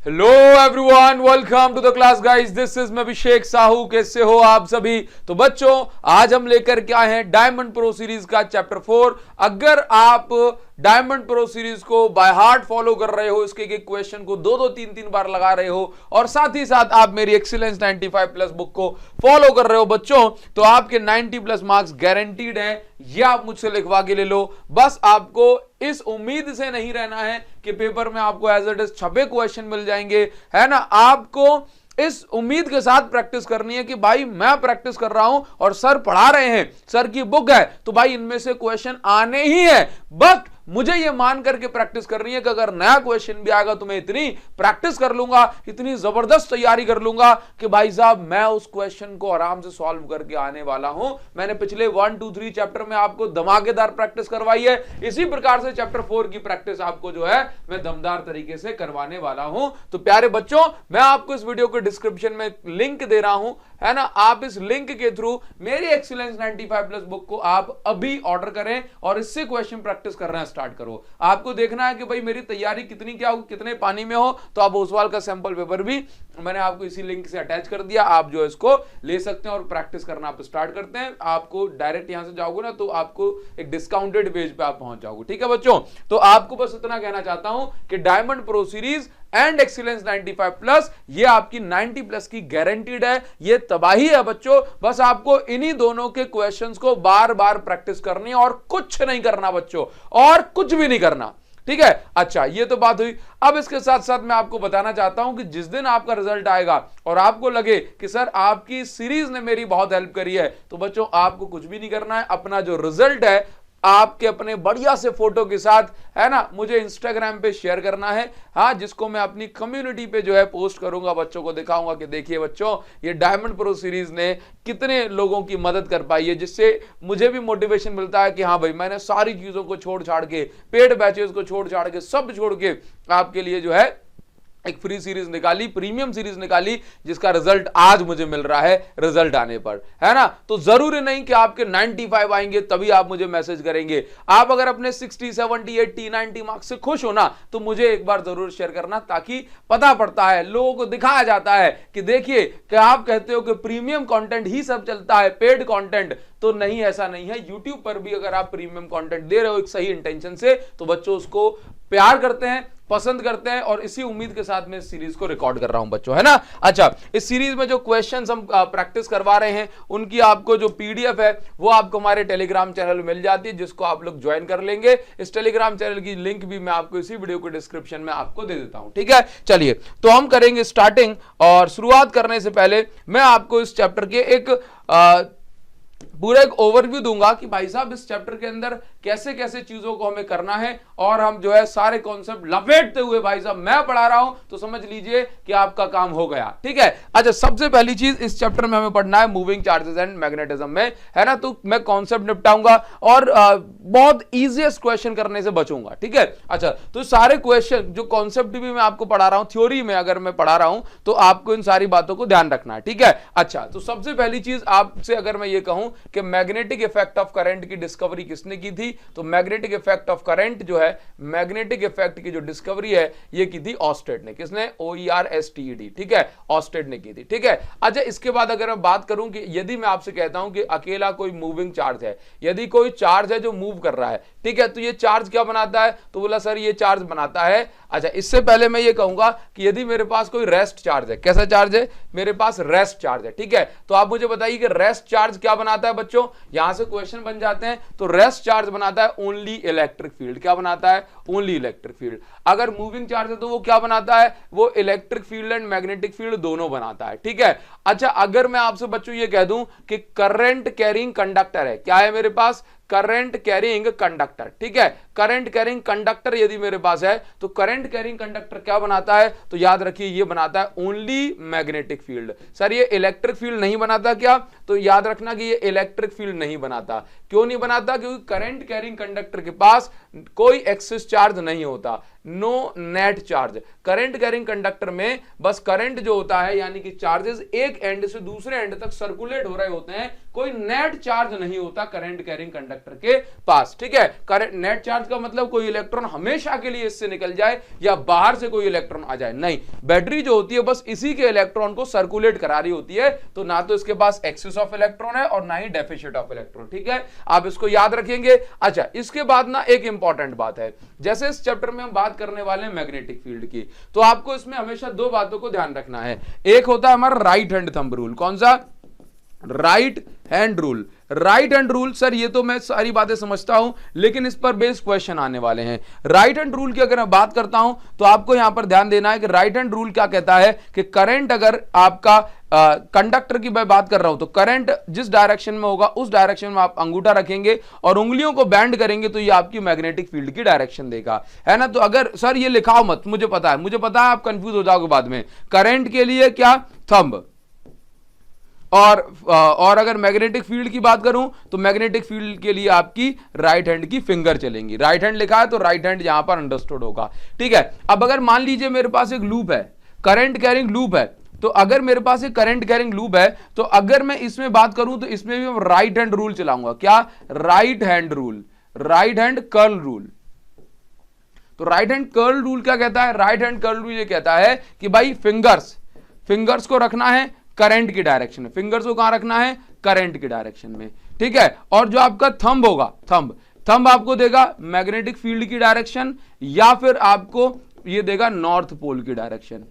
Hello everyone, welcome to the class guys. This is मैं अभिषेक साहू। कैसे हो आप सभी? तो बच्चों, आज हम लेकर के आए हैं डायमंड प्रो सीरीज का चैप्टर 4। अगर आप डायमंड प्रो सीरीज को बाय हार्ट फॉलो कर रहे हो, इसके एक क्वेश्चन को दो तीन बार लगा रहे हो और साथ ही साथ आप मेरी एक्सीलेंस 95 प्लस बुक को फॉलो कर रहे हो बच्चों, तो आपके 90 प्लस मार्क्स गारंटीड है। ये आप मुझसे लिखवा के ले लो। बस आपको इस उम्मीद से नहीं रहना है कि पेपर में आपको एज इट इज छपे क्वेश्चन मिल जाएंगे, है ना। आपको इस उम्मीद के साथ प्रैक्टिस करनी है कि भाई मैं प्रैक्टिस कर रहा हूं और सर पढ़ा रहे हैं, सर की बुक है, तो भाई इनमें से क्वेश्चन आने ही है। बट मुझे यह मान करके प्रैक्टिस करनी है कि अगर नया क्वेश्चन भी आएगा तो मैं इतनी प्रैक्टिस कर लूंगा, इतनी जबरदस्त तैयारी कर लूंगा कि भाई साहब मैं उस क्वेश्चन को आराम से सॉल्व करके आने वाला हूं। मैंने पिछले 1, 2, 3 चैप्टर में आपको धमाकेदार प्रैक्टिस करवाई है। इसी प्रकार से चैप्टर 4 की प्रैक्टिस आपको जो है मैं दमदार तरीके से करवाने वाला हूं। तो प्यारे बच्चों, मैं आपको इस वीडियो के डिस्क्रिप्शन में लिंक दे रहा हूं, है ना। आप इस लिंक के थ्रू मेरी एक्सीलेंस 95 प्लस बुक को आप अभी ऑर्डर करें और इससे क्वेश्चन प्रैक्टिस करना स्टार्ट करो। आपको देखना है कि भाई मेरी तैयारी कितनी क्या हो, कितने पानी में हो, तो आप ओसवाल का सैंपल पेपर भी मैंने आपको इसी लिंक से अटैच कर दिया। आप जो इसको ले सकते हैं और प्रैक्टिस करना आप स्टार्ट करते हैं। आपको डायरेक्ट यहां से जाओगे ना तो आपको एक डिस्काउंटेड पेज पे आप पहुंच जाओगे। ठीक है बच्चों, तो आपको बस इतना कहना चाहता हूं कि diamond pro series and excellence 95 plus ये आपकी 90 प्लस की गारंटीड है। ये तबाही है बच्चों। बस आपको इन्हीं दोनों के क्वेश्चंस को बार बार प्रैक्टिस करनी है और कुछ नहीं करना बच्चों, और कुछ भी नहीं करना। ठीक है, अच्छा ये तो बात हुई। अब इसके साथ साथ मैं आपको बताना चाहता हूं कि जिस दिन आपका रिजल्ट आएगा और आपको लगे कि सर आपकी सीरीज ने मेरी बहुत हेल्प करी है, तो बच्चों आपको कुछ भी नहीं करना है। अपना जो रिजल्ट है आपके अपने बढ़िया से फोटो के साथ, है ना, मुझे इंस्टाग्राम पे शेयर करना है। हाँ, जिसको मैं अपनी कम्युनिटी पे जो है पोस्ट करूंगा, बच्चों को दिखाऊंगा कि देखिए बच्चों ये डायमंड प्रो सीरीज ने कितने लोगों की मदद कर पाई है, जिससे मुझे भी मोटिवेशन मिलता है कि हाँ भाई मैंने सारी चीजों को छोड़ छाड़ के, पेड बैचेस को छोड़ छाड़ के, सब छोड़ के आपके लिए जो है एक फ्री सीरीज निकाली, प्रीमियम सीरीज निकाली, जिसका रिजल्ट आज मुझे मिल रहा है रिजल्ट आने पर, है ना। तो जरूरी नहीं कि आपके 95 आएंगे तभी आप मुझे मैसेज करेंगे। आप अगर अपने 60, 70, 80, 90 मार्क्स से खुश हो ना, तो मुझे एक बार जरूर शेयर करना, ताकि पता पड़ता है, लोगों को दिखाया जाता है कि देखिए कि आप कहते हो कि प्रीमियम कंटेंट ही सब चलता है, पेड कंटेंट तो नहीं, ऐसा नहीं है। यूट्यूब पर भी अगर आप प्रीमियम कंटेंट दे रहे हो एक सही इंटेंशन से, तो बच्चों उसको प्यार करते हैं, पसंद करते हैं, और इसी उम्मीद के साथ मैं इस सीरीज को रिकॉर्ड कर रहा हूं बच्चों, है ना। अच्छा, इस सीरीज में जो क्वेश्चंस हम प्रैक्टिस करवा रहे हैं उनकी आपको जो पीडीएफ है वो आपको हमारे टेलीग्राम चैनल में मिल जाती है, जिसको आप लोग ज्वाइन कर लेंगे। इस टेलीग्राम चैनल की लिंक भी मैं आपको इसी वीडियो के डिस्क्रिप्शन में आपको दे देता हूं। ठीक है, चलिए तो हम करेंगे स्टार्टिंग। और शुरुआत करने से पहले मैं आपको इस चैप्टर के एक पूरा एक ओवरव्यू दूंगा कि भाई साहब इस चैप्टर के अंदर कैसे कैसे चीजों को हमें करना है, और हम जो है सारे कॉन्सेप्ट लपेटते हुए, भाई साहब मैं पढ़ा रहा हूं तो समझ लीजिए कि आपका काम हो गया। ठीक है, अच्छा सबसे पहली चीज इस चैप्टर में हमें पढ़ना है मूविंग चार्जेस एंड मैग्नेटिज्म में, है ना। तो मैं कॉन्सेप्ट निपटाऊंगा और बहुत इजीएस्ट क्वेश्चन करने से बचूंगा। ठीक है, अच्छा तो सारे क्वेश्चन जो कॉन्सेप्ट भी मैं आपको पढ़ा रहा हूं, थ्योरी में अगर मैं पढ़ा रहा हूं, तो आपको इन सारी बातों को ध्यान रखना है। ठीक है, अच्छा तो सबसे पहली चीज आपसे अगर मैं ये कहूं कि मैग्नेटिक इफेक्ट ऑफ करंट की डिस्कवरी किसने की थी, तो मैग्नेटिक इफेक्ट ऑफ करंट जो है, मैग्नेटिक इफेक्ट की जो डिस्कवरी है ये की थी ऑस्टेड ने। किसने? OERSTED। ठीक है, ऑस्टेड ने की थी। ठीक है, अच्छा इसके बाद अगर मैं बात करूं कि यदि मैं आपसे कहता हूं कि अकेला कोई मूविंग चार्ज है, यदि कोई चार्ज है जो मूव कर रहा है, ठीक है, तो ये चार्ज क्या बनाता है, तो बोला सर ये चार्ज बनाता है। अच्छा इससे पहले मैं ये कहूंगा कि यदि मेरे पास कोई रेस्ट चार्ज है, कैसा चार्ज है, मेरे पास रेस्ट चार्ज है। ठीक है, तो आप मुझे बताइए कि रेस्ट चार्ज क्या बनाता है बच्चों। यहां से क्वेश्चन बन जाते हैं। तो रेस्ट चार्ज बनाता है ओनली इलेक्ट्रिक फील्ड। क्या बनाता है? Only electric field. अगर मूविंग चार्ज है तो वो क्या बनाता है, वो electric field and magnetic field दोनों बनाता है। ठीक है, अच्छा अगर मैं आपसे बच्चों ये कह दूं कि करंट कैरिंग कंडक्टर है, क्या है मेरे पास, करंट कैरिंग कंडक्टर। ठीक है, करंट कैरिंग कंडक्टर यदि मेरे पास है, तो करंट कैरिंग कंडक्टर क्या बनाता है, तो याद रखिए ये बनाता है ओनली मैग्नेटिक फील्ड। सर ये इलेक्ट्रिक फील्ड नहीं बनाता क्या, तो याद रखना कि ये इलेक्ट्रिक फील्ड नहीं बनाता। क्यों नहीं बनाता? क्योंकि करंट कैरिंग कंडक्टर के पास कोई एक्सेस चार्ज नहीं होता, no net charge. Current carrying conductor में बस करंट जो होता है, यानी कि चार्जेस एक एंड से दूसरे एंड तक सर्कुलेट हो रहे होते हैं, कोई नेट चार्ज नहीं होता करंट कैरिंग कंडक्टर के पास। ठीक है, करंट नेट चार्ज चार्ज का मतलब कोई इलेक्ट्रॉन हमेशा के लिए इससे निकल जाए या बाहर से कोई इलेक्ट्रॉन आ जाए, नहीं, बैटरी जो होती है बस इसी के इलेक्ट्रॉन को सर्कुलेट करा रही होती है, तो ना तो इसके पास एक्सेस ऑफ इलेक्ट्रॉन है और ना ही डेफिसिट ऑफ इलेक्ट्रॉन। ठीक है, आप इसको याद रखेंगे। अच्छा, इसके बाद ना एक इंपॉर्टेंट बात है, जैसे इस चैप्टर में हम बात करने वाले हैं मैग्नेटिक फील्ड की, तो आपको इसमें हमेशा दो बातों को ध्यान रखना है। एक होता है हमारा राइट हैंड थंब रूल। कौन सा? Right hand rule. Right hand rule sir ये तो मैं सारी बातें समझता हूं, लेकिन इस पर बेस्ड क्वेश्चन आने वाले हैं। राइट हैंड रूल की अगर मैं बात करता हूं तो आपको यहां पर ध्यान देना है कि राइट हैंड रूल क्या कहता है कि करंट अगर आपका कंडक्टर की मैं बात कर रहा हूं तो करंट जिस डायरेक्शन में होगा उस डायरेक्शन में आप अंगूठा रखेंगे और उंगलियों को बैंड करेंगे तो ये आपकी मैग्नेटिक फील्ड की डायरेक्शन देगा, है ना। तो अगर सर ये लिखाओ मत, मुझे पता है आप कंफ्यूज हो जाओगे बाद में। करंट के लिए क्या? थंब। और अगर मैग्नेटिक फील्ड की बात करूं तो मैग्नेटिक फील्ड के लिए आपकी राइट हैंड की फिंगर चलेंगी। राइट हैंड लिखा है तो राइट हैंड यहां पर अंडरस्टूड होगा। ठीक है, अब अगर मान लीजिए मेरे पास एक लूप है, करंट कैरिंग लूप है, तो अगर मेरे पास एक करंट कैरिंग लूप है तो अगर मैं इसमें बात करूं तो इसमें भी मैं राइट हैंड रूल चलाऊंगा। क्या? Right hand rule, right hand curl rule. तो राइट हैंड कर्ल रूल क्या कहता है? राइट हैंड कर्ल रूल ये कहता है कि भाई फिंगर्स को रखना है करंट की डायरेक्शन में। फिंगर्स को कहां रखना है? करंट की डायरेक्शन में। ठीक है, और जो आपका थंब होगा, थंब आपको देगा मैग्नेटिक फील्ड की डायरेक्शन या फिर आपको ये देगा नॉर्थ पोल की डायरेक्शन,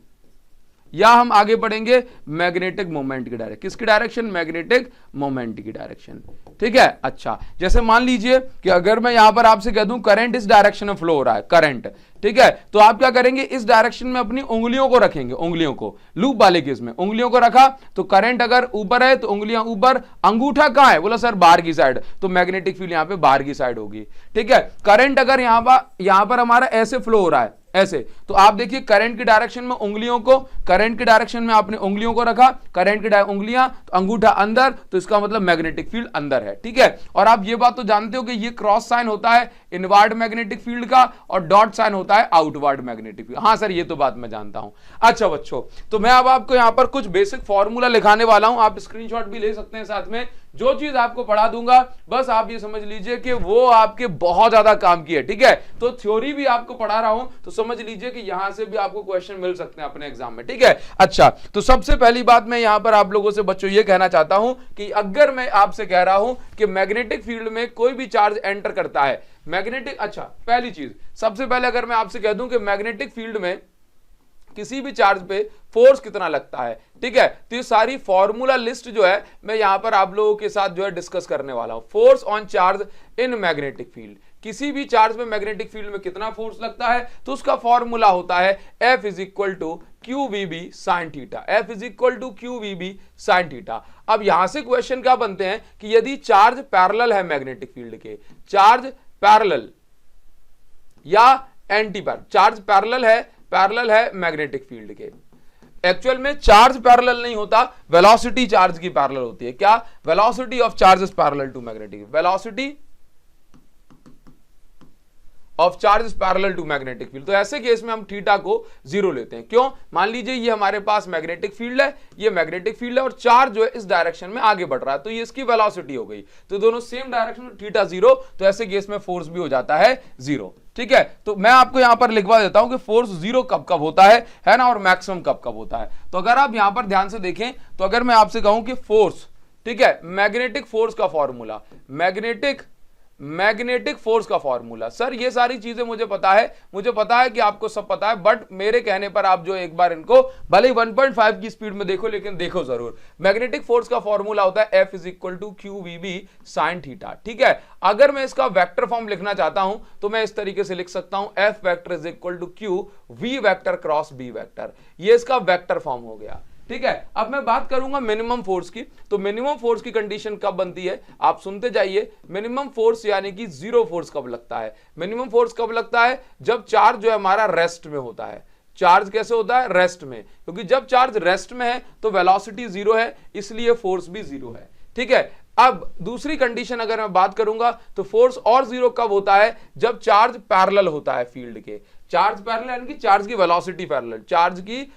या हम आगे पढ़ेंगे मैग्नेटिक मोमेंट की डायरेक्शन। किसकी डायरेक्शन? मैग्नेटिक मोमेंट की डायरेक्शन। ठीक है, अच्छा, जैसे मान लीजिए कि अगर मैं यहां पर आपसे कह दूं करंट इस डायरेक्शन में फ्लो हो रहा है, करंट, ठीक है, तो आप क्या करेंगे? इस डायरेक्शन में अपनी उंगलियों को रखेंगे, उंगलियों को, लूप वाले केस में उंगलियों को रखा तो करंट अगर ऊपर है तो उंगलियां ऊपर, अंगूठा कहां है? बोला सर बाहर की साइड, तो मैग्नेटिक फील्ड यहां पे बाहर की साइड होगी। ठीक है, करंट अगर यहां पर हमारा ऐसे फ्लो हो रहा है, ऐसे, तो आप देखिए करंट की डायरेक्शन में उंगलियों को, करंट की डायरेक्शन में आपने उंगलियों को रखा, करंट की उंगलियां, तो अंगूठा अंदर, तो इसका मतलब मैग्नेटिक फील्ड अंदर है। ठीक है, और आप ये बात तो जानते हो कि ये क्रॉस साइन होता है इनवर्ड मैग्नेटिक फील्ड का और डॉट साइन होता है आउटवर्ड मैग्नेटिक फील्ड। हाँ सर, ये तो बात मैं जानता हूं। अच्छा बच्चों, तो मैं अब आपको यहां पर कुछ बेसिक फॉर्मूला लिखाने वाला हूं, आप स्क्रीनशॉट भी ले सकते हैं साथ में। जो चीज आपको पढ़ा दूंगा बस आप ये समझ लीजिए कि वो आपके बहुत ज्यादा काम की है। ठीक है, तो थ्योरी भी आपको पढ़ा रहा हूं तो समझ लीजिए कि यहां से भी आपको क्वेश्चन मिल सकते हैं अपने एग्जाम में। ठीक है, अच्छा, तो सबसे पहली बात मैं यहां पर आप लोगों से बच्चों ये कहना चाहता हूं कि अगर मैं आपसे कह रहा हूं कि मैग्नेटिक फील्ड में कोई भी चार्ज एंटर करता है, मैग्नेटिक, अच्छा पहली चीज, सबसे पहले अगर मैं आपसे कह दूं कि मैग्नेटिक फील्ड में किसी भी चार्ज पे फोर्स कितना लगता है, ठीक है, तो ये सारी फॉर्मूला लिस्ट जो है मैं यहां पर आप लोगों के साथ जो है डिस्कस करने वाला हूं। Force on charge in magnetic field, किसी भी चार्ज में मैग्नेटिक फील्ड में कितना फोर्स लगता है तो उसका फॉर्मूला होता है F is equal to QVB sine theta. F is equal to QVB sine theta. अब यहां से क्वेश्चन क्या बनते हैं कि यदि चार्ज पैरेलल है मैग्नेटिक फील्ड के, चार्ज पैरेलल या एंटी पैरेलल, चार्ज पैरेलल है मैग्नेटिक फील्ड के। एक्चुअल में चार्ज पैरेलल नहीं होता, वेलोसिटी चार्ज की पैरेलल होती है। क्या? Velocity of charge is parallel to magnetic, velocity of charge is parallel to magnetic field. तो ऐसे केस में हम थीटा को 0 लेते हैं। क्यों? मान लीजिए ये हमारे पास मैग्नेटिक फील्ड है, ये मैग्नेटिक फील्ड है और चार्ज जो है इस डायरेक्शन में आगे बढ़ रहा है, तो ये इसकी वेलोसिटी हो गई, तो दोनों सेम डायरेक्शन में, थीटा 0, तो ऐसे केस में फोर्स भी हो जाता है 0। ठीक है, तो मैं आपको यहां पर लिखवा देता हूं कि फोर्स 0 कब कब होता है ना, और मैक्सिमम कब कब होता है। तो अगर आप यहां पर ध्यान से देखें तो अगर मैं आपसे कहूं कि फोर्स, ठीक है, मैग्नेटिक फोर्स का फॉर्मूला, मैग्नेटिक फोर्स का फॉर्मूला, सर ये सारी चीजें मुझे पता है कि आपको सब पता है, बट मेरे कहने पर आप जो एक बार इनको भले ही 1.5 की स्पीड में देखो लेकिन देखो जरूर। मैग्नेटिक फोर्स का फॉर्मूला होता है F is equal to QVB sine theta. ठीक है, अगर मैं इसका वेक्टर फॉर्म लिखना चाहता हूं तो मैं इस तरीके से लिख सकता हूं F vector is equal to Q V vector cross B vector, ये इसका वेक्टर फॉर्म हो गया। ठीक है, अब मैं बात करूंगा मिनिमम फोर्स की। तो मिनिमम फोर्स की कंडीशन कब बनती है, आप सुनते जाइए। मिनिमम फोर्स यानी कि 0 फोर्स कब लगता है, मिनिमम फोर्स कब लगता है? जब चार्ज जो है हमारा रेस्ट में होता है। चार्ज कैसे होता है? रेस्ट में, क्योंकि जब चार्ज रेस्ट में है तो वेलोसिटी 0 है, इसलिए फोर्स भी 0 है। ठीक है, अब दूसरी कंडीशन अगर मैं बात करूंगा तो फोर्स और 0 कब होता है? जब चार्ज पैरेलल होता है फील्ड के। चार्ज पैरेलल यानी कि चार्ज की वेलोसिटी पैरेलल, चार्ज की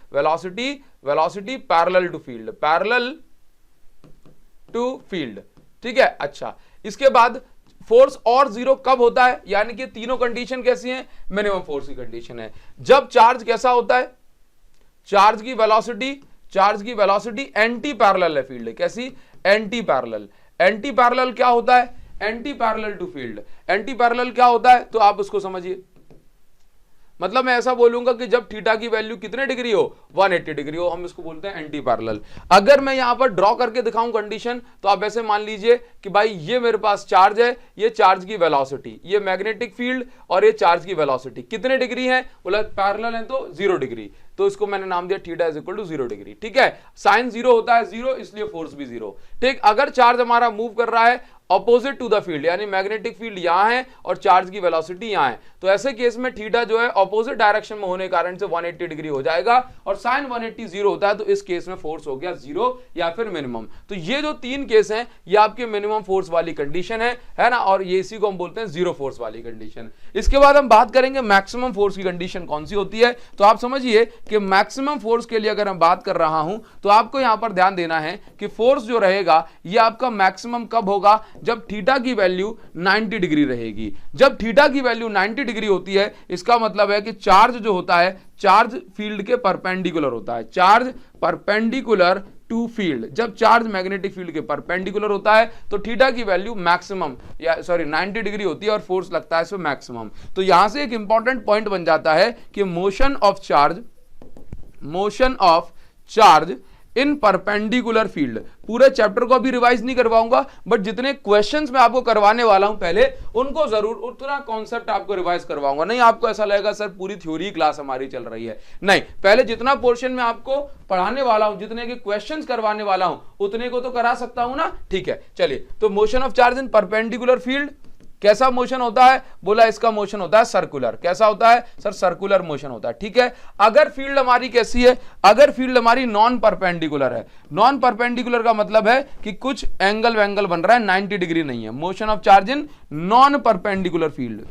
velocity parallel to field, parallel to field. ठीक है, अच्छा, इसके बाद फोर्स और जीरो कब होता है, यानी कि तीनों कंडीशन कैसी हैं, मिनिमम फोर्स की कंडीशन है। जब चार्ज कैसा होता है, चार्ज की वेलोसिटी एंटी पैरेलल है फील्ड, कैसी, एंटी पैरेलल। एंटी पैरेलल क्या होता है, anti parallel to field. Anti parallel क्या होता है, तो आप उसको समझिए, मतलब मैं ऐसा बोलूंगा कि जब थीटा की वैल्यू कितने डिग्री हो, 180 डिग्री हो, हम इसको बोलते हैं एंटी पैरेलल। अगर मैं यहां पर ड्रॉ करके दिखाऊं कंडीशन, तो आप ऐसे मान लीजिए कि भाई ये मेरे पास चार्ज है, ये चार्ज की वेलोसिटी, ये मैग्नेटिक फील्ड और ये चार्ज की वेलोसिटी कितने डिग्री है, बोला पैरेलल है तो 0 डिग्री, तो इसको मैंने नाम दिया theta is equal to 0 degree. ठीक है, साइन 0 होता है 0, इसलिए फोर्स भी 0। ठीक, अगर चार्ज हमारा मूव कर रहा है ऑपोजिट टू द फील्ड, यानी मैग्नेटिक फील्ड यहां है और चार्ज की वेलोसिटी यहां है, तो ऐसे केस में थीटा जो है ऑपोजिट डायरेक्शन में होने के कारण से 180 डिग्री हो जाएगा और साइन 180 0 होता है, तो इस केस में फोर्स हो गया 0 या फिर मिनिमम। तो ये जो तीन केस हैं ये आपके मिनिमम फोर्स वाली कंडीशन है ना, और ये इसी को हम बोलते हैं जीरो फोर्स वाली कंडीशन। इसके बाद हम बात करेंगे मैक्सिमम फोर्स की कंडीशन कौन सी होती है। तो आप समझिए कि मैक्सिमम फोर्स के लिए अगर मैं बात कर रहा हूं, तो आपको यहां पर ध्यान देना है कि फोर्स जो रहेगा ये आपका मैक्सिमम कब होगा, जब थीटा की वैल्यू 90 डिग्री रहेगी। जब थीटा की वैल्यू 90 डिग्री होती है, इसका मतलब है कि चार्ज जो होता है, चार्ज फील्ड के परपेंडिकुलर होता है, चार्ज परपेंडिकुलर टू फील्ड। जब चार्ज मैग्नेटिक फील्ड के परपेंडिकुलर होता है तो थीटा की वैल्यू मैक्सिमम या 90 डिग्री होती है और फोर्स लगता है इसमें मैक्सिमम। तो यहां से एक इंपॉर्टेंट पॉइंट बन जाता है कि motion of charge in perpendicular field. पूरे चैप्टर को अभी रिवाइज नहीं करवाऊंगा, बट जितने क्वेश्चंस मैं आपको करवाने वाला हूं पहले, उनको जरूर उतना कॉन्सेप्ट आपको रिवाइज करवाऊंगा। नहीं आपको ऐसा लगेगा सर पूरी थ्योरी क्लास हमारी चल रही है, नहीं, पहले जितना पोर्शन में आपको पढ़ाने वाला हूं, जितने के क्वेश्चंस करवाने वाला हूं, उतने को तो करा सकता हूं ना। ठीक है, चलिए, तो motion of charge in perpendicular field कैसा मोशन होता है, बोला इसका मोशन होता है सर्कुलर। कैसा होता है सर, सर्कुलर मोशन होता है। ठीक है, अगर फील्ड हमारी कैसी है, अगर फील्ड हमारी नॉन परपेंडिकुलर है, नॉन परपेंडिकुलर का मतलब है कि कुछ एंगल वैंगल बन रहा है, 90 डिग्री नहीं है। Motion of charge in non perpendicular field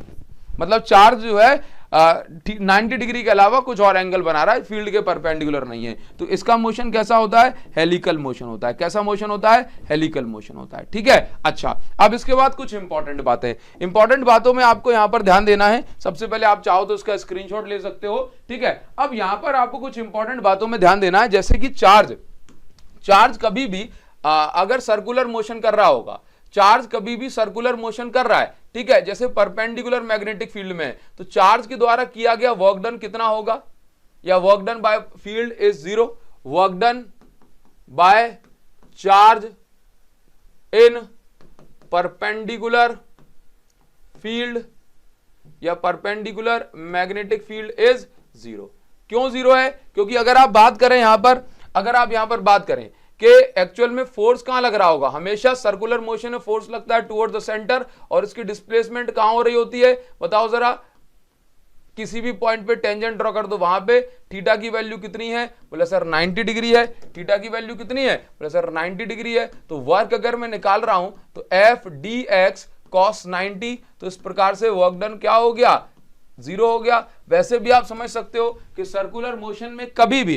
मतलब चार्ज जो है 90 डिग्री के अलावा कुछ और एंगल बना रहा है, फील्ड के परपेंडिकुलर नहीं है, तो इसका मोशन कैसा होता है, हेलिकल मोशन होता है। कैसा मोशन होता है, हेलिकल मोशन होता है। ठीक है, अच्छा, अब इसके बाद कुछ इंपॉर्टेंट बातें, इंपॉर्टेंट बातों में आपको यहां पर ध्यान देना है। सबसे पहले आप चाहो तो इसका स्क्रीनशॉट ले सकते हो। ठीक है, अब यहां पर आपको कुछ इंपॉर्टेंट बातों में ध्यान देना है, जैसे कि चार्ज कभी भी अगर सर्कुलर मोशन कर रहा होगा, चार्ज कभी भी सर्कुलर मोशन कर रहा है, ठीक है, जैसे परपेंडिकुलर मैग्नेटिक फील्ड में, तो चार्ज के द्वारा किया गया वर्क डन कितना होगा, या work done by field is 0, work done by charge in perpendicular field या परपेंडिकुलर मैग्नेटिक फील्ड इज 0। क्यों 0 है, क्योंकि अगर आप बात करें यहां पर, अगर आप यहां पर बात करें कि एक्चुअल में फोर्स कहां लग रहा होगा, हमेशा सर्कुलर मोशन में फोर्स लगता है टुवर्ड द सेंटर, और इसकी डिस्प्लेसमेंट कहां हो रही होती है, बताओ जरा, किसी भी पॉइंट पे टेंजेंट ड्रॉ कर दो, वहां पे थीटा की वैल्यू कितनी है, बोले सर 90 डिग्री है। थीटा की वैल्यू कितनी है, बोले सर 90 डिग्री है। तो वर्क अगर मैं निकाल रहा हूं तो एफ डी एक्स कॉस 90, तो इस प्रकार से वर्क डन क्या हो गया, 0 हो गया। वैसे भी आप समझ सकते हो कि सर्कुलर मोशन में कभी भी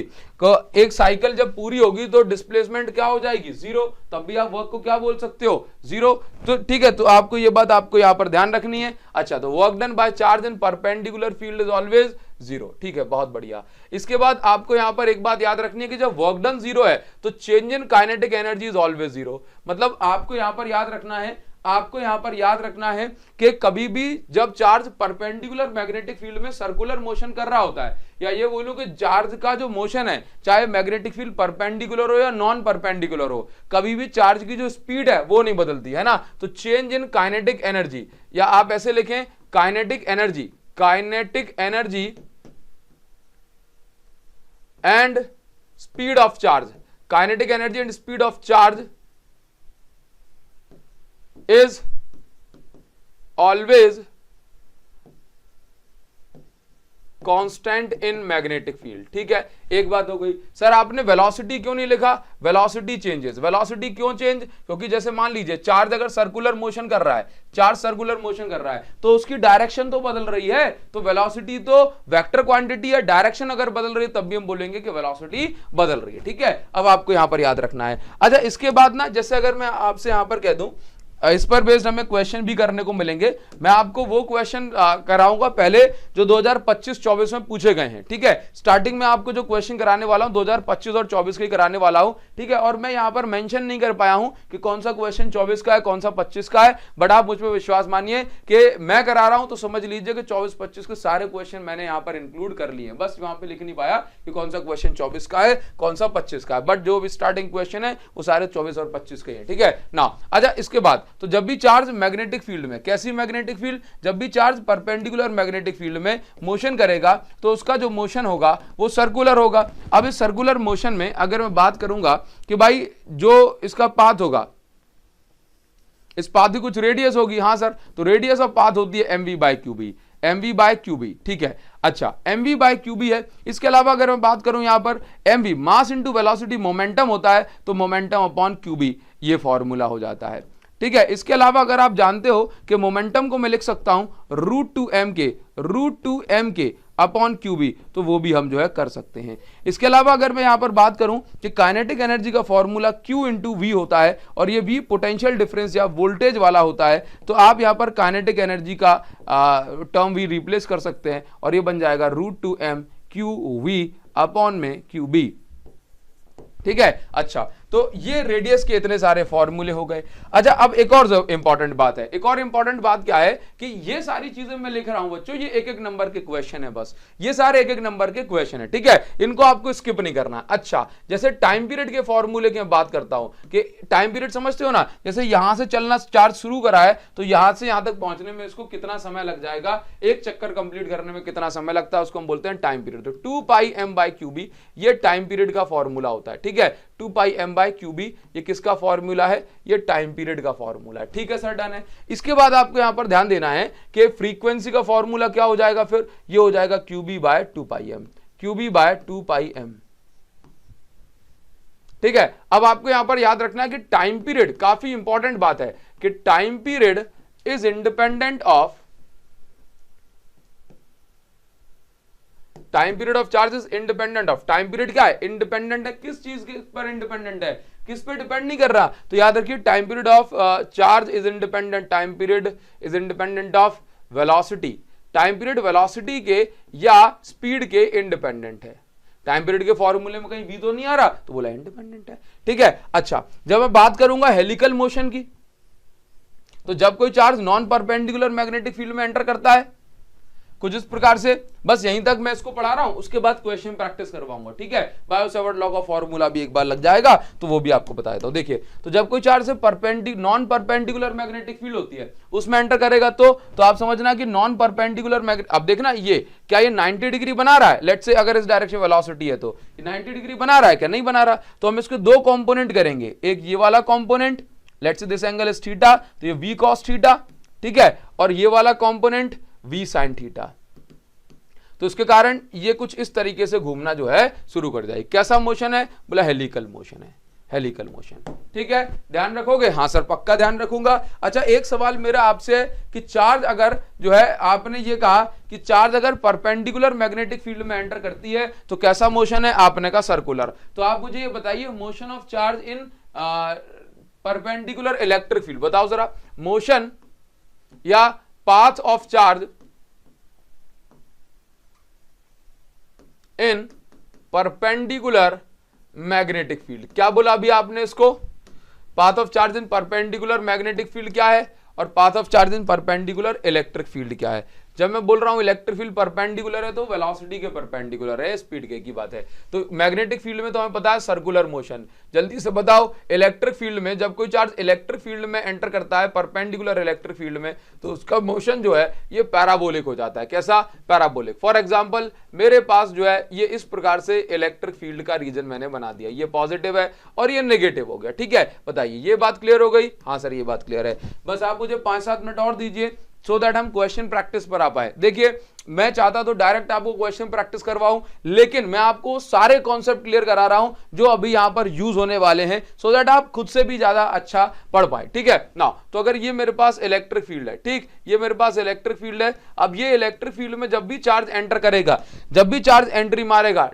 एक साइकिल जब पूरी होगी तो डिस्प्लेसमेंट क्या हो जाएगी, 0, तब भी आप वर्क को क्या बोल सकते हो, 0। तो ठीक है, तो आपको ये बात आपको यहां पर ध्यान रखनी है। अच्छा, तो work done by charge in perpendicular field is always 0। ठीक है, बहुत बढ़िया। इसके बाद आपको यहां पर एक बात याद रखनी है कि जब वर्क डन 0 है तो change in kinetic energy is always 0। मतलब आपको यहां पर याद रखना है, आपको यहां पर याद रखना है कि कभी भी जब चार्ज परपेंडिकुलर मैग्नेटिक फील्ड में सर्कुलर मोशन कर रहा होता है, या ये बोलूं कि चार्ज का जो मोशन है, चाहे मैग्नेटिक फील्ड परपेंडिकुलर हो या नॉन परपेंडिकुलर हो, कभी भी चार्ज की जो स्पीड है वो नहीं बदलती है ना। तो चेंज इन काइनेटिक एनर्जी, या आप ऐसे लिखें kinetic energy and speed of charge, kinetic energy and speed of charge is always constant in magnetic field. ठीक है, एक बात हो गई। सर आपने वेलोसिटी क्यों नहीं लिखा, वेलोसिटी चेंजेस, वेलोसिटी क्यों चेंज, क्योंकि जैसे मान लीजिए चार्ज अगर सर्कुलर मोशन कर रहा है, चार्ज सर्कुलर मोशन कर रहा है तो उसकी डायरेक्शन तो बदल रही है, तो वेलोसिटी तो वेक्टर क्वांटिटी है, डायरेक्शन अगर बदल रही है तब भी हम बोलेंगे कि वेलोसिटी बदल रही है। ठीक है, अब आपको यहां पर याद रखना है। अच्छा, इसके बाद ना, जैसे अगर मैं आपसे यहां पर कह दूं इस पर बेस्ड हमें क्वेश्चन भी करने को मिलेंगे। मैं आपको वो क्वेश्चन कराऊंगा पहले जो 2025-24 में पूछे गए हैं, ठीक है। स्टार्टिंग में आपको जो क्वेश्चन कराने वाला हूं 2025 और 24 के कराने वाला हूं, ठीक है। और मैं यहां पर मेंशन नहीं कर पाया हूं कि कौन सा क्वेश्चन 24 का है, कौन सा 25 का है, बट आप मुझ पर विश्वास मानिए कि मैं करा रहा हूं तो समझ लीजिए कि 24-25 के सारे क्वेश्चन मैंने यहां पर इंक्लूड कर लिए हैं। बस वहां पे लिख नहीं पाया कि कौन सा क्वेश्चन 24 का है, कौन सा 25 का है, बट जो भी स्टार्टिंग क्वेश्चन है वो सारे 24 और 25 के हैं, ठीक है ना। अच्छा, इसके बाद तो जब भी चार्ज मैग्नेटिक फील्ड में, कैसी मैग्नेटिक फील्ड, जब भी चार्ज परपेंडिकुलर मैग्नेटिक फील्ड में मोशन करेगा तो उसका जो मोशन होगा वो सर्कुलर होगा। अब इस सर्कुलर मोशन में अगर मैं बात करूंगा कि भाई जो इसका पाथ होगा, इस पाथ की कुछ रेडियस होगी, हाँ सर, तो रेडियस ऑफ पाथ होती है mv/qb, mv/qb, ठीक है। अच्छा, mv/qb है। इसके अलावा अगर मैं बात करूं यहां पर mv mass into velocity momentum होता है, तो मोमेंटम अपॉन qb ये फॉर्मूला हो जाता है, ठीक है। इसके अलावा अगर आप जानते हो कि मोमेंटम को मैं लिख सकता हूं √2m अपॉन qb, तो वो भी हम जो है कर सकते हैं। इसके अलावा अगर मैं यहां पर बात करूं कि काइनेटिक एनर्जी का फॉर्मूला q इंटू वी होता है और ये v पोटेंशियल डिफरेंस या वोल्टेज वाला होता है, तो आप यहां पर काइनेटिक एनर्जी का टर्म v रिप्लेस कर सकते हैं और ये बन जाएगा √2m qv अपॉन में qb, ठीक है। अच्छा, तो ये रेडियस के इतने सारे फॉर्मूले हो गए। अच्छा, अब एक और इंपॉर्टेंट बात है, एक और इंपॉर्टेंट बात क्या है कि ये सारी चीजें मैं लिख रहा हूं बच्चों, ये एक एक नंबर के क्वेश्चन है, बस ये सारे एक एक नंबर के क्वेश्चन है, ठीक है। इनको आपको स्किप नहीं करना। अच्छा, जैसे टाइम पीरियड के फॉर्मूले की मैं बात करता हूं कि टाइम पीरियड समझते हो ना, जैसे यहां से चलना चार्ज शुरू करा है तो यहां से यहां तक पहुंचने में इसको कितना समय लग जाएगा, एक चक्कर कंप्लीट करने में कितना समय लगता है, उसको हम बोलते हैं टाइम पीरियड। तो 2πm/qb ये टाइम पीरियड का फॉर्मूला होता है, ठीक है। 2πm/qb ये किसका फॉर्मूला है, ये टाइम पीरियड का फॉर्मूला है, ठीक है सर, डन है। इसके बाद आपको यहां पर ध्यान देना है कि फ्रीक्वेंसी का फॉर्मूला क्या हो जाएगा, फिर ये हो जाएगा qb/2πm, qb/2πm, ठीक है। अब आपको यहां पर याद रखना है कि टाइम पीरियड, काफी इंपॉर्टेंट बात है कि time period is independent of, time period of charge is independent of, time period क्या है, इंडिपेंडेंट है, किस चीज के पर इंडिपेंडेंट है, किस पे डिपेंड नहीं कर रहा, तो याद रखिए time period of charge is independent, time period is independent of velocity, time period velocity के या स्पीड के इंडिपेंडेंट है। टाइम पीरियड के फॉर्मूले में कहीं भी तो नहीं आ रहा, तो बोला इंडिपेंडेंट है, ठीक है। अच्छा, जब मैं बात करूंगा हेलिकल मोशन की, तो जब कोई charge non perpendicular magnetic field में एंटर करता है कुछ इस प्रकार से, बस यहीं तक मैं इसको पढ़ा रहा हूं, उसके बाद क्वेश्चन प्रैक्टिस करवाऊंगा, ठीक है। बायो-सैवर्ट लॉ का फॉर्मूला भी एक बार लग जाएगा तो वो भी आपको बता देता हूं। देखिए, तो जब कोई चार्ज से नॉन परपेंडिकुलर मैग्नेटिक फील्ड होती है उसमें एंटर करेगा तो आप समझना कि नॉन परपेंडिकुलर मैग्नेटिक, अब देखना ये क्या ये 90 डिग्री बना रहा है, लेट्स से अगर इस डायरेक्शन वेलोसिटी है तो 90 डिग्री बना रहा है, क्या नहीं बना रहा, तो हम इसके दो कॉम्पोनेंट करेंगे, एक ये वाला component, let's say this angle is theta, तो ये v cos थीटा, ठीक है, और ये वाला कॉम्पोनेंट v sin थीटा, तो इसके कारण ये कुछ इस तरीके से घूमना जो है शुरू कर जाएगी। कैसा मोशन है, बोला हेलिकल मोशन है, हेलिकल मोशन, ठीक है। ध्यान रखोगे, हाँ सर पक्का ध्यान रखूंगा। अच्छा, एक सवाल मेरा आपसे है कि चार्ज अगर जो है, आपने ये कहा कि चार्ज अगर परपेंडिकुलर मैग्नेटिक फील्ड में एंटर करती है तो कैसा मोशन है, आपने कहा सर्कुलर, तो आप मुझे ये बताइए motion of charge in perpendicular electric field, बताओ जरा, मोशन या path of charge in perpendicular magnetic field, क्या बोला अभी आपने इसको, path of charge in perpendicular magnetic field क्या है और path of charge in perpendicular electric field क्या है। जब मैं बोल रहा हूं इलेक्ट्रिक फील्ड परपेंडिकुलर है तो वेलोसिटी के परपेंडिकुलर है, स्पीड के की बात है। तो मैग्नेटिक फील्ड में तो हमें पता है सर्कुलर मोशन, जल्दी से बताओ इलेक्ट्रिक फील्ड में जब कोई चार्ज इलेक्ट्रिक फील्ड में एंटर करता है परपेंडिकुलर इलेक्ट्रिक फील्ड में तो उसका मोशन जो है ये पैराबोलिक हो जाता है। कैसा, पैराबोलिक। फॉर एग्जाम्पल मेरे पास जो है ये इस प्रकार से इलेक्ट्रिक फील्ड का रीजन मैंने बना दिया, ये पॉजिटिव है और ये नेगेटिव हो गया, ठीक है। बताइए ये बात क्लियर हो गई, हाँ सर ये बात क्लियर है। बस आप मुझे 5-7 मिनट और दीजिए सो दैट हम क्वेश्चन प्रैक्टिस पर आ पाए। देखिए मैं चाहता तो डायरेक्ट आपको क्वेश्चन प्रैक्टिस करवाऊं, लेकिन मैं आपको सारे कॉन्सेप्ट क्लियर करा रहा हूं जो अभी यहां पर यूज होने वाले हैं, सो दैट आप खुद से भी ज्यादा अच्छा पढ़ पाए, ठीक है ना। तो अगर ये मेरे पास इलेक्ट्रिक फील्ड है, ठीक, ये मेरे पास इलेक्ट्रिक फील्ड है। अब ये इलेक्ट्रिक फील्ड में जब भी चार्ज एंटर करेगा, जब भी चार्ज एंट्री मारेगा,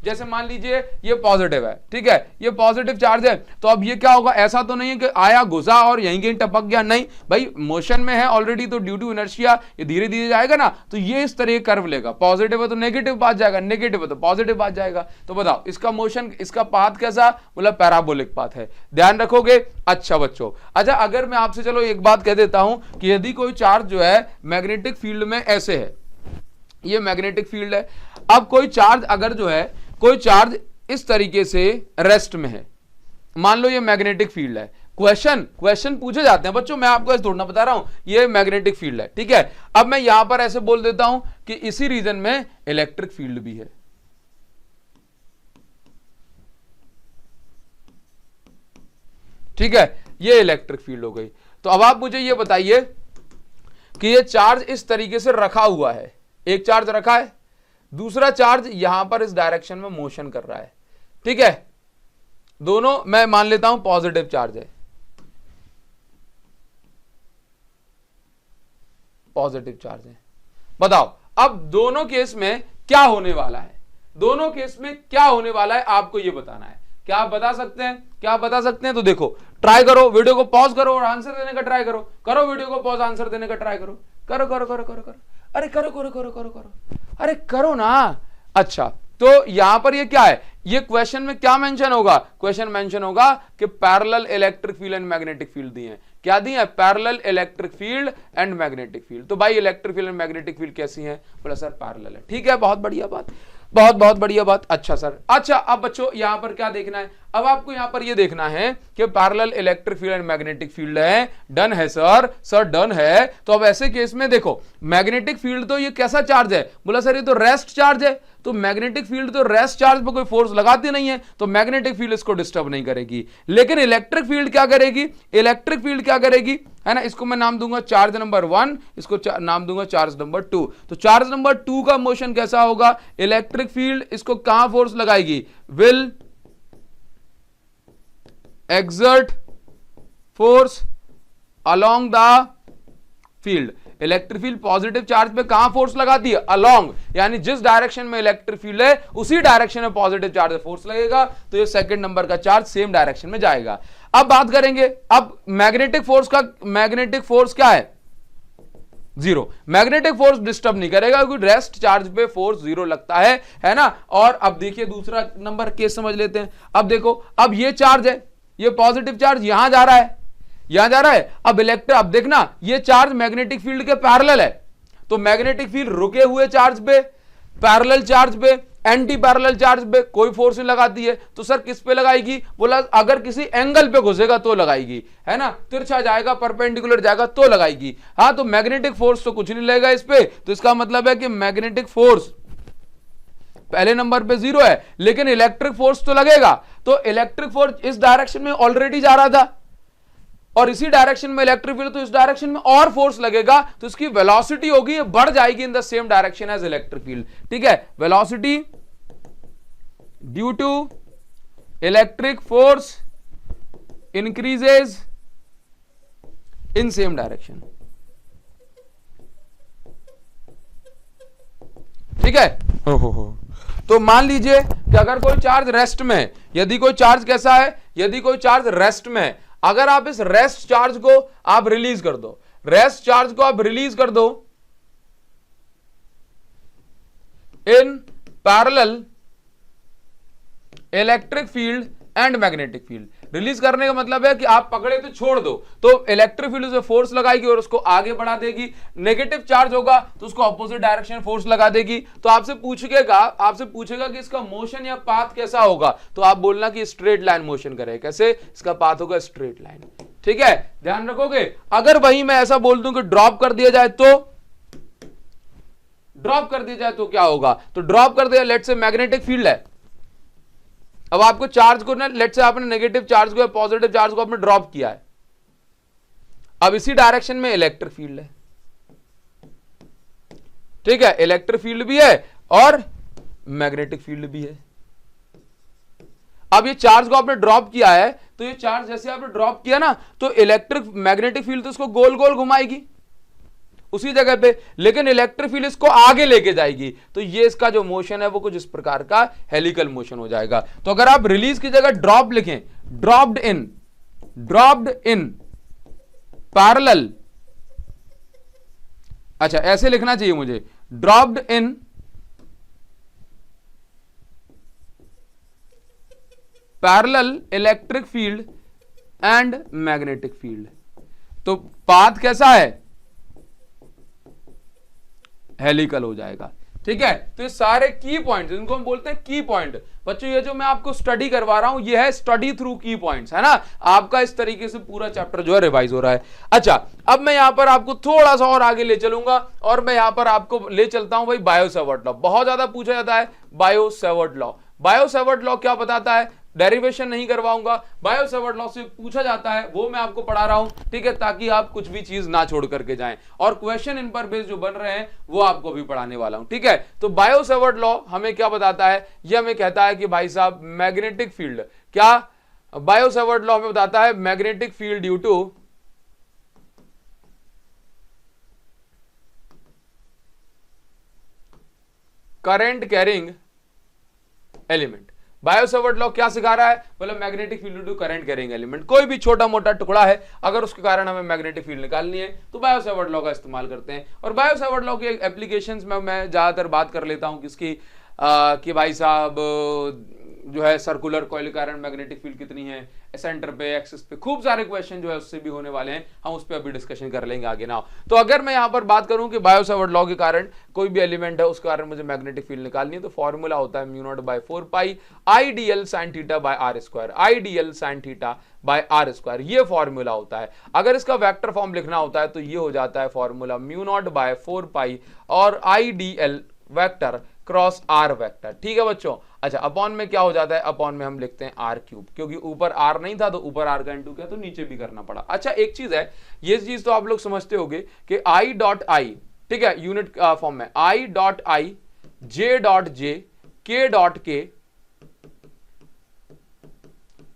जैसे मान लीजिए ये पॉजिटिव है, ठीक है, ये पॉजिटिव चार्ज है, तो अब ये क्या होगा, ऐसा तो नहीं है कि आया घुसा और यहीं कहीं टपक गया, नहीं भाई, मोशन में है ऑलरेडी, तो ड्यू टू इनर्शिया ये धीरे धीरे जाएगा ना, तो ये इस तरह कर्व लेगा, पॉजिटिव है तो नेगेटिव पाथ जाएगा, नेगेटिव है तो पॉजिटिव पाथ जाएगा। तो बताओ इसका मोशन, इसका पाथ कैसा, बोला पैराबोलिक पाथ है, ध्यान रखोगे। अच्छा बच्चों, अच्छा अगर मैं आपसे चलो एक बात कह देता हूं कि यदि कोई चार्ज जो है मैग्नेटिक फील्ड में ऐसे है, ये मैग्नेटिक फील्ड है, अब कोई चार्ज अगर जो है, कोई चार्ज इस तरीके से रेस्ट में है, मान लो ये मैग्नेटिक फील्ड है, क्वेश्चन पूछे जाते हैं बच्चों, मैं आपको ऐसे थोड़ा ना बता रहा हूं, ये मैग्नेटिक फील्ड है, ठीक है। अब मैं यहां पर ऐसे बोल देता हूं कि इसी रीजन में इलेक्ट्रिक फील्ड भी है, ठीक है, ये इलेक्ट्रिक फील्ड हो गई। तो अब आप मुझे ये बताइए कि ये चार्ज इस तरीके से रखा हुआ है, एक चार्ज रखा है, दूसरा चार्ज यहां पर इस डायरेक्शन में मोशन कर रहा है, ठीक है, दोनों मैं मान लेता हूं पॉजिटिव चार्ज है, पॉजिटिव चार्ज है। बताओ अब दोनों केस में क्या होने वाला है, दोनों केस में क्या होने वाला है आपको ये बताना है। क्या आप बता सकते हैं, क्या आप बता सकते हैं? तो देखो, ट्राई करो, वीडियो को पॉज करो और आंसर देने का ट्राई करो, करो वीडियो को पॉज, आंसर देने का ट्राई करो, करो करो करो करो करो, अरे करो करो करो करो करो, अरे करो ना। अच्छा, तो यहां पर ये क्या है, ये क्वेश्चन में क्या मेंशन होगा, क्वेश्चन मेंशन होगा कि parallel electric field and magnetic field दिए हैं, क्या दिए हैं, parallel electric field and magnetic field. तो भाई electric field and magnetic field कैसी हैं, बोला सर पैरेलल है, ठीक है, बहुत बढ़िया बात, बहुत बहुत बढ़िया बात। अच्छा सर, अच्छा अब बच्चों यहां पर क्या देखना है, अब आपको यहां पर ये देखना है कि parallel electric field and magnetic field है, डन है सर, सर डन है। तो अब ऐसे केस में देखो, मैग्नेटिक फील्ड तो ये कैसा चार्ज है, बोला सर ये तो रेस्ट चार्ज है, तो मैग्नेटिक फील्ड तो रेस्ट चार्ज पर कोई फोर्स लगाती नहीं है, तो मैग्नेटिक फील्ड इसको डिस्टर्ब नहीं करेगी। लेकिन इलेक्ट्रिक फील्ड क्या करेगी, इलेक्ट्रिक फील्ड क्या करेगी, है ना, इसको मैं नाम दूंगा चार्ज नंबर 1, इसको नाम दूंगा चार्ज नंबर 2। तो चार्ज नंबर 2 का मोशन कैसा होगा, इलेक्ट्रिक फील्ड इसको कहां फोर्स लगाएगी, will exert force along the field। Electric field positive charge पे कहां फोर्स लगाती है, अलोंग, यानी जिस डायरेक्शन में इलेक्ट्रिक फील्ड है उसी डायरेक्शन में पॉजिटिव चार्ज पे फोर्स लगेगा, तो ये सेकंड नंबर का चार्ज सेम डायरेक्शन में जाएगा। अब बात करेंगे, अब मैग्नेटिक फोर्स का, मैग्नेटिक फोर्स क्या है, जीरो, मैग्नेटिक फोर्स डिस्टर्ब नहीं करेगा क्योंकि रेस्ट चार्ज पे फोर्स जीरो लगता है ना। और अब देखिए दूसरा नंबर केस समझ लेते हैं। अब देखो, अब ये चार्ज है, ये पॉजिटिव चार्ज यहां जा रहा है, यहां जा रहा है, अब इलेक्ट्रिक, अब देखना ये चार्ज मैग्नेटिक फील्ड के पैरेलल है, तो मैग्नेटिक फील्ड रुके हुए चार्ज पे, पैरेलल चार्ज पे, एंटी पैरेलल चार्ज पे कोई फोर्स नहीं लगाती है, तो सर किस पे लगाएगी, बोला अगर किसी एंगल पे घुसेगा तो लगाएगी, है ना, तिरछा जाएगा, परपेंडिकुलर जाएगा तो लगाएगी। हाँ, तो मैग्नेटिक फोर्स तो कुछ नहीं लगेगा इस पे, तो इसका मतलब है कि मैग्नेटिक फोर्स पहले नंबर पे जीरो है, लेकिन इलेक्ट्रिक फोर्स तो लगेगा। तो इलेक्ट्रिक फोर्स इस डायरेक्शन में ऑलरेडी जा रहा था और इसी डायरेक्शन में इलेक्ट्रिक फील्ड, तो इस डायरेक्शन में और फोर्स लगेगा, तो इसकी वेलोसिटी होगी, बढ़ जाएगी in the same direction as electric field, ठीक है। Velocity due to electric force increases in same direction, ठीक है। तो मान लीजिए कि अगर कोई चार्ज रेस्ट में है, यदि कोई चार्ज कैसा है, यदि कोई चार्ज रेस्ट में है, अगर आप इस रेस्ट चार्ज को आप रिलीज कर दो, रेस्ट चार्ज को आप रिलीज कर दो in parallel electric field and magnetic field, release करने का मतलब है कि आप पकड़े तो छोड़ दो, तो इलेक्ट्रिक फील्ड से फोर्स लगाएगी और उसको आगे बढ़ा देगी, नेगेटिव चार्ज होगा तो उसको ऑपोजिट डायरेक्शन फोर्स लगा देगी। तो आपसे पूछेगा कि इसका मोशन या पाथ कैसा होगा, तो आप बोलना कि स्ट्रेट लाइन मोशन करे, कैसे, इसका पाथ होगा स्ट्रेट लाइन, ठीक है, ध्यान रखोगे। अगर वही मैं ऐसा बोल दूं कि ड्रॉप कर दिया जाए तो, ड्रॉप कर दिया जाए तो क्या होगा, तो ड्रॉप कर दिया, लेट से मैग्नेटिक फील्ड है, अब आपको चार्ज को ना, लेट से आपने नेगेटिव चार्ज को या पॉजिटिव चार्ज को आपने ड्रॉप किया है, अब इसी डायरेक्शन में इलेक्ट्रिक फील्ड है, ठीक है, इलेक्ट्रिक फील्ड भी है और मैग्नेटिक फील्ड भी है। अब ये चार्ज को आपने ड्रॉप किया है, तो ये चार्ज जैसे आपने ड्रॉप किया ना, तो इलेक्ट्रिक मैग्नेटिक फील्ड तो इसको गोल गोल घुमाएगी, उसी जगह पे, लेकिन इलेक्ट्रिक फील्ड इसको आगे लेके जाएगी, तो ये इसका जो मोशन है वो कुछ इस प्रकार का हेलिकल मोशन हो जाएगा। तो अगर आप रिलीज की जगह ड्रॉप लिखें, ड्रॉप्ड इन पैरेलल, अच्छा ऐसे लिखना चाहिए मुझे, dropped in parallel electric field and magnetic field. तो पाथ कैसा है, हेलिकल हो जाएगा। ठीक है, तो ये सारे की पॉइंट्स, इनको हम बोलते हैं की पॉइंट। बच्चों ये जो मैं आपको स्टडी करवा रहा हूं ये है स्टडी थ्रू की पॉइंट्स, है ना। आपका इस तरीके से पूरा चैप्टर जो है रिवाइज हो रहा है। अच्छा, अब मैं यहां पर आपको थोड़ा सा और आगे ले चलूंगा और मैं यहां पर आपको ले चलता हूं भाई बायो-सेवर्ट लॉ। बहुत ज्यादा पूछा जाता है बायो-सेवर्ट लॉ। बायो-सेवर्ट लॉ क्या बताता है, डेरिवेशन नहीं करवाऊंगा, बायो-सेवर्ट लॉ से पूछा जाता है वो मैं आपको पढ़ा रहा हूं, ठीक है, ताकि आप कुछ भी चीज ना छोड़ करके जाएं, और क्वेश्चन इन पर बेस्ड जो बन रहे हैं वो आपको भी पढ़ाने वाला हूं। ठीक है, तो बायो-सेवर्ट लॉ हमें क्या बताता है, ये हमें कहता है कि भाई साहब मैग्नेटिक फील्ड, क्या बायो-सेवर्ट लॉ हमें बताता है magnetic field due to current carrying element. Biot Savart law क्या सिखा रहा है, मतलब magnetic field to current carrying element. कोई भी छोटा मोटा टुकड़ा है अगर उसके कारण हमें मैग्नेटिक फील्ड निकालनी है तो बायो-सेवर्ट लॉ का इस्तेमाल करते हैं। और बायो-सेवर्ट लॉ के एप्लीकेशंस में मैं ज्यादातर बात कर लेता हूं किसकी, कि भाई साहब जो है सर्कुलर कॉइल के कारण मैग्नेटिक फील्ड कितनी है, सेंटर पे, एक्सिस पे, खूब सारे क्वेश्चन जो है उससे भी होने वाले हैं, हम उस पर अभी डिस्कशन कर लेंगे आगे ना। तो अगर मैं यहां पर बात करूं कि बायो-सेवर्ट लॉ के कारण कोई भी एलिमेंट है उसके कारण मुझे मैग्नेटिक फील्ड निकालनी है, तो फॉर्मूला होता है mu naught by 4 pi IDL sine theta by R square, IDL sine theta by R square, ये फॉर्मूला होता है। अगर इसका वेक्टर फॉर्म लिखना होता है तो ये हो जाता है formula mu naught by 4 pi और IDL vector cross R vector. ठीक है बच्चों, अच्छा अपॉन में क्या हो जाता है, अपॉन में हम लिखते हैं आर क्यूब, क्योंकि ऊपर आर नहीं था तो ऊपर आर का इंटू किया तो नीचे भी करना पड़ा। अच्छा एक चीज है, ये चीज तो आप लोग समझते होंगे कि आई डॉट आई, ठीक है, यूनिट फॉर्म में I dot I, J dot J, के डॉट के,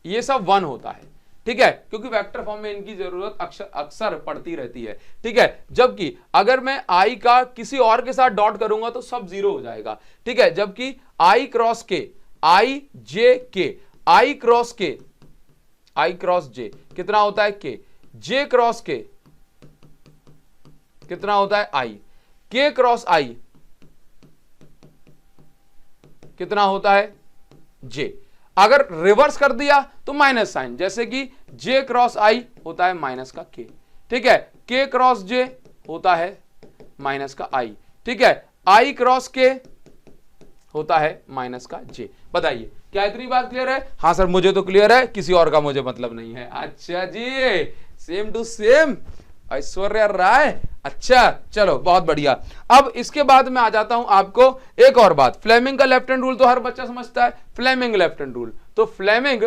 ये सब 1 होता है। ठीक है, क्योंकि वेक्टर फॉर्म में इनकी जरूरत अक्सर पड़ती रहती है। ठीक है, जबकि अगर मैं आई का किसी और के साथ डॉट करूंगा तो सब 0 हो जाएगा। ठीक है, जबकि आई क्रॉस के, आई जे के, आई क्रॉस के, आई क्रॉस जे कितना होता है के, जे क्रॉस के कितना होता है आई, के क्रॉस आई कितना होता है जे। अगर रिवर्स कर दिया तो माइनस साइन, जैसे कि जे क्रॉस आई होता है माइनस का के, ठीक है, के क्रॉस जे होता है माइनस का आई, ठीक है, आई क्रॉस के होता है माइनस का जे। बताइए क्या इतनी बात क्लियर है? हाँ सर मुझे तो क्लियर है, किसी और का मुझे मतलब नहीं है। अच्छा जी, same to same Aishwarya Rai. अच्छा चलो बहुत बढ़िया। अब इसके बाद मैं आ जाता हूं आपको एक और बात, फ्लेमिंग का लेफ्ट हैंड रूल तो हर बच्चा समझता है, फ्लेमिंग लेफ्ट हैंड रूल। तो फ्लेमिंग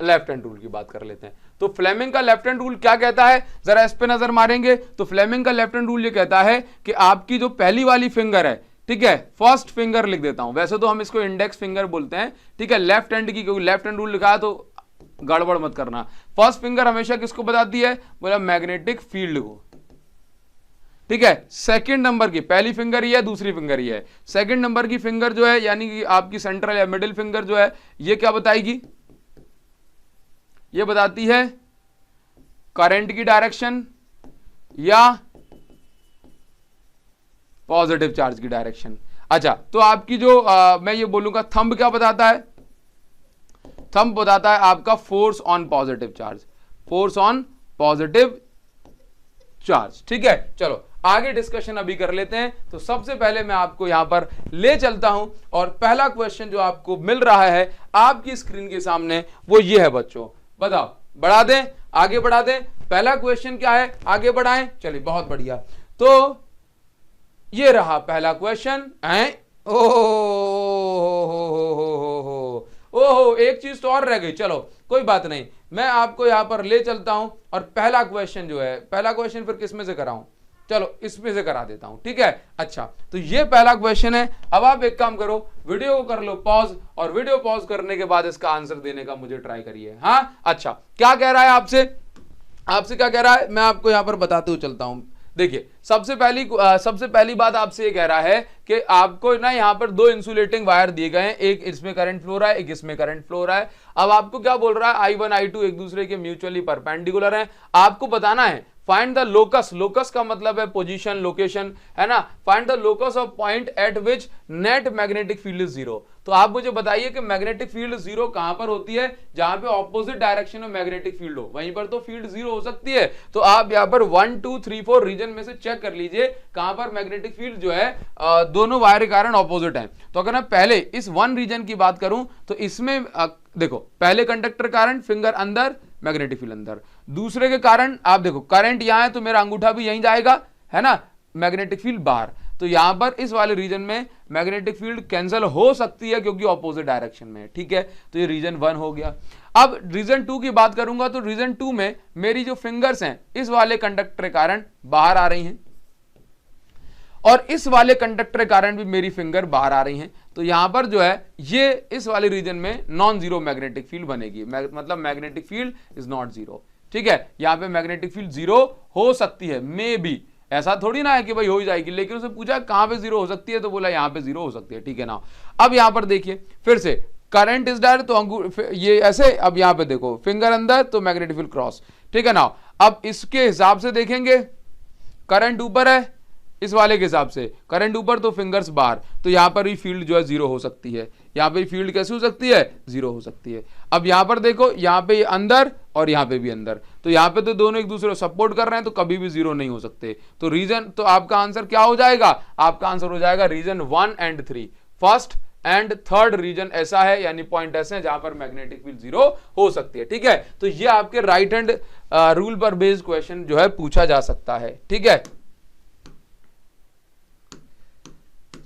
लेफ्ट हैंड रूल की बात कर लेते हैं। तो फ्लेमिंग का लेफ्ट हैंड रूल क्या कहता है, जरा इस पे नजर मारेंगे तो फ्लेमिंग का लेफ्ट हैंड रूल ये कहता है कि आपकी जो पहली वाली फिंगर है, ठीक है, फर्स्ट फिंगर लिख देता हूं, वैसे तो हम इसको इंडेक्स फिंगर बोलते हैं, ठीक है, लेफ्ट हैंड की, क्योंकि लेफ्ट हैंड रूल लिखा है तो गड़बड़ मत करना। फर्स्ट फिंगर हमेशा किसको बताती है, बोला मैग्नेटिक फील्ड को, ठीक है। सेकंड नंबर की, पहली फिंगर ही है, दूसरी फिंगर ही है, सेकंड नंबर की फिंगर जो है यानी कि आपकी सेंट्रल या मिडिल फिंगर जो है ये क्या बताएगी, ये बताती है करंट की डायरेक्शन या पॉजिटिव चार्ज की डायरेक्शन। अच्छा तो आपकी जो मैं ये बोलूंगा थंब क्या बताता है, थंब बताता है आपका force on positive charge, force on positive charge. ठीक है, चलो आगे डिस्कशन अभी कर लेते हैं। तो सबसे पहले मैं आपको यहां पर ले चलता हूं और पहला क्वेश्चन जो आपको मिल रहा है आपकी स्क्रीन के सामने वो ये है बच्चों, बताओ बढ़ा दें, आगे बढ़ा दें, पहला क्वेश्चन क्या है, आगे बढ़ाएं, चलिए बहुत बढ़िया। तो ये रहा पहला क्वेश्चन। ओहो एक चीज तो और रह गई, चलो कोई बात नहीं, मैं आपको यहां पर ले चलता हूं और पहला क्वेश्चन जो है, पहला क्वेश्चन फिर किस में से कराऊं, चलो इसमें से करा देता हूं, ठीक है। अच्छा, तो ये पहला क्वेश्चन है। अब आप एक काम करो, वीडियो को कर लो पॉज, और वीडियो पॉज करने के बाद इसका आंसर देने का मुझे ट्राई करिए। हाँ, अच्छा, क्या कह रहा है आपसे क्या कह रहा है, मैं आपको यहां पर बताते हुए चलता हूं। देखिए, सबसे पहली बात आपसे ये कह रहा है कि आपको ना यहां पर दो इंसुलेटिंग वायर दिए गए हैं, एक इसमें करंट फ्लो रहा है, एक इसमें करंट फ्लो रहा है। अब आपको क्या बोल रहा है, I1 I2 एक दूसरे के म्यूचुअली परपेंडिकुलर हैं। आपको बताना है फाइंड द लोकस, लोकस का मतलब है पोजीशन, लोकेशन, है ना। Find the locus of point eight which net magnetic field is zero. तो आप मुझे बताइए कि मैग्नेटिक फील्ड जीरो कहां पर होती है, जहां पे ऑपोजिट डायरेक्शन में मैग्नेटिक फील्ड हो, वहीं पर तो फील्ड जीरो हो सकती है। तो आप यहां पर 1 2 3 4 रीजन में से चेक कर लीजिए कहां पर मैग्नेटिक फील्ड जो है दोनों वायर के कारण ऑपोजिट है। तो अगर मैं पहले इस 1 रीजन की बात करूं तो इसमें देखो, पहले कंडक्टर कारण फिंगर अंदर, मैग्नेटिक फील्ड अंदर। दूसरे के कारण आप देखो करंट यहां है तो मेरा अंगूठा भी यहीं जाएगा, है ना, मैग्नेटिक फील्ड बाहर। तो यहां पर इस वाले रीजन में मैग्नेटिक फील्ड कैंसिल हो सकती है क्योंकि ऑपोजिट डायरेक्शन में है, ठीक है। तो ये रीजन 1 हो गया। अब रीजन 2 की बात करूंगा तो रीजन 2 में मेरी जो फिंगर्स हैं इस वाले कंडक्टर के कारण बाहर आ रही हैं, और इस वाले कंडक्टर के कारण भी मेरी फिंगर बाहर आ रही हैं। तो यहां पर जो है ये इस वाले रीजन में नॉन जीरो मैग्नेटिक फील्ड बनेगी, मतलब magnetic field is not zero, ठीक है। यहां पे मैग्नेटिक फील्ड जीरो हो सकती है, मे बी, ऐसा थोड़ी ना है कि भाई हो ही जाएगी, लेकिन उसे पूछा कहां पे जीरो हो सकती है तो बोला यहां पे जीरो हो सकती है, ठीक है ना। अब यहां पर देखिए फिर से करंट इज डायरेक्ट, तो ये ऐसे, अब यहां पे देखो फिंगर अंदर तो मैग्नेटिक फील्ड क्रॉस, ठीक है ना। अब इसके हिसाब से देखेंगे, करंट ऊपर है, इस वाले के हिसाब से करंट ऊपर तो फिंगर्स बाहर, तो यहां पर भी फील्ड जो है जीरो हो सकती है। यहां पे फील्ड कैसे हो सकती है, जीरो हो सकती है। अब यहां पर देखो, यहां पे अंदर और यहां पे भी अंदर, तो यहां पे तो दोनों एक दूसरे को सपोर्ट कर रहे हैं, तो कभी भी जीरो नहीं हो सकते। तो रीजन, तो आपका आंसर क्या हो जाएगा, आपका आंसर हो जाएगा रीजन 1 और 3, फर्स्ट एंड थर्ड रीजन ऐसा है, यानी पॉइंट ऐसे हैं जहां पर मैग्नेटिक फील्ड जीरो हो सकती है, ठीक है। तो ये आपके राइट हैंड रूल पर बेस्ड क्वेश्चन जो है पूछा जा सकता है, ठीक है।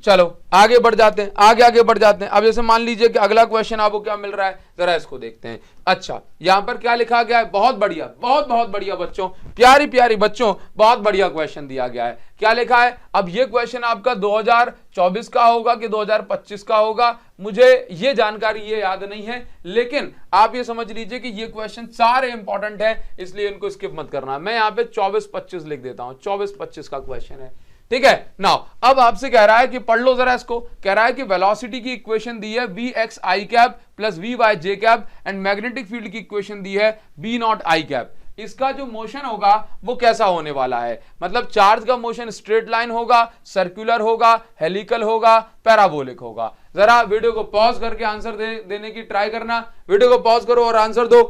चलो आगे बढ़ जाते हैं, आगे बढ़ जाते हैं। अब जैसे मान लीजिए कि अगला क्वेश्चन आपको क्या मिल रहा है, जरा इसको देखते हैं। अच्छा, यहां पर क्या लिखा गया है, बहुत बढ़िया, बहुत बढ़िया बच्चों, प्यारी बच्चों, बहुत बढ़िया क्वेश्चन दिया गया है। क्या लिखा है, अब ये क्वेश्चन आपका 2024 का होगा कि 2025 का होगा, मुझे ये जानकारी ये याद नहीं है, लेकिन आप ये समझ लीजिए कि ये क्वेश्चन सारे इंपॉर्टेंट है, इसलिए इनको स्किप मत करना। मैं यहाँ पे 24-25 लिख देता हूं, 24-25 का क्वेश्चन है, ठीक है। नाउ अब आपसे कह रहा है कि पढ़ लो जरा इसको। कह रहा है कि वेलोसिटी की इक्वेशन दी है Vx i cap plus Vy j cap, and magnetic field की इक्वेशन दी है B नॉट i कैप। इसका जो मोशन होगा वो कैसा होने वाला है, मतलब चार्ज का मोशन स्ट्रेट लाइन होगा, सर्कुलर होगा, हेलिकल होगा, पैराबोलिक होगा। जरा वीडियो को पॉज करके आंसर देने की ट्राई करना। वीडियो को पॉज करो और आंसर दो,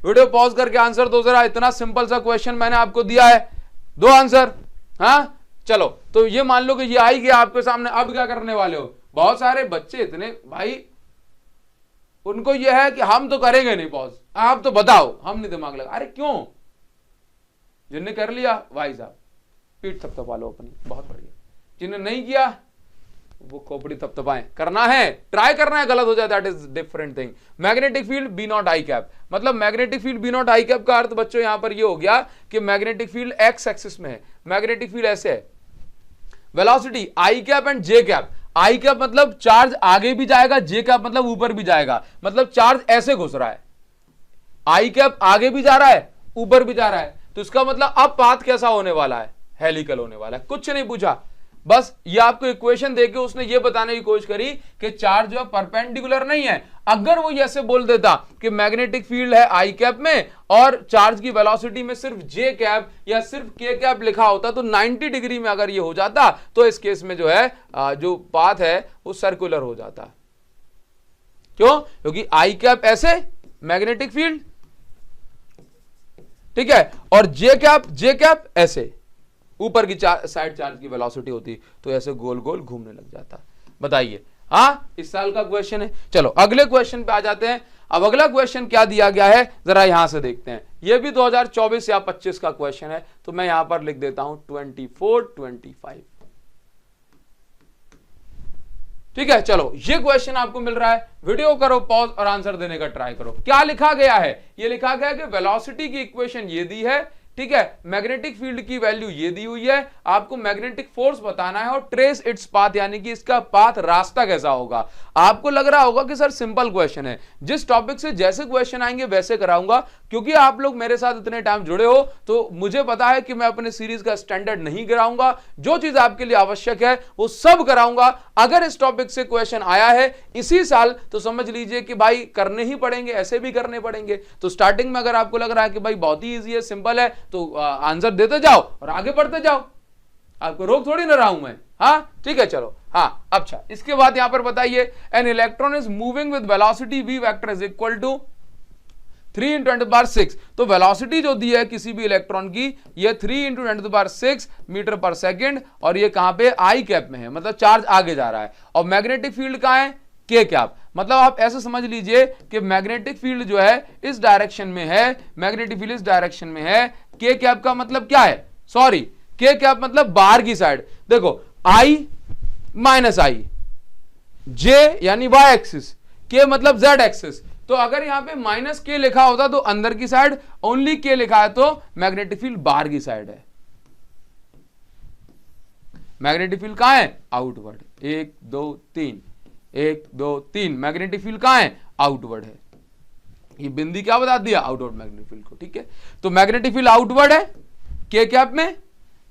वीडियो पॉज करके आंसर दो जरा। इतना सिंपल सा क्वेश्चन मैंने आपको दिया है, दो आंसर। हाँ चलो, तो ये मान लो कि ये आई गया आपके सामने, अब क्या करने वाले हो। बहुत सारे बच्चे इतने भाई, उनको ये है कि हम तो करेंगे नहीं पॉज, आप तो बताओ, हम नहीं दिमाग लगा। अरे क्यों, जिनने कर लिया भाई साहब पीठ थपथपा लो अपनी, बहुत बढ़िया। जिन्हें नहीं किया वो खोपड़ी थपथपाएं। करना है, ट्राई करना है, गलत हो जाए that is different thing. Magnetic field B naught I cap, मतलब magnetic field B naught I cap का अर्थ बच्चों यहां पर ये हो गया कि मैग्नेटिक फील्ड एक्स एक्सिस में है, मैग्नेटिक फील्ड ऐसे है। Velocity I cap and J cap, I cap मतलब चार्ज आगे भी जाएगा, जे कैप मतलब ऊपर भी जाएगा, मतलब चार्ज ऐसे घुस रहा है, आई कैप आगे भी जा रहा है, ऊपर भी जा रहा है। तो इसका मतलब अब पाथ कैसा होने वाला है, हेलिकल होने वाला है। कुछ नहीं पूछा, बस ये आपको इक्वेशन देके उसने ये बताने की कोशिश करी कि चार्ज जो है परपेंडिकुलर नहीं है। अगर वो ऐसे बोल देता कि मैग्नेटिक फील्ड है आई कैप में और चार्ज की वेलोसिटी में सिर्फ जे कैप या सिर्फ के कैप लिखा होता, तो 90 डिग्री में अगर ये हो जाता, तो इस केस में जो है जो पाथ है वो सर्कुलर हो जाता। क्यों, क्योंकि आई कैप ऐसे मैग्नेटिक फील्ड, ठीक है, और जे कैप ऐसे ऊपर की साइड चार्ज की वेलोसिटी होती, तो ऐसे गोल गोल घूमने लग जाता। बताइए, हाँ इस साल का क्वेश्चन है। चलो अगले क्वेश्चन पे आ जाते हैं। अब अगला क्वेश्चन क्या दिया गया है जरा यहां से देखते हैं। यह भी 2024 या 25 का क्वेश्चन है, तो मैं यहां पर लिख देता हूं 24-25, ठीक है। चलो ये क्वेश्चन आपको मिल रहा है, वीडियो करो पॉज और आंसर देने का ट्राई करो। क्या लिखा गया है, ये लिखा गया कि वेलोसिटी की इक्वेशन ये दी है ठीक है। मैग्नेटिक फील्ड की वैल्यू ये दी हुई है, आपको मैग्नेटिक फोर्स बताना है और ट्रेस इट्स पाथ यानी कि इसका पाथ रास्ता कैसा होगा। आपको लग रहा होगा कि सर सिंपल क्वेश्चन है, जिस टॉपिक से जैसे क्वेश्चन आएंगे वैसे कराऊंगा, क्योंकि आप लोग मेरे साथ इतने टाइम जुड़े हो तो मुझे पता है कि मैं अपने सीरीज का स्टैंडर्ड नहीं कराऊंगा, जो चीज आपके लिए आवश्यक है वो सब कराऊंगा। अगर इस टॉपिक से क्वेश्चन आया है इसी साल तो समझ लीजिए कि भाई करने ही पड़ेंगे, ऐसे भी करने पड़ेंगे। तो स्टार्टिंग में अगर आपको लग रहा है कि भाई बहुत ही इजी है, सिंपल है, तो आंसर देते जाओ और आगे बढ़ते जाओ, आपको रोक थोड़ी ना रहा हूं मैं। हाँ ठीक है, चलो। हाँ अच्छा, इसके बाद यहां पर बताइए, an electron is moving with velocity v vector is equal to 3 × 10⁻⁶। तो वेलोसिटी जो दी है किसी भी इलेक्ट्रॉन की, ये 3 × 10⁻⁶ मीटर पर सेकेंड, और ये कहां पे आई कैप में है, मतलब चार्ज आगे जा रहा है। और मैग्नेटिक फील्ड कहां है, के कैप। मतलब आप ऐसे समझ लीजिए कि मैग्नेटिक फील्ड जो है इस डायरेक्शन में है, मैग्नेटिक फील्ड इस डायरेक्शन में है। के कैप का मतलब क्या है, सॉरी के कैप मतलब बाहर की साइड। देखो आई माइनस आई, जे यानी वाई एक्सिस, के मतलब जेड एक्सिस। तो अगर यहां पे माइनस के लिखा होता तो अंदर की साइड, ओनली के लिखा है तो मैग्नेटिक फील्ड बाहर की साइड है। मैग्नेटिक फील्ड कहां है, आउटवर्ड। 1 2 3, 1 2 3, मैग्नेटिक फील्ड कहां है, आउटवर्ड है। ये बिंदी क्या बता दिया, आउटवर्ड मैग्नेटिक फील्ड को, ठीक है। तो मैग्नेटिक फील्ड आउटवर्ड है के कैप में,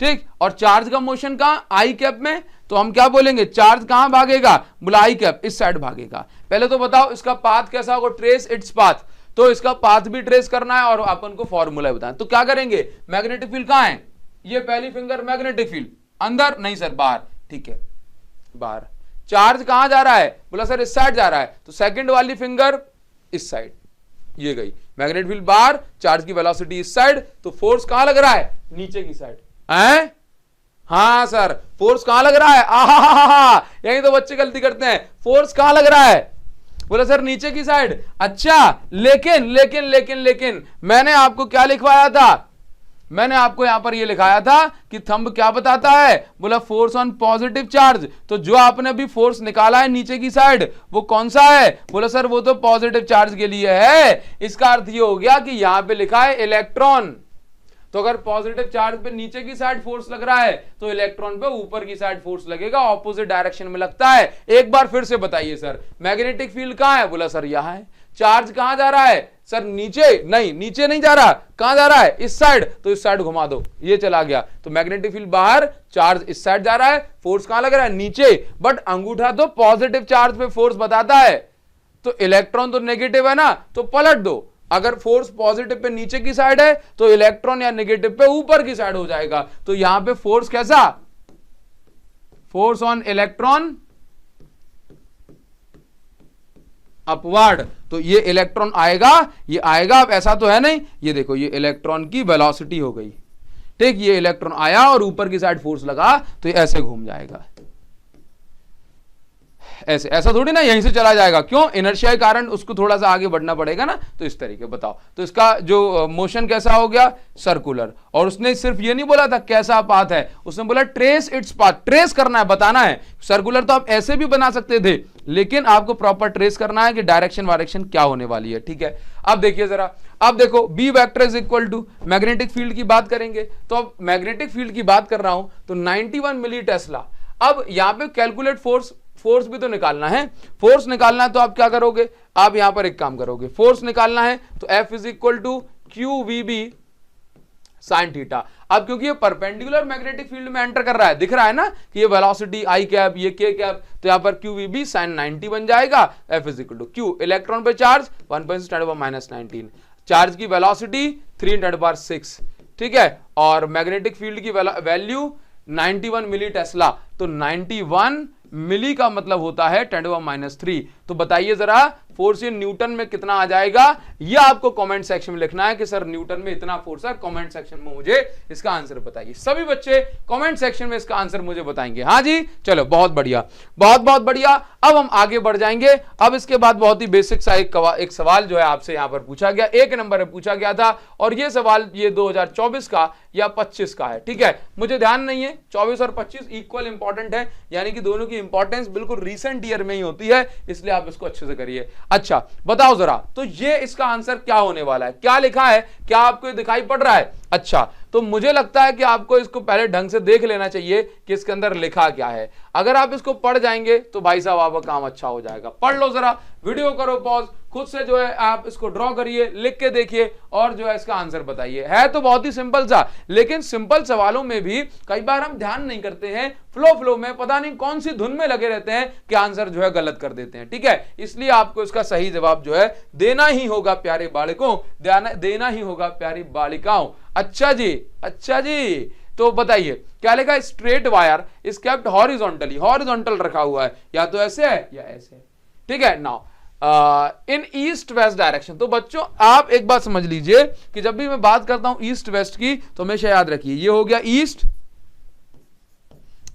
ठीक। और चार्ज का मोशन कहां, आई कैप में। तो हम क्या बोलेंगे, चार्ज कहां भागेगा, बोला आई कैप, इस साइड भागेगा। पहले तो बताओ इसका पाथ कैसा होगा, ट्रेस इट्स पाथ। तो इसका पाथ भी ट्रेस करना है और अपन को फॉर्मूला बताना। तो क्या करेंगे, मैग्नेटिक फील्ड कहां है, ये पहली फिंगर मैग्नेटिक फील्ड, अंदर नहीं सर बाहर, ठीक है बाहर। चार्ज कहां जा रहा है, बोला सर इस साइड जा रहा है, तो सेकंड वाली फिंगर इस साइड, ये गई। मैग्नेटिक फील्ड बाहर, चार्ज की वेलोसिटी इस साइड, तो फोर्स कहां लग रहा है, नीचे की साइड है। हाँ सर, फोर्स कहां लग रहा है, आहा, यही तो बच्चे गलती करते हैं, फोर्स कहां लग रहा है, बोला सर नीचे की साइड। अच्छा, लेकिन लेकिन लेकिन लेकिन मैंने आपको क्या लिखवाया था, मैंने आपको यहां पर यह लिखाया था कि थंब क्या बताता है, बोला फोर्स ऑन पॉजिटिव चार्ज। तो जो आपने अभी फोर्स निकाला है नीचे की साइड, वो कौन सा है, बोला सर वो तो पॉजिटिव चार्ज के लिए है। इसका अर्थ ये हो गया कि यहां पे लिखा है इलेक्ट्रॉन। तो अगर पॉजिटिव चार्ज पे नीचे की साइड फोर्स लग रहा है तो इलेक्ट्रॉन पे ऊपर की साइड फोर्स लगेगा, ऑपोजिट डायरेक्शन में लगता है। एक बार फिर से बताइए सर, मैग्नेटिक फील्ड कहां है, बोला सर यहां है। चार्ज कहां जा रहा है, सर नीचे नहीं, नीचे नहीं जा रहा, कहां जा रहा है, इस साइड, तो इस साइड घुमा दो, ये चला गया। तो मैग्नेटिक फील्ड बाहर, चार्ज इस साइड जा रहा है, फोर्स कहां लग रहा है, नीचे। बट अंगूठा तो पॉजिटिव चार्ज पे फोर्स बताता है, तो इलेक्ट्रॉन तो नेगेटिव है ना, तो पलट दो। अगर फोर्स पॉजिटिव पे नीचे की साइड है तो इलेक्ट्रॉन या नेगेटिव पे ऊपर की साइड हो जाएगा। तो यहां पे फोर्स कैसा, फोर्स ऑन इलेक्ट्रॉन अपवर्ड। तो ये इलेक्ट्रॉन आएगा, ये आएगा। अब ऐसा तो है नहीं, ये देखो ये इलेक्ट्रॉन की वेलोसिटी हो गई, ठीक। ये इलेक्ट्रॉन आया और ऊपर की साइड फोर्स लगा तो ये ऐसे घूम जाएगा, ऐसे। ऐसा थोड़ी ना यहीं से चला जाएगा, क्यों, इनर्शिया के कारण उसको थोड़ा सा आगे बढ़ना पड़ेगा ना। तो इस तरीके बताओ, तो इसका जो मोशन कैसा हो गया, सर्कुलर। और उसने सिर्फ ये नहीं बोला था कैसा पाथ है, उसने बोला ट्रेस इट्स पाथ, ट्रेस करना है, बताना है। सर्कुलर तो आप ऐसे भी बना सकते थे, लेकिन आपको प्रॉपर ट्रेस करना है कि डायरेक्शन वायरेक्शन क्या होने वाली है, ठीक है। अब देखिए जरा, अब देखो B vector is equal to, magnetic field की बात करेंगे तो अब मैग्नेटिक फील्ड की बात कर रहा हूं तो 91 मिली टेस्ला। अब यहां पे कैलकुलेट फोर्स, फोर्स भी तो निकालना है। फोर्स निकालना है तो आप क्या करोगे, आप यहां पर एक काम करोगे, फोर्स निकालना है तो F is equal to Q V B sine theta. अब क्योंकि ये परपेंडिकुलर मैग्नेटिक फील्ड में एंटर कर रहा है, दिख रहा है ना कि ये वेलोसिटी आई कैप, ये के कैप, तो यहां पर क्यू वी बी साइन 90 बन जाएगा। F is equal to Q, electron पे चार्ज 1.10⁻⁻19, चार्ज की वेलोसिटी 3 × 10⁻⁶, ठीक है। और मैग्नेटिक फील्ड की वैल्यू 91 मिली टेस्ला। तो 91 मिली का मतलब होता है 10⁻³ तो बताइए जरा फोर्स ये न्यूटन में कितना आ जाएगा, ये आपको कमेंट सेक्शन में लिखना है कि सर न्यूटन में इतना फोर्स है। कमेंट सेक्शन में मुझे इसका आंसर बताइए। सभी बच्चे कमेंट सेक्शन में इसका आंसर मुझे बताएंगे। हाँ जी, चलो बहुत बढ़िया, बहुत बहुत बढ़िया। अब हम आगे बढ़ जाएंगे। अब इसके बाद बहुत ही बेसिक सा एक सवाल जो है आपसे यहां पर पूछा गया, 1 नंबर में पूछा गया था, और ये सवाल ये 2024 का या 25 का है, ठीक है। मुझे ध्यान नहीं है, 24 और 25 इक्वल इंपॉर्टेंट है, यानी कि दोनों की इंपॉर्टेंस बिल्कुल रिसेंट ईयर में ही होती है, इसलिए आप इसको अच्छे से करिए। अच्छा बताओ जरा, तो ये इसका आंसर क्या होने वाला है, क्या लिखा है, क्या आपको दिखाई पड़ रहा है? अच्छा, तो मुझे लगता है कि आपको इसको पहले ढंग से देख लेना चाहिए कि इसके अंदर लिखा क्या है। अगर आप इसको पढ़ जाएंगे तो भाई साहब आपका काम अच्छा हो जाएगा। पढ़ लो जरा, वीडियो करो पॉज, खुद से जो है आप इसको ड्रॉ करिए, लिख के देखिए और जो है इसका आंसर बताइए। है तो बहुत ही सिंपल सा, लेकिन सिंपल सवालों में भी कई बार हम ध्यान नहीं करते हैं, फ्लो में पता नहीं कौन सी धुन में लगे रहते हैं कि आंसर जो है गलत कर देते हैं। ठीक है, इसलिए आपको इसका सही जवाब जो है देना ही होगा प्यारे बालकों, देना ही होगा प्यारी बालिकाओं। अच्छा जी, अच्छा जी, तो बताइए क्या लिखा? Straight wire is kept horizontally, horizontal रखा हुआ है, या तो ऐसे है या ऐसे है। ठीक है, now in east west direction. तो बच्चों आप एक बात समझ लीजिए कि जब भी मैं बात करता हूं ईस्ट वेस्ट की तो हमेशा याद रखिए, ये हो गया ईस्ट,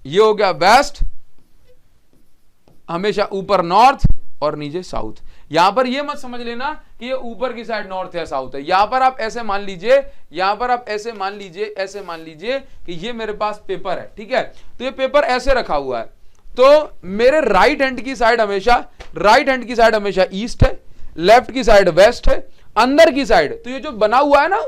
ये हो गया वेस्ट, हमेशा ऊपर नॉर्थ और नीचे साउथ। यहां पर ये मत समझ लेना कि ये ऊपर की साइड नॉर्थ या साउथ है। यहां पर आप ऐसे मान लीजिए, यहां पर आप ऐसे मान लीजिए, ऐसे मान लीजिए कि ये मेरे पास पेपर है। ठीक है, तो ये पेपर ऐसे रखा हुआ है, तो मेरे राइट हैंड की साइड हमेशा, राइट हैंड की साइड हमेशा ईस्ट है, लेफ्ट की साइड वेस्ट है, अंदर की साइड तो ये जो बना हुआ है ना,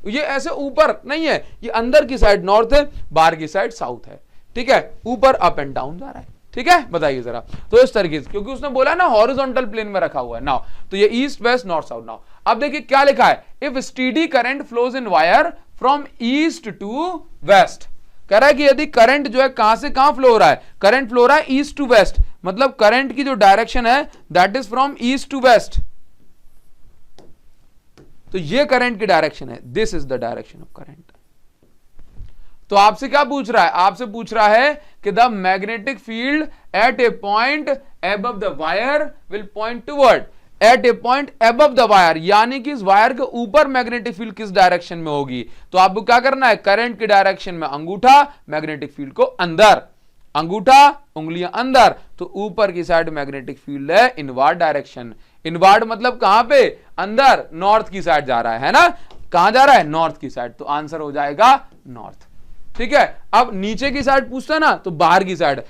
ये ऐसे ऊपर नहीं है, ये अंदर की साइड नॉर्थ है, बाहर की साइड साउथ है। ठीक है, ऊपर अप एंड डाउन जा रहा है। ठीक है, बताइए जरा। तो इस तरीके से, क्योंकि उसने बोला ना हॉरिजॉन्टल प्लेन में रखा हुआ है। नाउ तो ये east west north south. Now अब देखिए क्या लिखा है, if steady current flows in wire from east to west. कह रहा है कि यदि करंट जो है कहां से कहां फ्लो हो रहा है, करंट फ्लो हो रहा है ईस्ट टू वेस्ट, मतलब करंट की जो डायरेक्शन है that is from east to west. तो ये करंट की डायरेक्शन है, this is the direction of current. तो आपसे क्या पूछ रहा है? आपसे पूछ रहा है कि the magnetic field at a point above the wire will point toward, at a point above the wire, यानी कि इस वायर के ऊपर मैग्नेटिक फील्ड किस डायरेक्शन में होगी। तो आपको क्या करना है, करंट की डायरेक्शन में अंगूठा, मैग्नेटिक फील्ड को अंदर, अंगूठा उंगलियां अंदर, तो ऊपर की साइड मैग्नेटिक फील्ड है इनवर्ड डायरेक्शन। इनवर्ड मतलब कहां पे? अंदर, नॉर्थ की साइड जा रहा है ना, कहां जा रहा है? नॉर्थ की साइड। तो आंसर हो जाएगा नॉर्थ। ठीक है, अब नीचे की साइड पूछता ना, तो बाहर की side,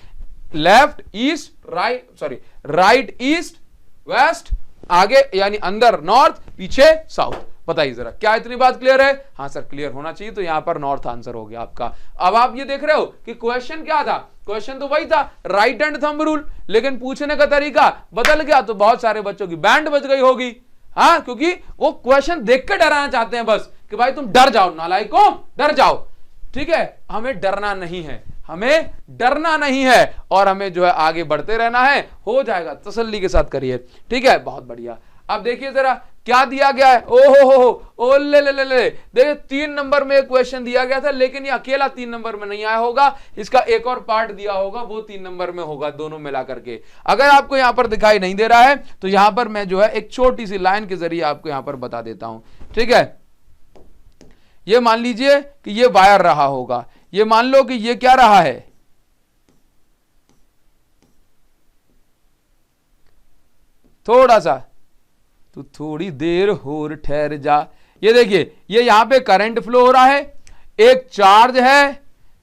left east right, sorry right east west, आगे यानी अंदर नॉर्थ, पीछे साउथ। बताइए जरा, क्या इतनी बात क्लियर है? हाँ सर क्लियर होना चाहिए, तो यहां पर नॉर्थ आंसर हो गया आपका। अब आप ये देख रहे हो कि क्वेश्चन क्या था, क्वेश्चन तो वही था राइट हैंड थंब रूल, लेकिन पूछने का तरीका बदल गया, तो बहुत सारे बच्चों की बैंड बज गई होगी। हाँ, क्योंकि वो क्वेश्चन देख के डराना चाहते हैं बस, कि भाई तुम डर जाओ, नालायकों डर जाओ। ठीक है, हमें डरना नहीं है, हमें डरना नहीं है, और हमें जो है आगे बढ़ते रहना है, हो जाएगा, तसल्ली के साथ करिए। ठीक है, बहुत बढ़िया। अब देखिए जरा क्या दिया गया है, ओ ले ले ले ले, देखिए 3 नंबर में एक क्वेश्चन दिया गया था, लेकिन ये अकेला 3 नंबर में नहीं आया होगा, इसका एक और पार्ट दिया होगा, वो 3 नंबर में होगा, दोनों मिला करके। अगर आपको यहां पर दिखाई नहीं दे रहा है तो यहां पर मैं जो है एक छोटी सी लाइन के जरिए आपको यहां पर बता देता हूं। ठीक है, ये मान लीजिए कि ये वायर रहा होगा, ये मान लो कि ये क्या रहा है, थोड़ा सा, तो थोड़ी देर और ठहर जा। ये देखिए, ये यहां पे करंट फ्लो हो रहा है, एक चार्ज है।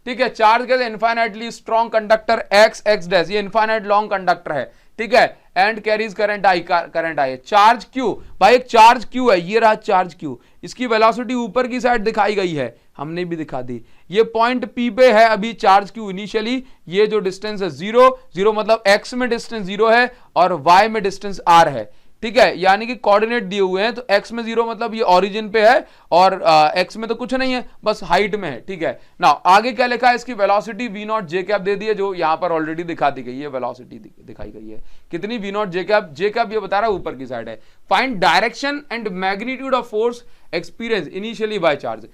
ठीक है, चार्ज के infinitely strong conductor x dash, ये इनफाइनाइट लॉन्ग कंडक्टर है। ठीक है, and carries current I, current I. Charge Q, भाई एक चार्ज क्यू है, ये रहा चार्ज क्यू, इसकी वेलोसिटी ऊपर की साइड दिखाई गई है, हमने भी दिखा दी। ये पॉइंट पी पे है अभी चार्ज क्यू इनिशियली, ये जो डिस्टेंस है 0 मतलब एक्स में डिस्टेंस 0 है और वाई में डिस्टेंस आर है। ठीक है, यानी कि कोऑर्डिनेट दिए हुए हैं, तो x में 0 मतलब ये ओरिजिन पे है, और x में तो कुछ नहीं है, बस हाइट में है। ठीक है, नाउ आगे क्या लिखा है, इसकी velocity v naught J cap दे दी है, जो यहां पर ऑलरेडी दिखा दी गई है, वेलोसिटी दिखाई गई है कितनी, v नॉट जे कैप ये बता रहा है ऊपर की साइड है। Find direction and magnitude of force experience initially by charge.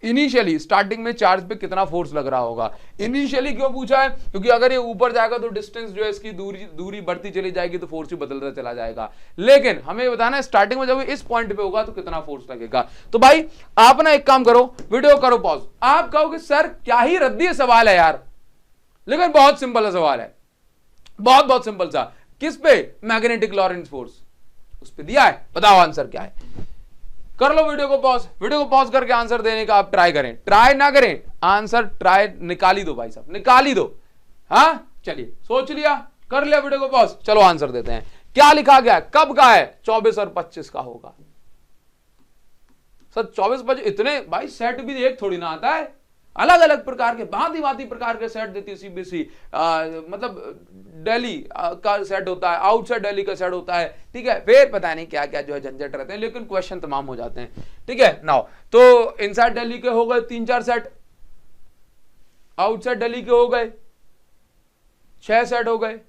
Initially starting में चार्ज पे कितना फोर्स लग रहा होगा। इनिशियली क्यों पूछा है, क्योंकि अगर ये ऊपर जाएगा तो डिस्टेंस जो है इसकी दूरी बढ़ती चली जाएगी, तो फोर्स भी बदलता चला जाएगा। लेकिन हमें बताना है स्टार्टिंग में जब इस पॉइंट पे होगा तो कितना फोर्स लगेगा। तो भाई आप ना एक काम करो, वीडियो करो पॉज। आप कहोगे सर क्या ही रद्दी सवाल है यार, लेकिन बहुत सिंपल सवाल है, बहुत सिंपल सा। किस पे? मैग्नेटिक लॉरेंस फोर्स, उस पे दिया है, बताओ आंसर क्या है। कर लो वीडियो को पॉज करके आंसर देने का आप ट्राई करें, ट्राई ना करें, आंसर ट्राई निकाल ही दो भाई साहब, निकाल ही दो। हाँ चलिए, सोच लिया, कर लिया वीडियो को पॉज, चलो आंसर देते हैं। क्या लिखा गया है, कब का है, 24 और 25 का होगा। सर 24 बजे इतने भाई सेट भी एक थोड़ी ना आता है, अलग अलग प्रकार के भांति भांति प्रकार के सेट देती है सीबीएसई। मतलब दिल्ली का सेट होता है, आउटसाइड दिल्ली का सेट होता है, ठीक है, फिर पता नहीं क्या क्या जो है झंझट रहते हैं, लेकिन क्वेश्चन तमाम हो जाते हैं, ठीक है। नाउ तो इनसाइड दिल्ली के हो गए 3-4 सेट, आउटसाइड दिल्ली के हो गए 6 सेट हो गए।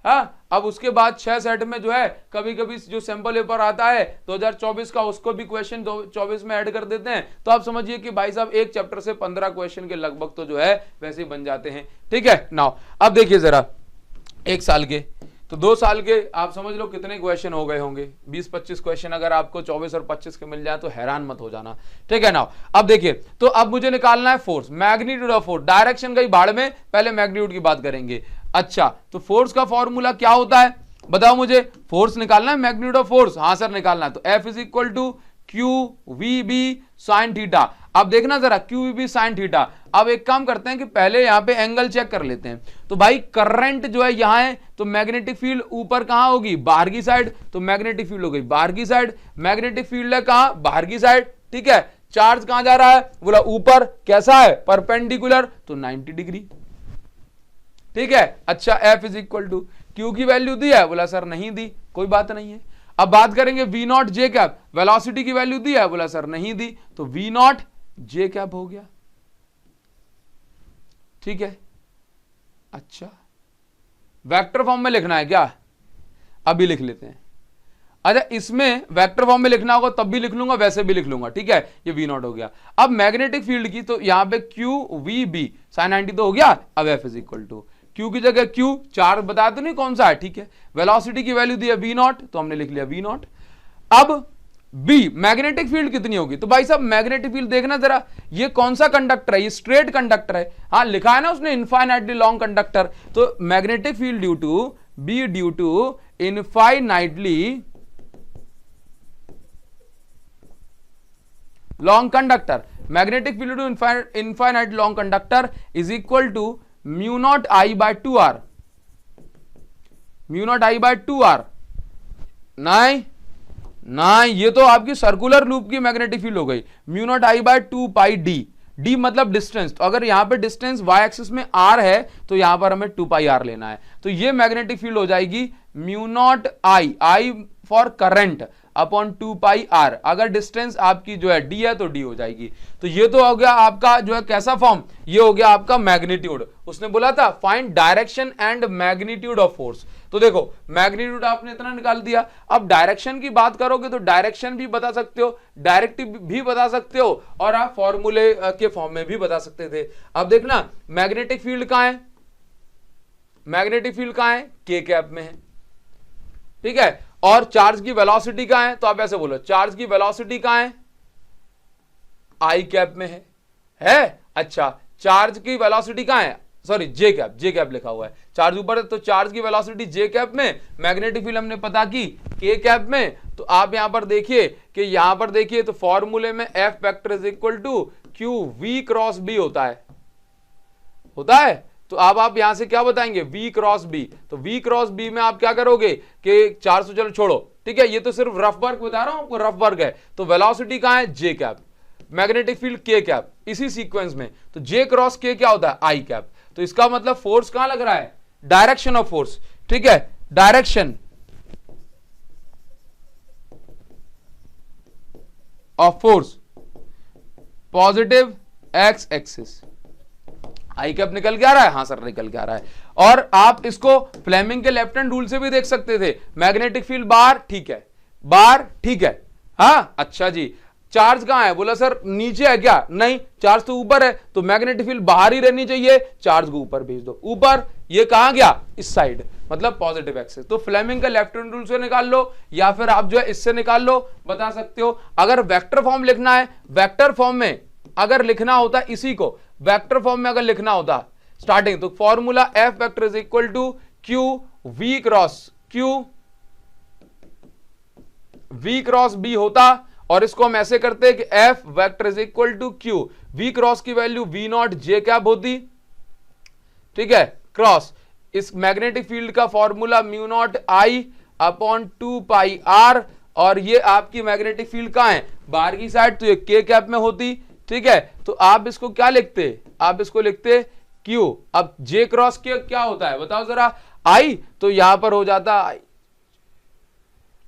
हाँ, अब उसके बाद 6 सेट में जो है कभी कभी जो सैंपल पेपर आता है 2024 का, उसको भी क्वेश्चन 24 में ऐड कर देते हैं। तो आप समझिए कि भाई साहब एक चैप्टर से 15 क्वेश्चन के लगभग तो जो है वैसे बन जाते हैं, ठीक है। नाउ अब देखिए जरा, 1 साल के तो 2 साल के आप समझ लो कितने क्वेश्चन हो गए होंगे, 20-25 क्वेश्चन। अगर आपको 24 और 25 के मिल जाए तो हैरान मत हो जाना, ठीक है। नाउ अब देखिए, तो अब मुझे निकालना है force, magnitude of force. Direction गई भाड़ में, पहले मैग्नीट्यूड की बात करेंगे। अच्छा, तो फोर्स का फॉर्मूला क्या होता है बताओ मुझे, फोर्स निकालना है, मैग्नीट्यूड ऑफ फोर्स, हाँ सर निकालना है। तो F is equal to Q V B sine theta. अब देखना जरा, Q V B sine theta. अब एक काम करते हैं कि पहले यहां पे एंगल चेक कर लेते हैं। तो भाई करंट जो है यहां है, तो मैग्नेटिक फील्ड ऊपर कहां होगी, बाहर की साइड, तो मैग्नेटिक फील्ड हो गई बाहर की साइड। मैग्नेटिक फील्ड है कहां, बाहर की साइड, ठीक है। चार्ज कहां जा रहा है, बोला ऊपर, कैसा है, परपेंडिकुलर, तो 90 डिग्री, ठीक है। अच्छा, F is equal to, Q की वैल्यू दी है, बोला सर नहीं दी, कोई बात नहीं है। अब बात करेंगे V naught J cap, velocity की वैल्यू दी है, बोला सर नहीं दी, तो V नॉट जे कैप हो गया, ठीक है। अच्छा, वेक्टर फॉर्म में लिखना है क्या, अभी लिख लेते हैं। अच्छा, इसमें वेक्टर फॉर्म में लिखना होगा तब भी लिख लूंगा, वैसे भी लिख लूंगा, ठीक है। ये V नॉट हो गया। अब मैग्नेटिक फील्ड की, तो यहां पे क्यू वी बी साइन 90 तो हो गया। अब F is equal to, Q की जगह क्यू, चार्ज बताया तो नहीं कौन सा है, ठीक है। वेलोसिटी की वैल्यू दी है V नॉट, तो हमने लिख लिया V नॉट। अब B मैग्नेटिक फील्ड कितनी होगी, तो भाई साहब मैग्नेटिक फील्ड देखना जरा, ये कौन सा कंडक्टर है, ये स्ट्रेट कंडक्टर है, हाँ लिखा है ना उसने इनफाइनाइटली लॉन्ग कंडक्टर। तो magnetic field due to be due to infinitely long conductor, magnetic field to infinite long conductor is equal to mu naught I by 2r, mu naught I by 2r। नहीं नहीं, ये तो आपकी circular loop की magnetic field हो गई, mu naught I by 2 pi D, D मतलब distance. तो अगर यहां पे डिस्टेंस y एक्सिस में r है तो यहां पर हमें 2 पाई r लेना है, तो ये मैग्नेटिक फील्ड हो जाएगी mu naught I, I for current, upon 2 pi r। अगर डिस्टेंस आपकी जो है d है तो d हो जाएगी। तो ये तो हो गया आपका जो है कैसा फॉर्म, ये हो गया आपका मैग्नीट्यूड। उसने बोला था find direction and magnitude of force, तो देखो मैग्नीट्यूड आपने इतना निकाल दिया। अब डायरेक्शन की बात करोगे तो डायरेक्शन भी बता सकते हो, डायरेक्टिव भी बता सकते हो, और आप फॉर्मूले के फॉर्म में भी बता सकते थे। अब देखना मैग्नेटिक फील्ड कहां है, मैग्नेटिक फील्ड कहां है, के कैप में है, ठीक है। और चार्ज की वेलोसिटी कहां है, तो आप ऐसे बोलो चार्ज की वेलोसिटी कहां है, आई कैप में है। अच्छा, चार्ज की वेलोसिटी कहां है, सॉरी जे कैप, जे कैप लिखा हुआ है, चार्ज ऊपर है तो चार्ज की वेलोसिटी जे कैप में, मैग्नेटिक फील्ड हमने पता की के कैप में। तो आप यहां पर देखिए कि यहां पर देखिए तो फॉर्मूले में F vector is equal to Q V cross B होता है, होता है। तो अब आप यहां से क्या बताएंगे, V क्रॉस बी। तो V क्रॉस बी में आप क्या करोगे कि 400 चलो छोड़ो, ठीक है, ये तो सिर्फ रफ वर्क बता रहा हूं आपको, रफ वर्क है। तो वेलोसिटी कहां है, जे कैप, मैग्नेटिक फील्ड के कैप, इसी सीक्वेंस में। तो जे क्रॉस के क्या होता है, आई कैप। तो इसका मतलब फोर्स कहां लग रहा है, डायरेक्शन ऑफ फोर्स, ठीक है, direction of force positive x axis, I cap निकल के आ रहा है, हाँ सर निकल के आ रहा है। और आप इसको फ्लेमिंग के लेफ्ट हैंड रूल से भी देख सकते थे, मैग्नेटिक फील्ड बाहर, ठीक है, बाहर, ठीक है, हाँ अच्छा जी। चार्ज कहां है, बोला सर नीचे है क्या, नहीं चार्ज तो ऊपर है, तो मैग्नेटिक फील्ड बाहर ही रहनी चाहिए, चार्ज को ऊपर भेज दो, ऊपर। ये कहां गया, इस साइड, मतलब पॉजिटिव एक्सिस। तो फ्लेमिंग का लेफ्ट हैंड रूल से निकाल लो, या फिर आप जो है इससे निकाल लो, बता सकते हो। अगर वेक्टर फॉर्म लिखना है, वेक्टर फॉर्म में अगर लिखना होता इसी को, वेक्टर फॉर्म में अगर लिखना होता स्टार्टिंग, तो formula F vector is equal to Q V cross Q, V cross B होता। और इसको हम ऐसे करते हैं कि F vector is equal to Q, V cross की value V naught J cap होती, ठीक है, क्रॉस इस मैग्नेटिक फील्ड का formula mu naught I upon 2 pi R. और ये आपकी मैग्नेटिक फील्ड कहां है, बाहर की साइड तो ये के कैप में होती, ठीक है। तो आप इसको क्या लिखते, आप इसको लिखते क्यू। अब जे क्रॉस के क्या होता है बताओ जरा, आई, तो यहां पर हो जाता आई,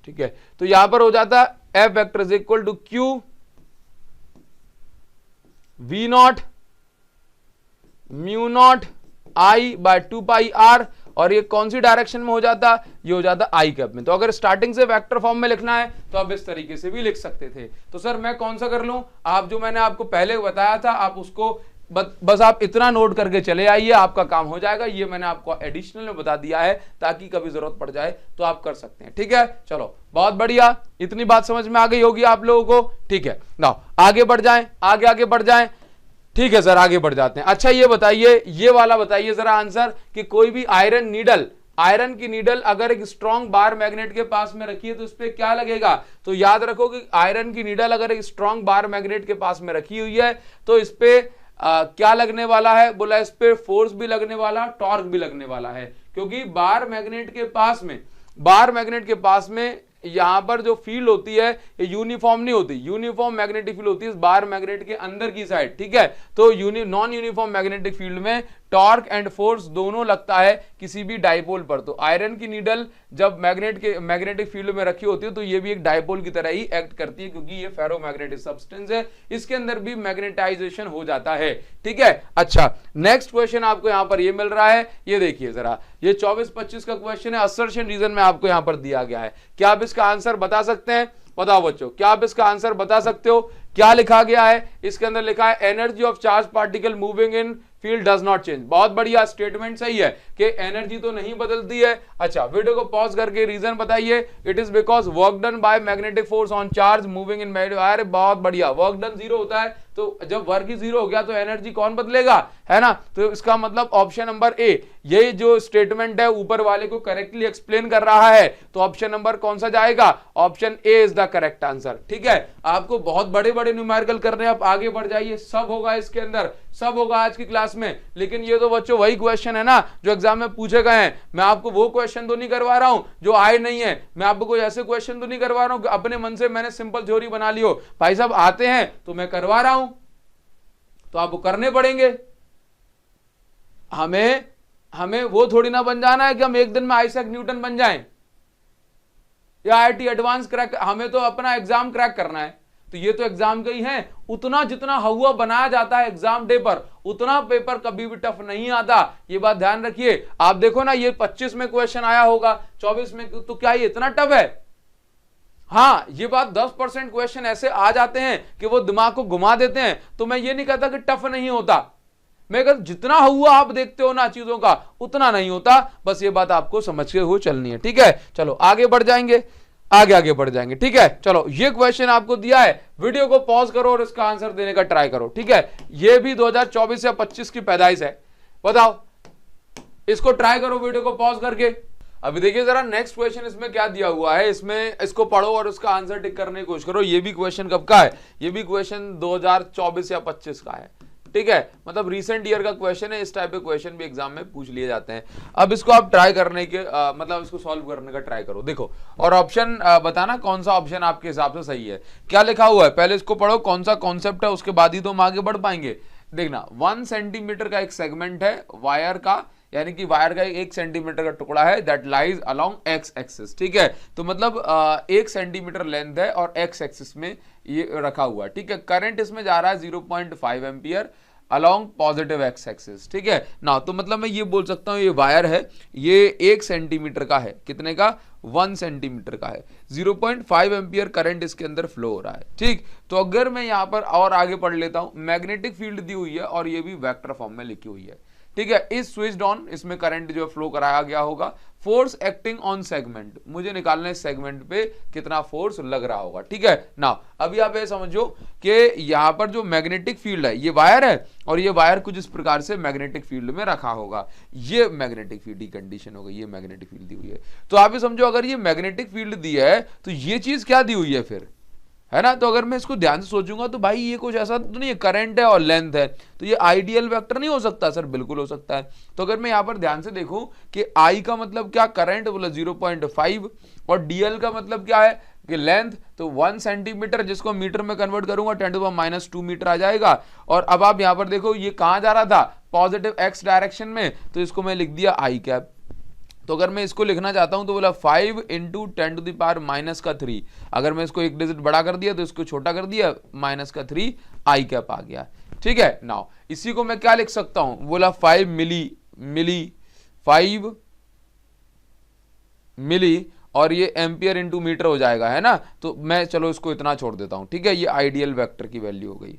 ठीक है। तो यहां पर हो जाता F vector is equal to Q V naught mu naught I by 2 pi R, और ये कौन सी डायरेक्शन में हो जाता, ये हो जाता आई कैप में। तो अगर स्टार्टिंग से वेक्टर फॉर्म में लिखना है तो आप इस तरीके से भी लिख सकते थे। तो सर मैं कौन सा कर लूं, आप जो मैंने आपको पहले बताया था आप उसको बस आप इतना नोट करके चले आइए, आपका काम हो जाएगा। ये मैंने आपको एडिशनल में बता दिया है ताकि कभी जरूरत पड़ जाए तो आप कर सकते हैं, ठीक है। चलो बहुत बढ़िया, इतनी बात समझ में आ गई होगी आप लोगों को, ठीक है। ना आगे बढ़ जाएं, आगे बढ़ जाएं, ठीक है सर आगे बढ़ जाते हैं। अच्छा ये बताइए, ये वाला बताइए जरा आंसर कि कोई भी आयरन नीडल, आयरन की नीडल अगर एक स्ट्रॉन्ग बार मैग्नेट के पास में रखी है तो इस पे क्या लगेगा। तो याद रखो कि आयरन की नीडल अगर एक स्ट्रॉन्ग बार मैग्नेट के पास में रखी हुई है तो इस पे क्या लगने वाला है, बोला इस पे फोर्स भी लगने वाला, टॉर्क भी लगने वाला है, क्योंकि बार मैग्नेट के पास में यहां पर जो फील्ड होती है ये यूनिफॉर्म नहीं होती, यूनिफॉर्म मैग्नेटिक फील्ड होती है इस बार मैग्नेट के अंदर की साइड, ठीक है। तो नॉन यूनिफॉर्म मैग्नेटिक फील्ड में टॉर्क एंड फोर्स दोनों लगता है किसी भी डाइपोल पर। तो आयरन की नीडल जब मैग्नेटिक फील्ड में रखी होती है तो ये भी एक डाइपोल की तरह ही एक्ट करती है, क्योंकि ये फेरोमैग्नेटिक सब्सटेंस है, इसके अंदर भी मैग्नेटाइजेशन हो जाता है, ठीक है। अच्छा नेक्स्ट क्वेश्चन आपको यहां पर ये मिल रहा है, ये देखिए जरा, ये 24-25 का क्वेश्चन है, असर्शन रीजन में आपको यहां पर दिया गया है। क्या आप इसका आंसर बता सकते हैं, बताओ बच्चों, क्या आप इसका आंसर बता सकते हो। क्या लिखा गया है इसके अंदर, लिखा है energy of charge particle moving in field does not change. बहुत बढ़िया, स्टेटमेंट सही है कि एनर्जी तो नहीं बदलती है। अच्छा वीडियो को पॉज करके रीजन बताइए। It is because work done by magnetic force on charge moving in wire. बहुत बढ़िया, वर्क डन 0 होता है, तो जब वर्क ही 0 हो गया तो एनर्जी कौन बदलेगा, है ना। तो इसका मतलब ऑप्शन नंबर ए, ये जो स्टेटमेंट है ऊपर वाले को करेक्टली एक्सप्लेन कर रहा है, तो ऑप्शन नंबर कौन सा जाएगा, option A is the correct answer, ठीक है। आपको बहुत बड़े बड़े न्यूमेरिकल करने, आप आगे बढ़ जाइए, सब होगा इसके अंदर, सब होगा आज की क्लास में। लेकिन ये तो बच्चों वही क्वेश्चन है ना जो एग्जाम में पूछे गए हैं। मैं आपको वो क्वेश्चन तो नहीं करवा रहा हूं जो आए नहीं है, मैं आपको कोई ऐसे क्वेश्चन तो नहीं करवा रहा हूं कि अपने मन से मैंने सिंपल थ्योरी बना लियो। भाई साहब आते हैं तो मैं करवा रहा हूं, तो आपको करने पड़ेंगे। हमें वो थोड़ी ना बन जाना है कि हम एक दिन में आइजैक न्यूटन बन जाएं या आईआईटी एडवांस क्रैक। हमें तो अपना एग्जाम क्रैक करना है, तो ये तो एग्जाम के ही हैं। उतना जितना हुआ बनाया जाता है एग्जाम डे पर, उतना पेपर कभी भी टफ नहीं आता, ये बात ध्यान रखिए। आप देखो ना, ये 25 में क्वेश्चन आया होगा, 24 में, तो क्या ये इतना टफ है। हाँ ये बात 10% क्वेश्चन ऐसे आ जाते हैं कि वो दिमाग को घुमा देते हैं। तो मैं ये नहीं कहता कि टफ नहीं होता, मैं कहता जितना हुआ आप देखते हो ना चीजों का, उतना नहीं होता। बस ये बात आपको समझ के हुए चलनी है, ठीक है। चलो आगे बढ़ जाएंगे, आगे बढ़ जाएंगे, ठीक है। चलो ये क्वेश्चन आपको दिया है, वीडियो को पॉज करो और इसका आंसर देने का ट्राई करो, ठीक है। ये भी 2024 या 25 की पैदाइश है, बताओ, इसको ट्राई करो वीडियो को पॉज करके। अभी देखिए जरा नेक्स्ट क्वेश्चन इसमें क्या दिया हुआ है, इसमें इसको पढ़ो और उसका आंसर टिक करने की कोशिश करो। ये भी क्वेश्चन कब का है, ये भी क्वेश्चन 2024 या 25 का है, ठीक है। मतलब रीसेंट ईयर का क्वेश्चन है, इस टाइप के क्वेश्चन भी एग्जाम में पूछ लिए जाते हैं। अब इसको आप ट्राई करने के मतलब इसको सॉल्व करने का ट्राई करो, देखो, और ऑप्शन बताना कौन सा ऑप्शन आपके हिसाब से सही है। क्या लिखा हुआ है पहले इसको पढ़ो, कौन सा कॉन्सेप्ट है, उसके बाद ही तो हम आगे बढ़ पाएंगे। देखना 1 सेंटीमीटर का एक सेगमेंट है वायर का, यानी कि वायर का 1 सेंटीमीटर का टुकड़ा है, that lies along x axis, ठीक है। तो मतलब 1 सेंटीमीटर लेंथ है और एक्स एक्सिस में ये रखा हुआ है, ठीक है। करंट इसमें जा रहा है 0.5 ampere along positive x axis, ठीक है ना। तो मतलब मैं ये बोल सकता हूँ ये वायर है, ये 1 सेंटीमीटर का है, कितने का, 1 सेंटीमीटर का है, 0.5 एम्पियर करंट इसके अंदर फ्लो हो रहा है, ठीक। तो अगर मैं यहाँ पर और आगे पढ़ लेता हूँ, मैग्नेटिक फील्ड दी हुई है और ये भी वेक्टर फॉर्म में लिखी हुई है, ठीक है। इस स्विच्ड ऑन, इसमें करंट जो फ्लो कराया गया होगा। फोर्स एक्टिंग ऑन सेगमेंट, मुझे निकालना है सेगमेंट पे कितना फोर्स लग रहा होगा, ठीक है ना। अभी आप ये समझो कि यहां पर जो मैग्नेटिक फील्ड है, ये वायर है और ये वायर कुछ इस प्रकार से मैग्नेटिक फील्ड में रखा होगा। ये मैग्नेटिक फील्ड की कंडीशन होगी, ये मैग्नेटिक फील्ड दी हुई है। तो आप ये समझो अगर ये मैग्नेटिक फील्ड दी है तो ये चीज क्या दी हुई है फिर, है ना। तो अगर मैं इसको ध्यान से सोचूंगा तो भाई ये कुछ ऐसा तो नहीं है, करंट है और लेंथ है, तो ये आइडियल वेक्टर नहीं हो सकता सर, बिल्कुल हो सकता है। तो अगर मैं यहां पर ध्यान से देखूं कि आई का मतलब क्या, करंट बोला 0.5, और डीएल का मतलब क्या है, कि लेंथ, तो 1 सेंटीमीटर जिसको मीटर में कन्वर्ट करूंगा 10⁻⁻2 मीटर आ जाएगा। और अब आप यहां पर देखो ये कहां जा रहा था, पॉजिटिव x डायरेक्शन में, तो इसको मैं लिख दिया आई कैप। तो अगर मैं इसको लिखना चाहता हूं तो बोला 5 × 10⁻³ अगर मैं इसको एक डिजिट बड़ा कर दिया तो इसको छोटा कर दिया, -3 आई कैप आ गया। ठीक है, नाउ इसी को मैं क्या लिख सकता हूं, बोला 5 मिली और ये एम्पियर इंटू मीटर हो जाएगा, है ना। तो मैं चलो इसको इतना छोड़ देता हूं। ठीक है, ये आइडियल वेक्टर की वैल्यू हो गई।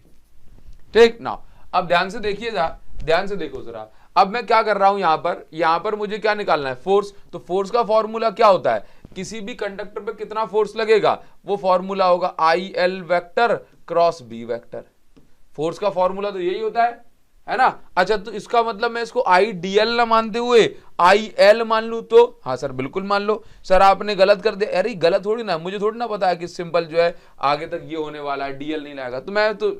ठीक ना, अब ध्यान से देखिए, ध्यान से देखो जरा। अब मैं क्या कर रहा हूं, यहां पर मुझे क्या निकालना है, फोर्स। तो फोर्स का फॉर्मूला क्या होता है, किसी भी कंडक्टर पे कितना फोर्स लगेगा, वो फॉर्मूला होगा IL vector cross B vector. Force का फॉर्मूला तो यही होता है ना। अच्छा, तो इसका मतलब मैं इसको IDL ना मानते हुए IL मान लूं तो, हाँ सर बिल्कुल मान लो। सर आपने गलत कर दिया, अरे गलत थोड़ी ना, मुझे थोड़ी ना पता है कि सिंपल जो है आगे तक ये होने वाला है, DL नहीं लाएगा। तो मैं तो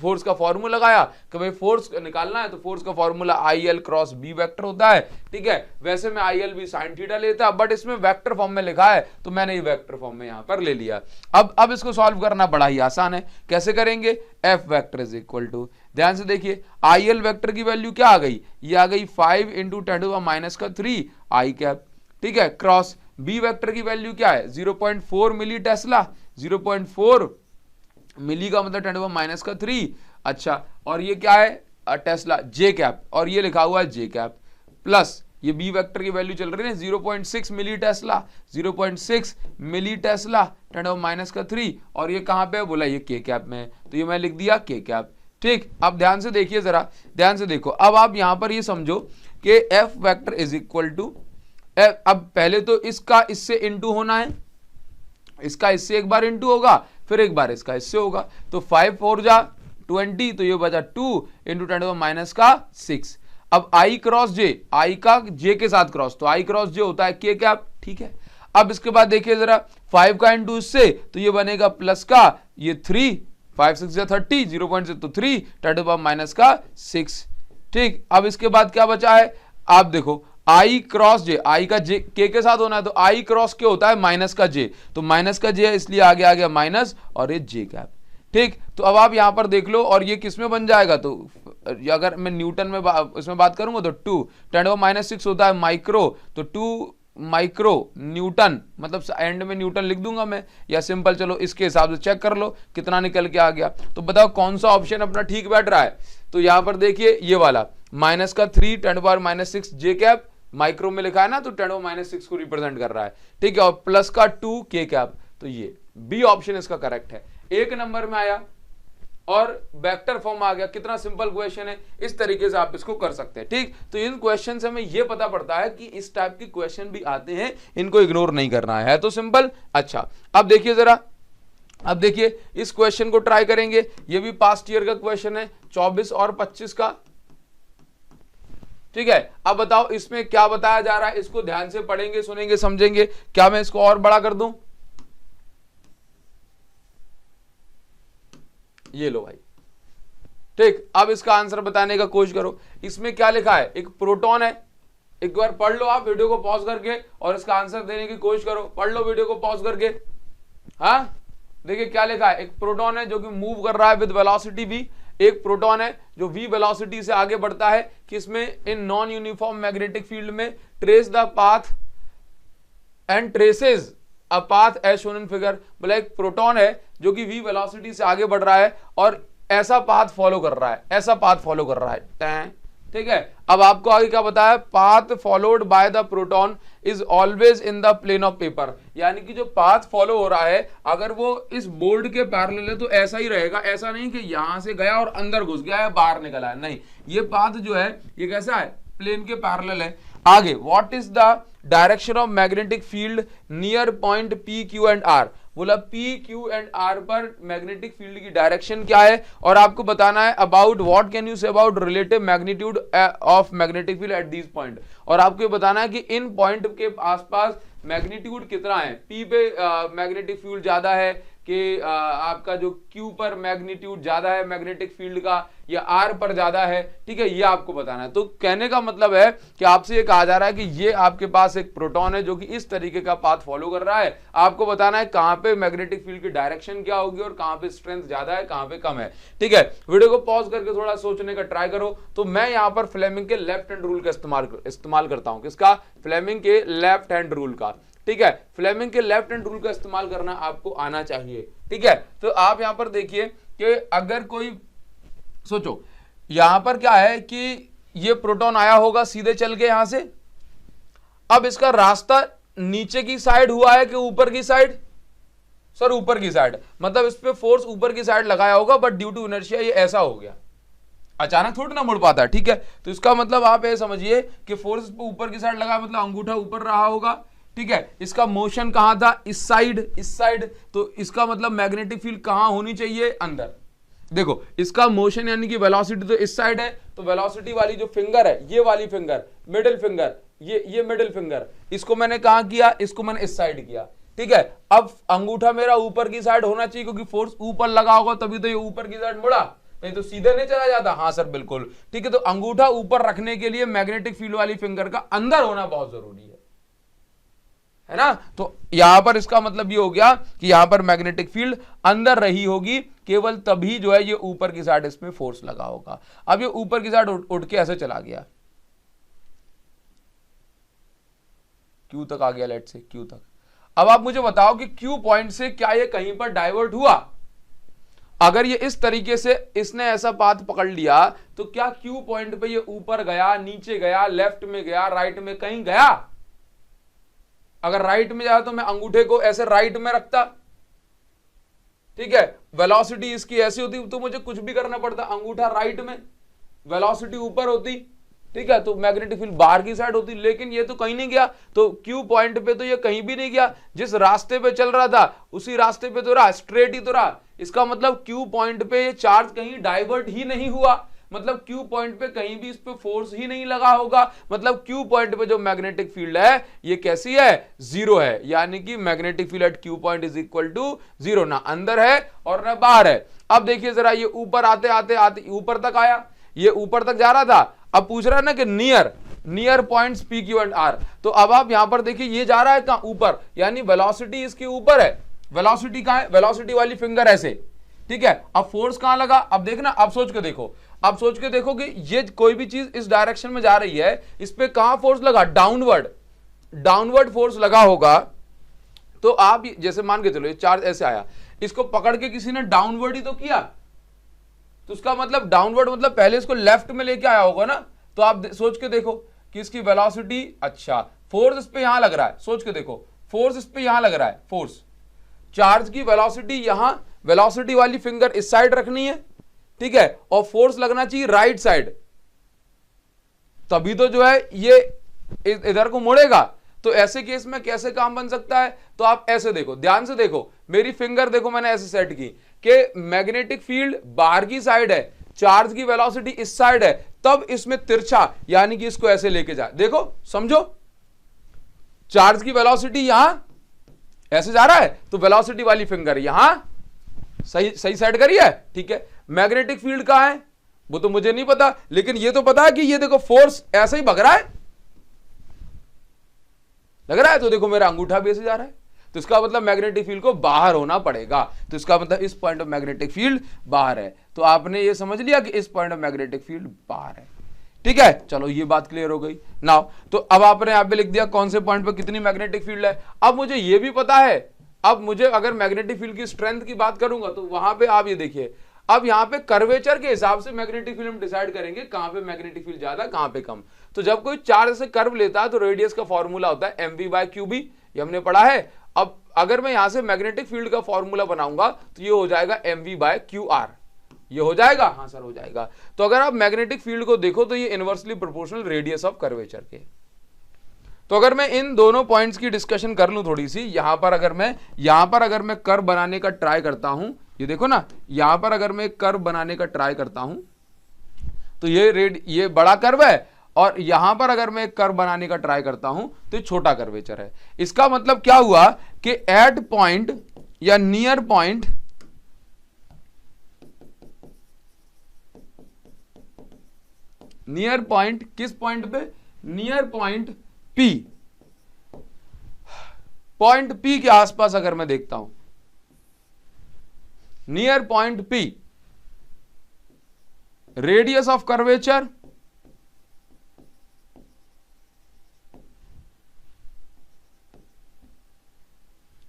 फोर्स का फॉर्मूला लगाया कि भाई फोर्स निकालना है, तो फोर्स का formula IL cross B vector होता है। ठीक है, वैसे मैं IL भी sin थीटा लेता, बट इसमें वेक्टर फॉर्म में लिखा है तो मैंने ये वेक्टर फॉर्म में यहां पर ले लिया। अब इसको सॉल्व करना बड़ा ही आसान है। कैसे करेंगे, F vector is equal to, ध्यान से देखिए, IL वेक्टर की वैल्यू क्या आ गई, ये आ गई 5 × 10⁻³ आई कैप। ठीक है, क्रॉस B वेक्टर की वैल्यू क्या है, 0.4 मिली टेस्ला, 0.4 मिली का मतलब 10⁻³ अच्छा, और ये क्या है टेस्ला, J कैप, और ये लिखा हुआ है J कैप, प्लस ये B वेक्टर की वैल्यू चल रही है 0.6 मिली टेस्ला, 0.6 मिली टेस्ला 10⁻³ और ये कहां पे है, बोला ये K कैप में है, तो ये मैं लिख दिया K कैप। ठीक, अब ध्यान से देखिए जरा, ध्यान से देखो। अब आप यहां पर ये समझो कि F vector is equal to, अब पहले तो इसका इससे इंटू होना है, इसका इससे एक बार इंटू होगा, फिर एक बार इसका इससे होगा, तो 5 4 जा 20, तो ये बचा 2 × 10⁻⁶। अब I क्रॉस J, I का J के साथ क्रॉस, तो I क्रॉस J होता है K कैप। ठीक है, अब इसके बाद देखिए जरा, 5 का इंटू इससे, तो ये बनेगा प्लस का ये 3, 5 6 जा 30, 0.6 तो 3 10⁻⁶। ठीक, अब इसके बाद क्या बचा है, आप देखो I क्रॉस J, I का J K के साथ होना है, तो I क्रॉस K होता है माइनस का J, तो माइनस का J है इसलिए आगे आ गया माइनस और ये J कैप। ठीक, तो अब आप यहां पर देख लो, और ये किस में बन जाएगा, तो अगर मैं न्यूटन में इसमें बात करूंगा तो 2 10⁻⁶ होता है माइक्रो, तो 2 माइक्रो न्यूटन, मतलब एंड में न्यूटन लिख दूंगा मैं, या सिंपल चलो इसके हिसाब से चेक कर लो कितना निकल के आ गया। तो बताओ कौन सा ऑप्शन अपना ठीक बैठ रहा है। तो यहां पर देखिए ये वाला माइनस का 3 10⁻⁶ J कैप माइक्रो में लिखा है ना, तो 10⁻⁶ को रिप्रेजेंट कर रहा है। ठीक है, और प्लस का 2 K कैप, तो ये बी ऑप्शन इसका करेक्ट है। एक नंबर में आया और वेक्टर फॉर्म आ गया। कितना सिंपल क्वेश्चन है, इस तरीके से आप इसको कर सकते हैं। ठीक, तो इन क्वेश्चन से हमें यह पता पड़ता है कि इस टाइप के क्वेश्चन भी आते हैं, इनको इग्नोर नहीं करना है तो सिंपल। अच्छा, अब देखिए जरा, अब देखिए इस क्वेश्चन को ट्राई करेंगे। ये भी पास्ट ईयर का क्वेश्चन है, 24 और 25 का। ठीक है, अब बताओ इसमें क्या बताया जा रहा है, इसको ध्यान से पढ़ेंगे, सुनेंगे, समझेंगे। क्या मैं इसको और बड़ा कर दूं, ये लो भाई। ठीक, अब इसका आंसर बताने का कोशिश करो। इसमें क्या लिखा है, एक प्रोटॉन है, एक बार पढ़ लो आप वीडियो को पॉज करके और इसका आंसर देने की कोशिश करो। पढ़ लो वीडियो को पॉज करके। हाँ, देखिए क्या लिखा है, एक प्रोटॉन है जो कि मूव कर रहा है विद वेलोसिटी v, एक प्रोटॉन है जो v वेलोसिटी से आगे बढ़ता है, किसमें, in non uniform magnetic field में, trace the path and traces a path as shown in figure. बोला एक प्रोटॉन है जो कि v वेलोसिटी से आगे बढ़ रहा है और ऐसा पाथ फॉलो कर रहा है, ऐसा पाथ फॉलो कर रहा है। ठीक है, अब आपको आगे क्या बताया, path followed by the proton is always in the plane of paper. यानी कि जो पाथ फॉलो हो रहा है अगर वो इस बोर्ड के पैरेलल है तो ऐसा ही रहेगा, ऐसा नहीं कि यहां से गया और अंदर घुस गया है बाहर निकला है, नहीं, ये पाथ जो है ये कैसा है, प्लेन के पैरेलल है। आगे, what is the direction of magnetic field near point P, Q and R। बोला P, Q एंड R पर मैग्नेटिक फील्ड की डायरेक्शन क्या है, और आपको बताना है about what can you say about relative magnitude of magnetic field at this point. और आपको ये बताना है कि इन पॉइंट के आसपास मैग्नीट्यूड कितना है, P पे मैग्नेटिक फील्ड ज्यादा है, कि आपका जो Q पर मैग्नीट्यूड ज्यादा है मैग्नेटिक फील्ड का या R पर ज्यादा है, ठीक है, ये आपको बताना है। तो कहने का मतलब है कि आपसे ये कहा जा रहा है कि ये आपके पास एक प्रोटॉन है जो कि इस तरीके का पाथ फॉलो कर रहा है, आपको बताना है कहां पे मैग्नेटिक फील्ड की डायरेक्शन क्या होगी और कहां पे स्ट्रेंथ ज्यादा है कहां पे कम है, ठीक है। वीडियो को पॉज करके थोड़ा सोचने का ट्राई करो। तो मैं यहां पर फ्लेमिंग के लेफ्ट हैंड रूल का इस्तेमाल करता हूं। किसका? फ्लेमिंग के लेफ्ट हैंड रूल का, ठीक है। फ्लेमिंग के लेफ्ट हैंड रूल का इस्तेमाल करना आपको आना चाहिए, ठीक है। तो आप यहां पर देखिए कि अगर कोई सोचो यहां पर क्या है कि ये प्रोटॉन आया होगा सीधे चल के यहां से, अब इसका रास्ता नीचे की साइड हुआ है कि ऊपर की साइड? सर ऊपर की साइड, मतलब इस पे फोर्स ऊपर की साइड लगाया होगा, बट ड्यू टू इनर्शिया ये ऐसा हो गया, अचानक थोड़ी ना मुड़ पाता है, ठीक है। तो इसका मतलब आप ये समझिए कि फोर्स इस पे ऊपर की साइड लगा, मतलब अंगूठा ऊपर रहा होगा, ठीक है। इसका मोशन कहां था? इस साइड। तो इसका मतलब मैग्नेटिक फील्ड कहां होनी चाहिए? अंदर। देखो इसका मोशन यानी कि वेलोसिटी तो इस साइड है, तो वेलोसिटी वाली जो फिंगर है, ये वाली फिंगर, मिडिल फिंगर, ये मिडिल फिंगर, इसको मैंने कहां किया? इसको मैंने इस साइड किया, ठीक है। अब अंगूठा मेरा ऊपर की साइड होना चाहिए क्योंकि फोर्स ऊपर लगा होगा तभी तो ये ऊपर की साइड मुड़ा, नहीं तो सीधे नहीं चला जाता। हाँ सर बिल्कुल, ठीक है। तो अंगूठा ऊपर रखने के लिए मैग्नेटिक फील्ड वाली फिंगर का अंदर होना बहुत जरूरी है ना। तो यहां पर इसका मतलब ये हो गया कि यहां पर मैग्नेटिक फील्ड अंदर रही होगी, केवल तभी जो है ये ऊपर की साइड इसमें फोर्स लगा होगा। अब ये ऊपर की साइड उठ के ऐसे चला गया, Q तक आ गया, लेट से Q तक। अब आप मुझे बताओ कि Q पॉइंट से क्या ये कहीं पर डाइवर्ट हुआ? अगर ये इस तरीके से इसने ऐसा पाथ पकड़ लिया तो क्या Q पॉइंट पे ये ऊपर गया, नीचे गया, लेफ्ट में गया, राइट में कहीं गया? अगर राइट में जाए तो मैं अंगूठे को ऐसे राइट में रखता, ठीक है, वेलोसिटी इसकी ऐसी होती तो मुझे कुछ भी करना पड़ता, अंगूठा राइट में, वेलोसिटी ऊपर होती, ठीक है, तो मैग्नेटिक फील्ड बाहर की साइड होती। लेकिन ये तो कहीं नहीं गया, तो Q पॉइंट पे तो ये कहीं भी नहीं गया, जिस रास्ते पे चल रहा था उसी रास्ते पे तो रहा, स्ट्रेट ही तो रहा। इसका मतलब Q पॉइंट पे ये चार्ज कहीं डाइवर्ट ही नहीं हुआ, मतलब Q पॉइंट पे कहीं भी इस पे फोर्स ही नहीं लगा होगा, मतलब Q पॉइंट पे जो मैग्नेटिक फील्ड है ये कैसी है? जीरो है, यानी कि magnetic field at Q point is equal to zero, ना अंदर है और ना बाहर है। अब देखिए जरा, ये ऊपर आते आते आते ऊपर तक आया, ये ऊपर तक जा रहा था, अब पूछ रहा है ना कि near points P, Q and R। तो अब आप यहां पर देखिए ये जा रहा है कहां? ऊपर, यानी वेलोसिटी इसके ऊपर है। वेलोसिटी कहां है? वेलोसिटी वाली फिंगर ऐसे, ठीक है। अब फोर्स कहां लगा? अब देखना, अब सोच के देखो, अब सोच के देखो कि ये कोई भी चीज इस डायरेक्शन में जा रही है, इस पे कहां फोर्स लगा? डाउनवर्ड फोर्स लगा होगा। तो आप जैसे मान के चलो ये चार्ज ऐसे आया, इसको पकड़ के किसी ने डाउनवर्ड ही तो किया, तो उसका मतलब डाउनवर्ड मतलब पहले इसको लेफ्ट में लेके आया होगा ना। तो आप सोच के देखो कि इसकी वेलोसिटी, अच्छा फोर्स इस पे यहां लग रहा है, सोच के देखो फोर्स इस पे यहां लग रहा है, फोर्स चार्ज की वेलोसिटी यहां, वेलोसिटी वाली फिंगर इस साइड रखनी है, ठीक है, और फोर्स लगना चाहिए राइट साइड, तभी तो जो है ये इधर को मुड़ेगा। तो ऐसे केस में कैसे काम बन सकता है? तो आप ऐसे देखो, ध्यान से देखो, मेरी फिंगर देखो मैंने ऐसे सेट की कि मैग्नेटिक फील्ड बाहर की साइड है, चार्ज की वेलोसिटी इस साइड है, तब इसमें तिरछा यानी कि इसको ऐसे लेके जा, देखो समझो, चार्ज की वेलोसिटी यहां ऐसे जा रहा है तो वेलोसिटी वाली फिंगर यहां सही साइड करी है, ठीक है। मैग्नेटिक फील्ड कहां है वो तो मुझे नहीं पता, लेकिन ये तो पता है कि ये देखो फोर्स ऐसे ही भग रहा है, लग रहा है, तो देखो मेरा अंगूठा भी ऐसे जा रहा है, तो इसका मतलब मैग्नेटिक फील्ड को बाहर होना पड़ेगा। तो इसका मतलब इस पॉइंट ऑफ मैग्नेटिक फील्ड बाहर है। तो आपने ये समझ लिया कि इस पॉइंट ऑफ मैग्नेटिक फील्ड बाहर है, ठीक है। चलो ये बात क्लियर हो गई नाउ। तो अब आपने यहां पे लिख दिया कौन से पॉइंट पे कितनी मैग्नेटिक फील्ड है। अब मुझे ये भी पता है, अब मुझे अगर मैग्नेटिक फील्ड की स्ट्रेंथ की बात करूंगा तो वहां पे आप ये देखिए, अब यहां पे कर्वेचर के हिसाब से मैग्नेटिक फील्ड हम डिसाइड करेंगे कहां पे मैग्नेटिक फील्ड ज्यादा कहां पे कम। तो जब कोई चार्ज से कर्व लेता है तो रेडियस का फॉर्मूला होता है mv/qb, ये हमने पढ़ा है। अब अगर मैं यहां से मैग्नेटिक फील्ड का फॉर्मूला बनाऊंगा तो ये हो जाएगा mv/qr, ये हो जाएगा, हाँ सर हो जाएगा। तो अगर आप मैग्नेटिक फील्ड को देखो तो ये inversely proportional radius of curvature के। तो अगर मैं इन दोनों पॉइंट्स की डिस्कशन कर लूं थोड़ी सी, यहां पर अगर मैं कर्व बनाने का ट्राई करता हूं, ये देखो ना, यहां पर अगर मैं कर्व बनाने का ट्राई करता हूं तो ये बड़ा कर्व है, और यहां पर अगर मैं कर्व बनाने का ट्राई करता हूं तो ये छोटा कर्वेचर है। इसका मतलब क्या हुआ कि एट पॉइंट या नियर पॉइंट किस पॉइंट पे, near point P, point P के आसपास अगर मैं देखता हूं, near point P, radius of curvature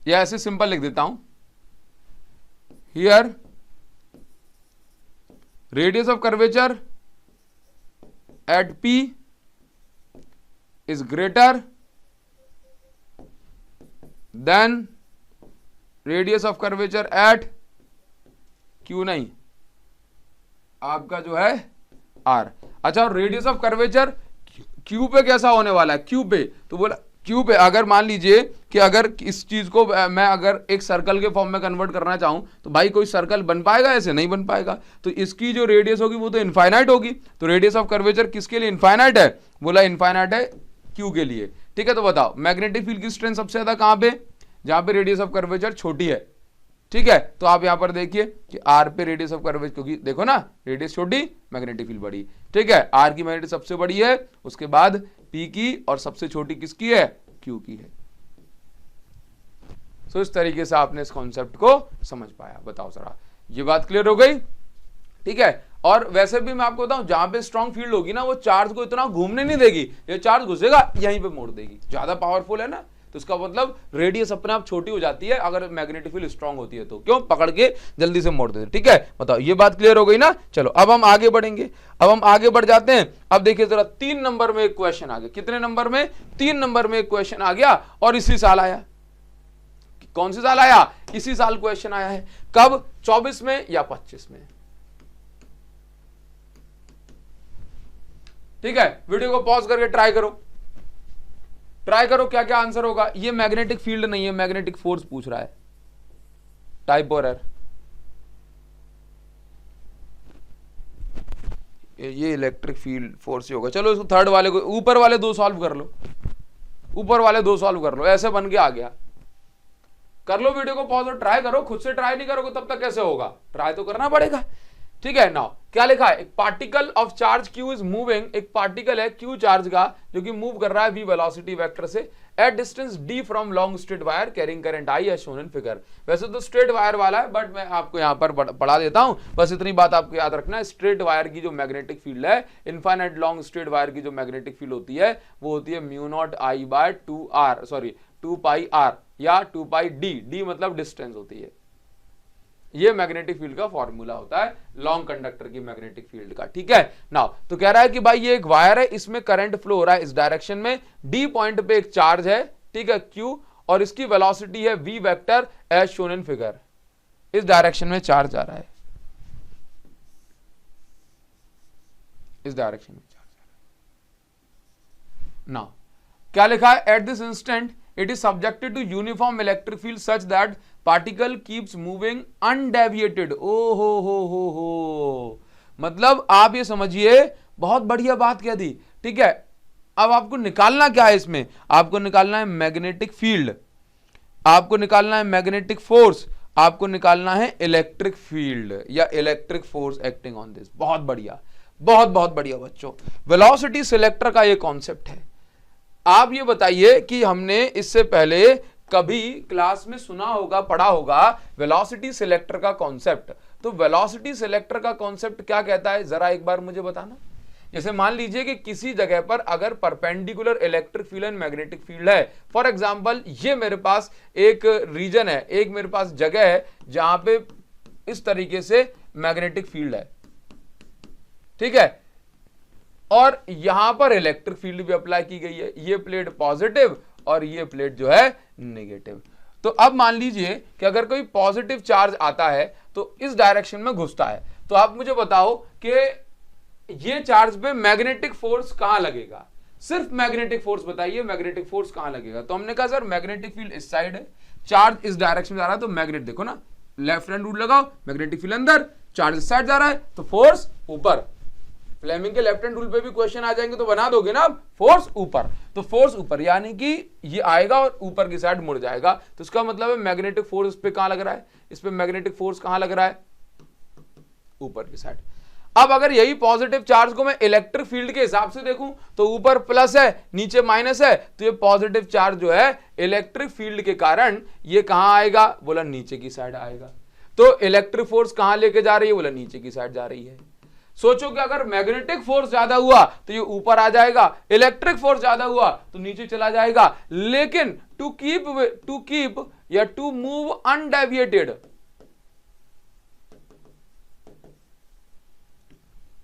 या ऐसे सिंपल लिख देता हूं, here radius of curvature at P is greater than radius of curvature at Q, नहीं आपका जो है R। अच्छा, और रेडियस ऑफ कर्वेचर Q पे कैसा होने वाला है, Q पे, तो बोला Q पे अगर मान लीजिए कि अगर इस चीज को मैं अगर एक सर्कल के फॉर्म में कन्वर्ट करना चाहूं तो भाई कोई सर्कल बन पाएगा, ऐसे नहीं बन पाएगा, तो इसकी जो रेडियस होगी वो तो इनफाइनाइट होगी। तो रेडियस ऑफ कर्वेचर किसके लिए इनफाइनाइट है, बोला इनफाइनाइट है Q के लिए। ठीक है, तो बताओ मैग्नेटिक फील्ड की स्ट्रेंथ सबसे ज्यादा कहां पे, जहां पे रेडियस ऑफ कर्वेचर छोटी है। ठीक है, तो आप यहां पर देखिए कि R पे रेडियस ऑफ कर्वेचर, क्योंकि देखो ना रेडियस छोटी मैग्नेटिक फील्ड बड़ी। ठीक है, R की मैग्नेटिक सबसे बड़ी है, उसके बाद P की, और सबसे छोटी किसकी है, Q की है। सो इस तरीके से आपने इस कॉन्सेप्ट को समझ पाया। बताओ जरा, ये बात क्लियर हो गई। ठीक है, और वैसे भी मैं आपको बताऊं, जहां पे स्ट्रांग फील्ड होगी ना वो चार्ज को इतना घूमने नहीं देगी, ये चार्ज घुसेगा यहीं पे मोड़ देगी। ज्यादा पावरफुल है ना, तो इसका मतलब रेडियस अपने आप छोटी हो जाती है अगर मैग्नेटिक फील्ड स्ट्रांग होती है, तो क्यों, पकड़ के जल्दी से मोड़ देते। ठीक है, बताओ ये बात क्लियर हो गई ना। चलो अब हम आगे बढ़ेंगे, अब हम आगे बढ़ जाते हैं। अब देखिए जरा 3 नंबर में एक क्वेश्चन आ गया। कितने नंबर में, 3 नंबर में एक क्वेश्चन आ गया, और इसी साल आया। कौन सी साल आया, इसी साल क्वेश्चन आया है। कब, 24 में या 25 में। ठीक है, वीडियो को पॉज करके ट्राई करो, ट्राई करो क्या क्या आंसर होगा। ये मैग्नेटिक फील्ड नहीं है, मैग्नेटिक फोर्स पूछ रहा है, टाइप और एरर। ये इलेक्ट्रिक फील्ड फोर्स ही होगा। चलो इसको थर्ड वाले को, ऊपर वाले 2 सॉल्व कर लो, ऊपर वाले 2 सॉल्व कर लो, ऐसे बन के आ गया। कर लो, वीडियो को पॉज और ट्राई करो। खुद से ट्राई नहीं करोगे तब तक कैसे होगा, ट्राई तो करना पड़ेगा। ठीक है, नाउ क्या लिखा है, एक particle of charge Q is moving, एक पार्टिकल है Q चार्ज का जो कि मूव कर रहा है V वेलोसिटी वेक्टर से at distance D from long straight wire carrying current I as shown in figure. वैसे तो स्ट्रेट वायर वाला है, बट मैं आपको यहां पर पढ़ा देता हूं, बस इतनी बात आपको याद रखना है। स्ट्रेट वायर की जो मैग्नेटिक फील्ड है, इनफाइनाइट लॉन्ग स्ट्रेट वायर की जो मैग्नेटिक फील्ड होती है वो होती है म्यू पाई R या 2 पाई D मतलब डिस्टेंस होती है। ये मैग्नेटिक फील्ड का फॉर्मूला होता है लॉन्ग कंडक्टर की मैग्नेटिक फील्ड का। ठीक है, नाउ तो कह रहा है कि भाई ये एक वायर है, इसमें करंट फ्लो हो रहा है इस डायरेक्शन में, डी पॉइंट पे एक चार्ज है, ठीक है Q, और इसकी वेलोसिटी है V vector as shown in figure. इस डायरेक्शन में चार्ज आ रहा है, इस डायरेक्शन में चार्ज आ रहा है। नाउ क्या लिखा है, at this instant it is subjected to uniform electric field such that particle keeps moving undeviated। ओ हो, मतलब आप ये समझिए, बहुत बढ़िया बात कह दी। ठीक है, अब आपको निकालना क्या है, इसमें आपको निकालना है मैग्नेटिक फील्ड, आपको निकालना है मैग्नेटिक फोर्स, आपको निकालना है इलेक्ट्रिक फील्ड या electric force acting on this. बहुत बढ़िया, बहुत बहुत बढ़िया बच्चों, वेलोसिटी सिलेक्टर का ये कॉन्सेप्ट है। आप ये बताइए कि हमने इससे पहले कभी क्लास में सुना होगा, पढ़ा होगा वेलोसिटी सिलेक्टर का कॉन्सेप्ट। तो वेलोसिटी सिलेक्टर का कॉन्सेप्ट क्या कहता है, जरा एक बार मुझे बताना। जैसे मान लीजिए कि किसी जगह पर अगर perpendicular electric field and magnetic field है, फॉर एग्जांपल ये मेरे पास एक रीजन है, एक मेरे पास जगह है जहां पे इस तरीके से मैग्नेटिक फील्ड है, ठीक है, और यहां पर इलेक्ट्रिक फील्ड भी अप्लाई की गई है। ये प्लेट पॉजिटिव और ये प्लेट जो है नेगेटिव। तो अब मान लीजिए कि अगर कोई पॉजिटिव चार्ज आता है तो इस डायरेक्शन में घुसता है, तो आप मुझे बताओ कि ये चार्ज पे मैग्नेटिक फोर्स कहां लगेगा, सिर्फ मैग्नेटिक फोर्स बताइए, मैग्नेटिक फोर्स कहां लगेगा। तो हमने कहा सर मैग्नेटिक फील्ड इस साइड है, चार्ज इस डायरेक्शन में जा रहा है, तो मैग्नेट देखो ना, लेफ्ट हैंड रूल लगाओ, मैग्नेटिक फील्ड अंदर, चार्ज इस साइड जा रहा है तो फोर्स ऊपर। फ्लेमिंग के लेफ्ट हैंड रूल पे भी क्वेश्चन आ जाएंगे तो बना दोगे ना आप, फोर्स ऊपर। तो फोर्स ऊपर, यानी कि ये आएगा और ऊपर की साइड मुड़ जाएगा। तो इसका मतलब है मैग्नेटिक फोर्स इस पे कहां लग रहा है, इस पे मैग्नेटिक फोर्स कहां लग रहा है, ऊपर की साइड। अब अगर यही पॉजिटिव चार्ज को मैं इलेक्ट्रिक फील्ड के हिसाब से देखूं तो ऊपर प्लस है नीचे माइनस है, तो ये पॉजिटिव चार्ज जो है इलेक्ट्रिक फील्ड के कारण ये कहां आएगा, बोला नीचे की साइड आएगा। तो इलेक्ट्रिक फोर्स कहां लेके जा रही है, बोला नीचे की साइड जा रही है। सोचो कि अगर मैग्नेटिक फोर्स ज्यादा हुआ तो ये ऊपर आ जाएगा, इलेक्ट्रिक फोर्स ज्यादा हुआ तो नीचे चला जाएगा। लेकिन टू कीप या टू मूव अनडेविएटेड,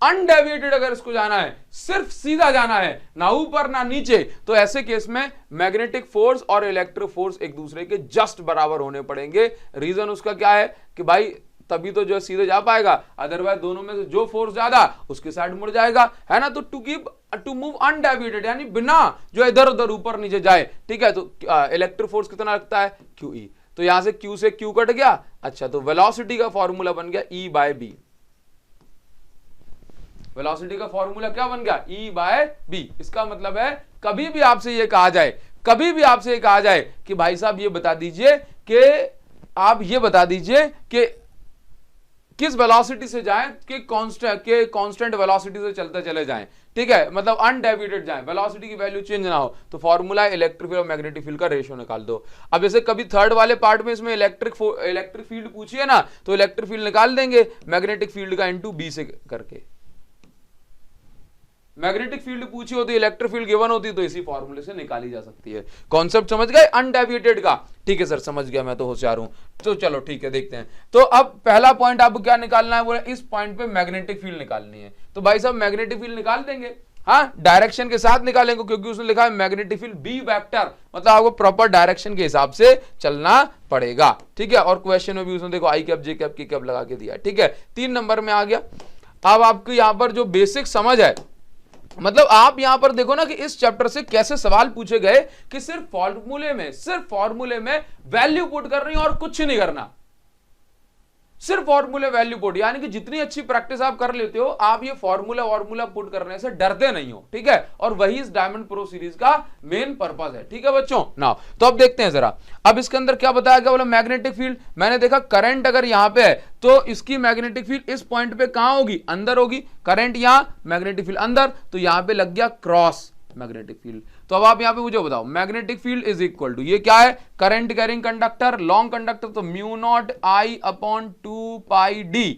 अनडेविएटेड अगर इसको जाना है, सिर्फ सीधा जाना है, ना ऊपर ना नीचे, तो ऐसे केस में मैग्नेटिक फोर्स और इलेक्ट्रिक फोर्स एक दूसरे के जस्ट बराबर होने पड़ेंगे। रीजन उसका क्या है कि भाई तभी तो जो सीधे जा पाएगा, अदरवाइज दोनों में से जो फोर्स ज्यादा उसके साइड मुड़ जाएगा, है ना। तो टू मूव अनडेविएटेड यानी बिना जो इधर उधर ऊपर नीचे जाए, ठीक है। तो इलेक्ट्रिक फोर्स कितना लगता है, QE। तो यहां से Q से Q कट गया। अच्छा, तो वेलोसिटी का फॉर्मूला बन गया E/B। वेलोसिटी का फॉर्मूला क्या बन गया, E/B। इसका मतलब है कभी भी आपसे ये कहा जाए, कभी भी आपसे ये कहा जाए कि भाई साहब ये बता दीजिए कि आप ये बता दीजिए कि किस वेलोसिटी से जाएं कि कांस्टेंट वेलोसिटी से चलते चले जाएं, ठीक है, मतलब अनडेविएटेड जाएं, वेलोसिटी की वैल्यू चेंज ना हो, तो फॉर्मूला इलेक्ट्रिक फील्ड और मैग्नेटिक फील्ड का रेशियो निकाल दो। अब जैसे कभी थर्ड वाले पार्ट में इसमें इलेक्ट्रिक फील्ड पूछिए ना, तो इलेक्ट्रिक फील्ड निकाल देंगे मैग्नेटिक फील्ड का इनटू B से करके। मैग्नेटिक फील्ड पूछी होती, इलेक्ट्रिक फील्ड गिवन होती, तो इसी फॉर्मूले से निकाली जा सकती है। कॉन्सेप्ट समझ गए अनडेविएटेड का, ठीक है सर समझ गया, मैं तो होशियार हूं। तो चलो ठीक है, देखते हैं। तो अब पहला पॉइंट आपको क्या निकालना है, बोला इस पॉइंट पे मैग्नेटिक फील्ड निकालनी है। तो भाई साहब मैग्नेटिक फील्ड निकाल देंगे, हाँ डायरेक्शन के साथ निकालेंगे, क्योंकि उसने लिखा है मैग्नेटिक फील्ड B वेक्टर, मतलब आपको प्रॉपर डायरेक्शन के हिसाब से चलना पड़ेगा, ठीक है। और क्वेश्चन में भी उसने देखो I cap J cap K cap लगा के दिया, ठीक है। 3 नंबर में आ गया। अब आपको यहां पर जो बेसिक समझ है, मतलब आप यहां पर देखो ना कि इस चैप्टर से कैसे सवाल पूछे गए कि सिर्फ फॉर्मूले में वैल्यू पुट करनी और कुछ नहीं करना, सिर्फ फॉर्मूले वैल्यू पुट, यानी कि जितनी अच्छी प्रैक्टिस आप कर लेते हो, आप ये फॉर्मूला पुट करने से डरते नहीं हो, ठीक है। और वही इस डायमंड प्रो सीरीज का मेन पर्पस है, ठीक है बच्चों। नाउ तो अब देखते हैं जरा, अब इसके अंदर क्या बताया गया, बोला मैग्नेटिक फील्ड। मैंने देखा करंट अगर यहां पे है तो इसकी मैग्नेटिक फील्ड इस पॉइंट पे कहां होगी, अंदर होगी। करंट यहां, मैग्नेटिक फील्ड अंदर, तो यहां पे लग गया क्रॉस मैग्नेटिक फील्ड। तो अब आप यहां पे मुझे बताओ, magnetic field is equal to, ये क्या है, current carrying conductor, long conductor, तो μ0I/2πd,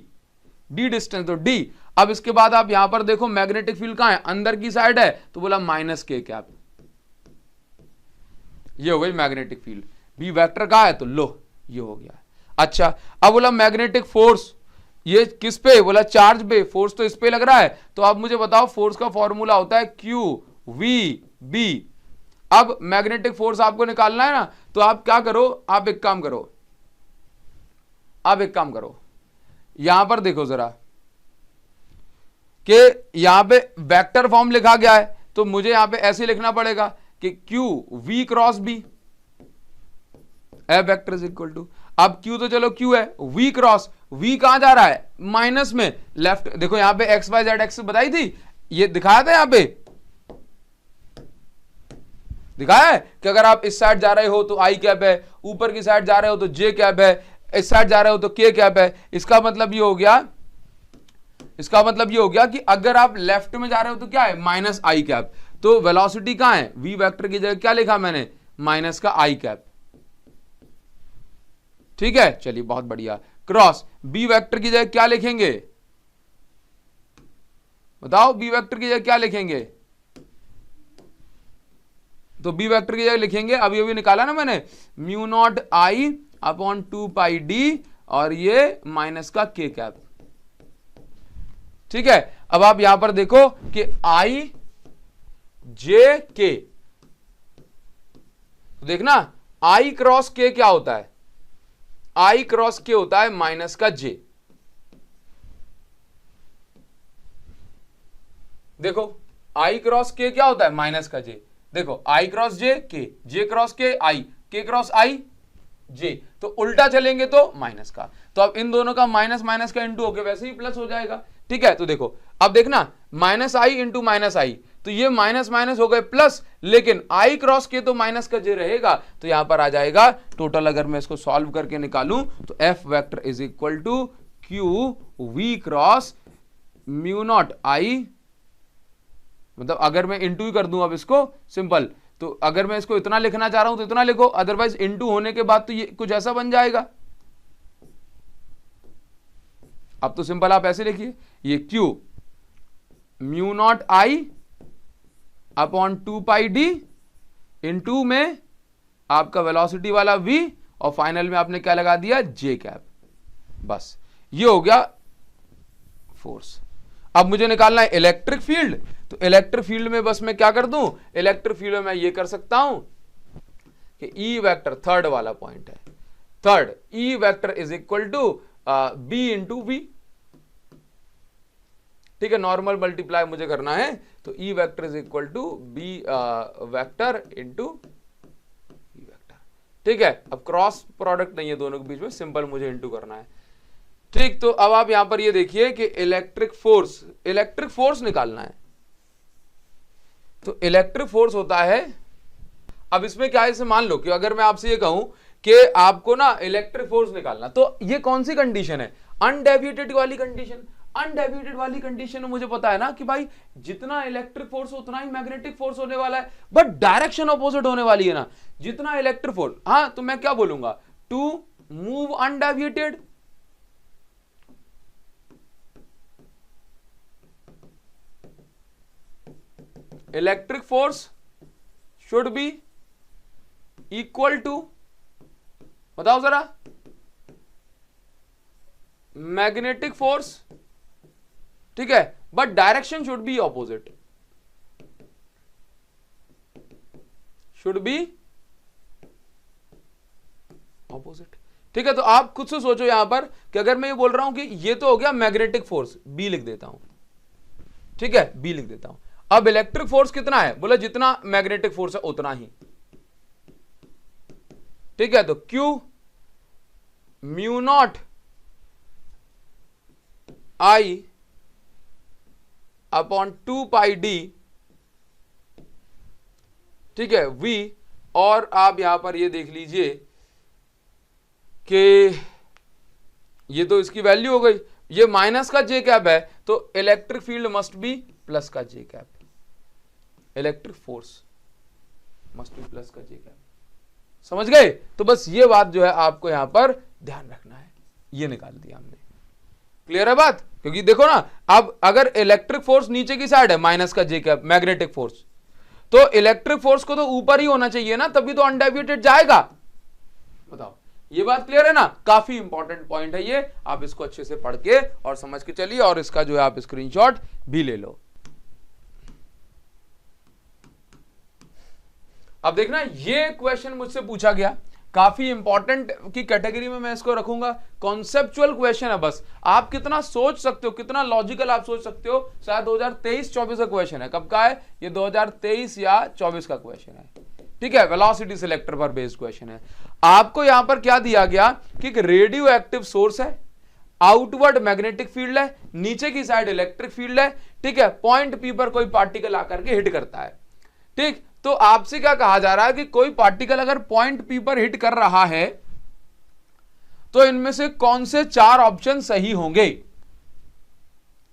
डी डिस्टेंस तो d। अब इसके बाद आप यहां पर देखो मैग्नेटिक फील्ड कहां है, अंदर की साइड है, तो बोला -K कैप, ये हो गई मैग्नेटिक फील्ड। B वेक्टर कहां है, तो लो ये हो गया। अच्छा, अब बोला मैग्नेटिक फोर्स, ये किस पे, बोला चार्ज पे, फोर्स तो इस पे लग रहा है। तो अब मुझे बताओ फोर्स का फॉर्मूला होता है QVB। अब मैग्नेटिक फोर्स आपको निकालना है ना, तो आप क्या करो, आप एक काम करो, यहां पर देखो जरा कि यहां पे वेक्टर फॉर्म लिखा गया है, तो मुझे यहां पे ऐसे लिखना पड़ेगा कि QV cross B, F vector is equal to, अब Q तो चलो Q है, V क्रॉस V कहां जा रहा है, माइनस में, लेफ्ट। देखो यहां पे XYZ एक्सिस बताई थी, ये दिखाया था, यहां पे दिखाया है कि अगर आप इस साइड जा रहे हो तो I कैप है, ऊपर की साइड जा रहे हो तो J कैप है, इस साइड जा रहे हो तो K कैप है। इसका मतलब ये हो गया कि अगर आप लेफ्ट में जा रहे हो तो क्या है, -I कैप। तो वेलोसिटी कहां है, V वेक्टर की जगह क्या लिखा मैंने, माइनस का I कैप, ठीक है। चलिए बहुत बढ़िया। क्रॉस B वेक्टर की जगह क्या लिखेंगे, बताओ, B वेक्टर की जगह क्या लिखेंगे, तो B वेक्टर की जगह लिखेंगे, अभी निकाला ना मैंने, μ0I/2πd और ये माइनस का K कैप, ठीक है। अब आप यहां पर देखो कि I J K, देखना I क्रॉस K क्या होता है, I क्रॉस K होता है माइनस का J। देखो I क्रॉस K क्या होता है, माइनस का J। देखो I cross J K, J cross K I, K cross I J, तो उल्टा चलेंगे तो माइनस का। तो अब इन दोनों का माइनस माइनस का इंटू होके वैसे ही प्लस हो जाएगा, ठीक है। तो देखो अब देखना, -I इंटू -I, तो ये माइनस माइनस हो गए प्लस, लेकिन आई क्रॉस के तो माइनस का जे रहेगा, तो यहां पर आ जाएगा टोटल। अगर मैं इसको सॉल्व करके निकालूं तो F vector is equal to Q V cross mu naught I, मतलब अगर मैं इंटू ही कर दूं अब इसको सिंपल, तो अगर मैं इसको इतना लिखना चाह रहा हूं तो इतना लिखो, अदरवाइज इंटू होने के बाद तो ये कुछ ऐसा बन जाएगा। अब तो सिंपल आप ऐसे लिखिए, ये Q mu naught I upon 2 pi D into में आपका वेलोसिटी वाला v, और फाइनल में आपने क्या लगा दिया जे कैप। बस ये हो गया फोर्स। अब मुझे निकालना है इलेक्ट्रिक फील्ड, तो इलेक्ट्रिक फील्ड में बस मैं क्या कर दूं, इलेक्ट्रिक फील्ड में मैं ये कर सकता हूं कि ई वेक्टर, थर्ड वाला पॉइंट है, third E vector is equal to B into V. ठीक है, नॉर्मल मल्टीप्लाई मुझे करना है, तो E vector is equal to B vector into E vector. ठीक है, अब क्रॉस प्रोडक्ट नहीं है दोनों के बीच में, सिंपल मुझे इंटू करना है। ठीक, तो अब आप यहां पर ये देखिए कि इलेक्ट्रिक फोर्स निकालना है, तो इलेक्ट्रिक फोर्स होता है, अब इसमें क्या है, इसे मान लो कि अगर मैं आपसे ये कहूं कि आपको ना इलेक्ट्रिक फोर्स निकालना, तो ये कौन सी कंडीशन है, अनडेविएटेड वाली कंडीशन। अनडेविएटेड वाली कंडीशन में मुझे पता है ना कि भाई जितना इलेक्ट्रिक फोर्स उतना ही मैग्नेटिक फोर्स होने वाला है, बट डायरेक्शन ऑपोजिट होने वाली है ना, जितना इलेक्ट्रिक फोर्स, हाँ तो मैं क्या बोलूंगा, to move undeviated, electric force should be equal to, बताओ जरा, मैग्नेटिक फोर्स। ठीक है, but direction should be opposite, should be opposite. ठीक है, तो आप खुद से सोचो यहां पर कि अगर मैं ये बोल रहा हूं कि ये तो हो गया मैग्नेटिक फोर्स, बी लिख देता हूं, ठीक है, बी लिख देता हूं। अब इलेक्ट्रिक फोर्स कितना है, बोला जितना मैग्नेटिक फोर्स है उतना ही। ठीक है, तो Q mu naught I upon 2 pi D, ठीक है, V, और आप यहां पर ये देख लीजिए कि ये तो इसकी वैल्यू हो गई, ये माइनस का जे कैप है, तो electric field must be plus का J cap, electric force must be plus का जे कैप। समझ गए? तो बस ये बात जो है आपको यहां पर ध्यान रखना है, ये निकाल दिया हमने। क्लियर है बात? क्योंकि देखो ना, अब अगर इलेक्ट्रिक फोर्स नीचे की साइड है माइनस का जे कैप मैग्नेटिक फोर्स, तो इलेक्ट्रिक फोर्स को तो ऊपर ही होना चाहिए ना, तभी तो अनडेविएटेड जाएगा। बताओ, ये बात क्लियर है ना? काफी इंपॉर्टेंट पॉइंट है ये, आप इसको अच्छे से पढ़ के और समझ के चलिए, और इसका जो है आप स्क्रीनशॉट भी ले लो। अब देखना, ये क्वेश्चन मुझसे पूछा गया, काफी इंपॉर्टेंट की कैटेगरी में मैं इसको रखूंगा। कॉन्सेप्चुअल क्वेश्चन है, बस आप कितना सोच सकते हो, कितना लॉजिकल आप सोच सकते हो। शायद 2023-24 का क्वेश्चन है, कब का है ये, 2023 या 24 का क्वेश्चन है। ठीक है, वेलोसिटी सिलेक्टर पर बेस्ड क्वेश्चन है। आपको यहां पर क्या दिया गया कि एक रेडियो एक्टिव सोर्स है, आउटवर्ड मैग्नेटिक फील्ड है, नीचे की साइड इलेक्ट्रिक फील्ड है। ठीक है, पॉइंट पी पर कोई पार्टिकल आकर के हिट करता है। ठीक, तो आपसे क्या कहा जा रहा है कि कोई पार्टिकल अगर पॉइंट पी पर हिट कर रहा है तो इनमें से कौन से 4 ऑप्शन सही होंगे,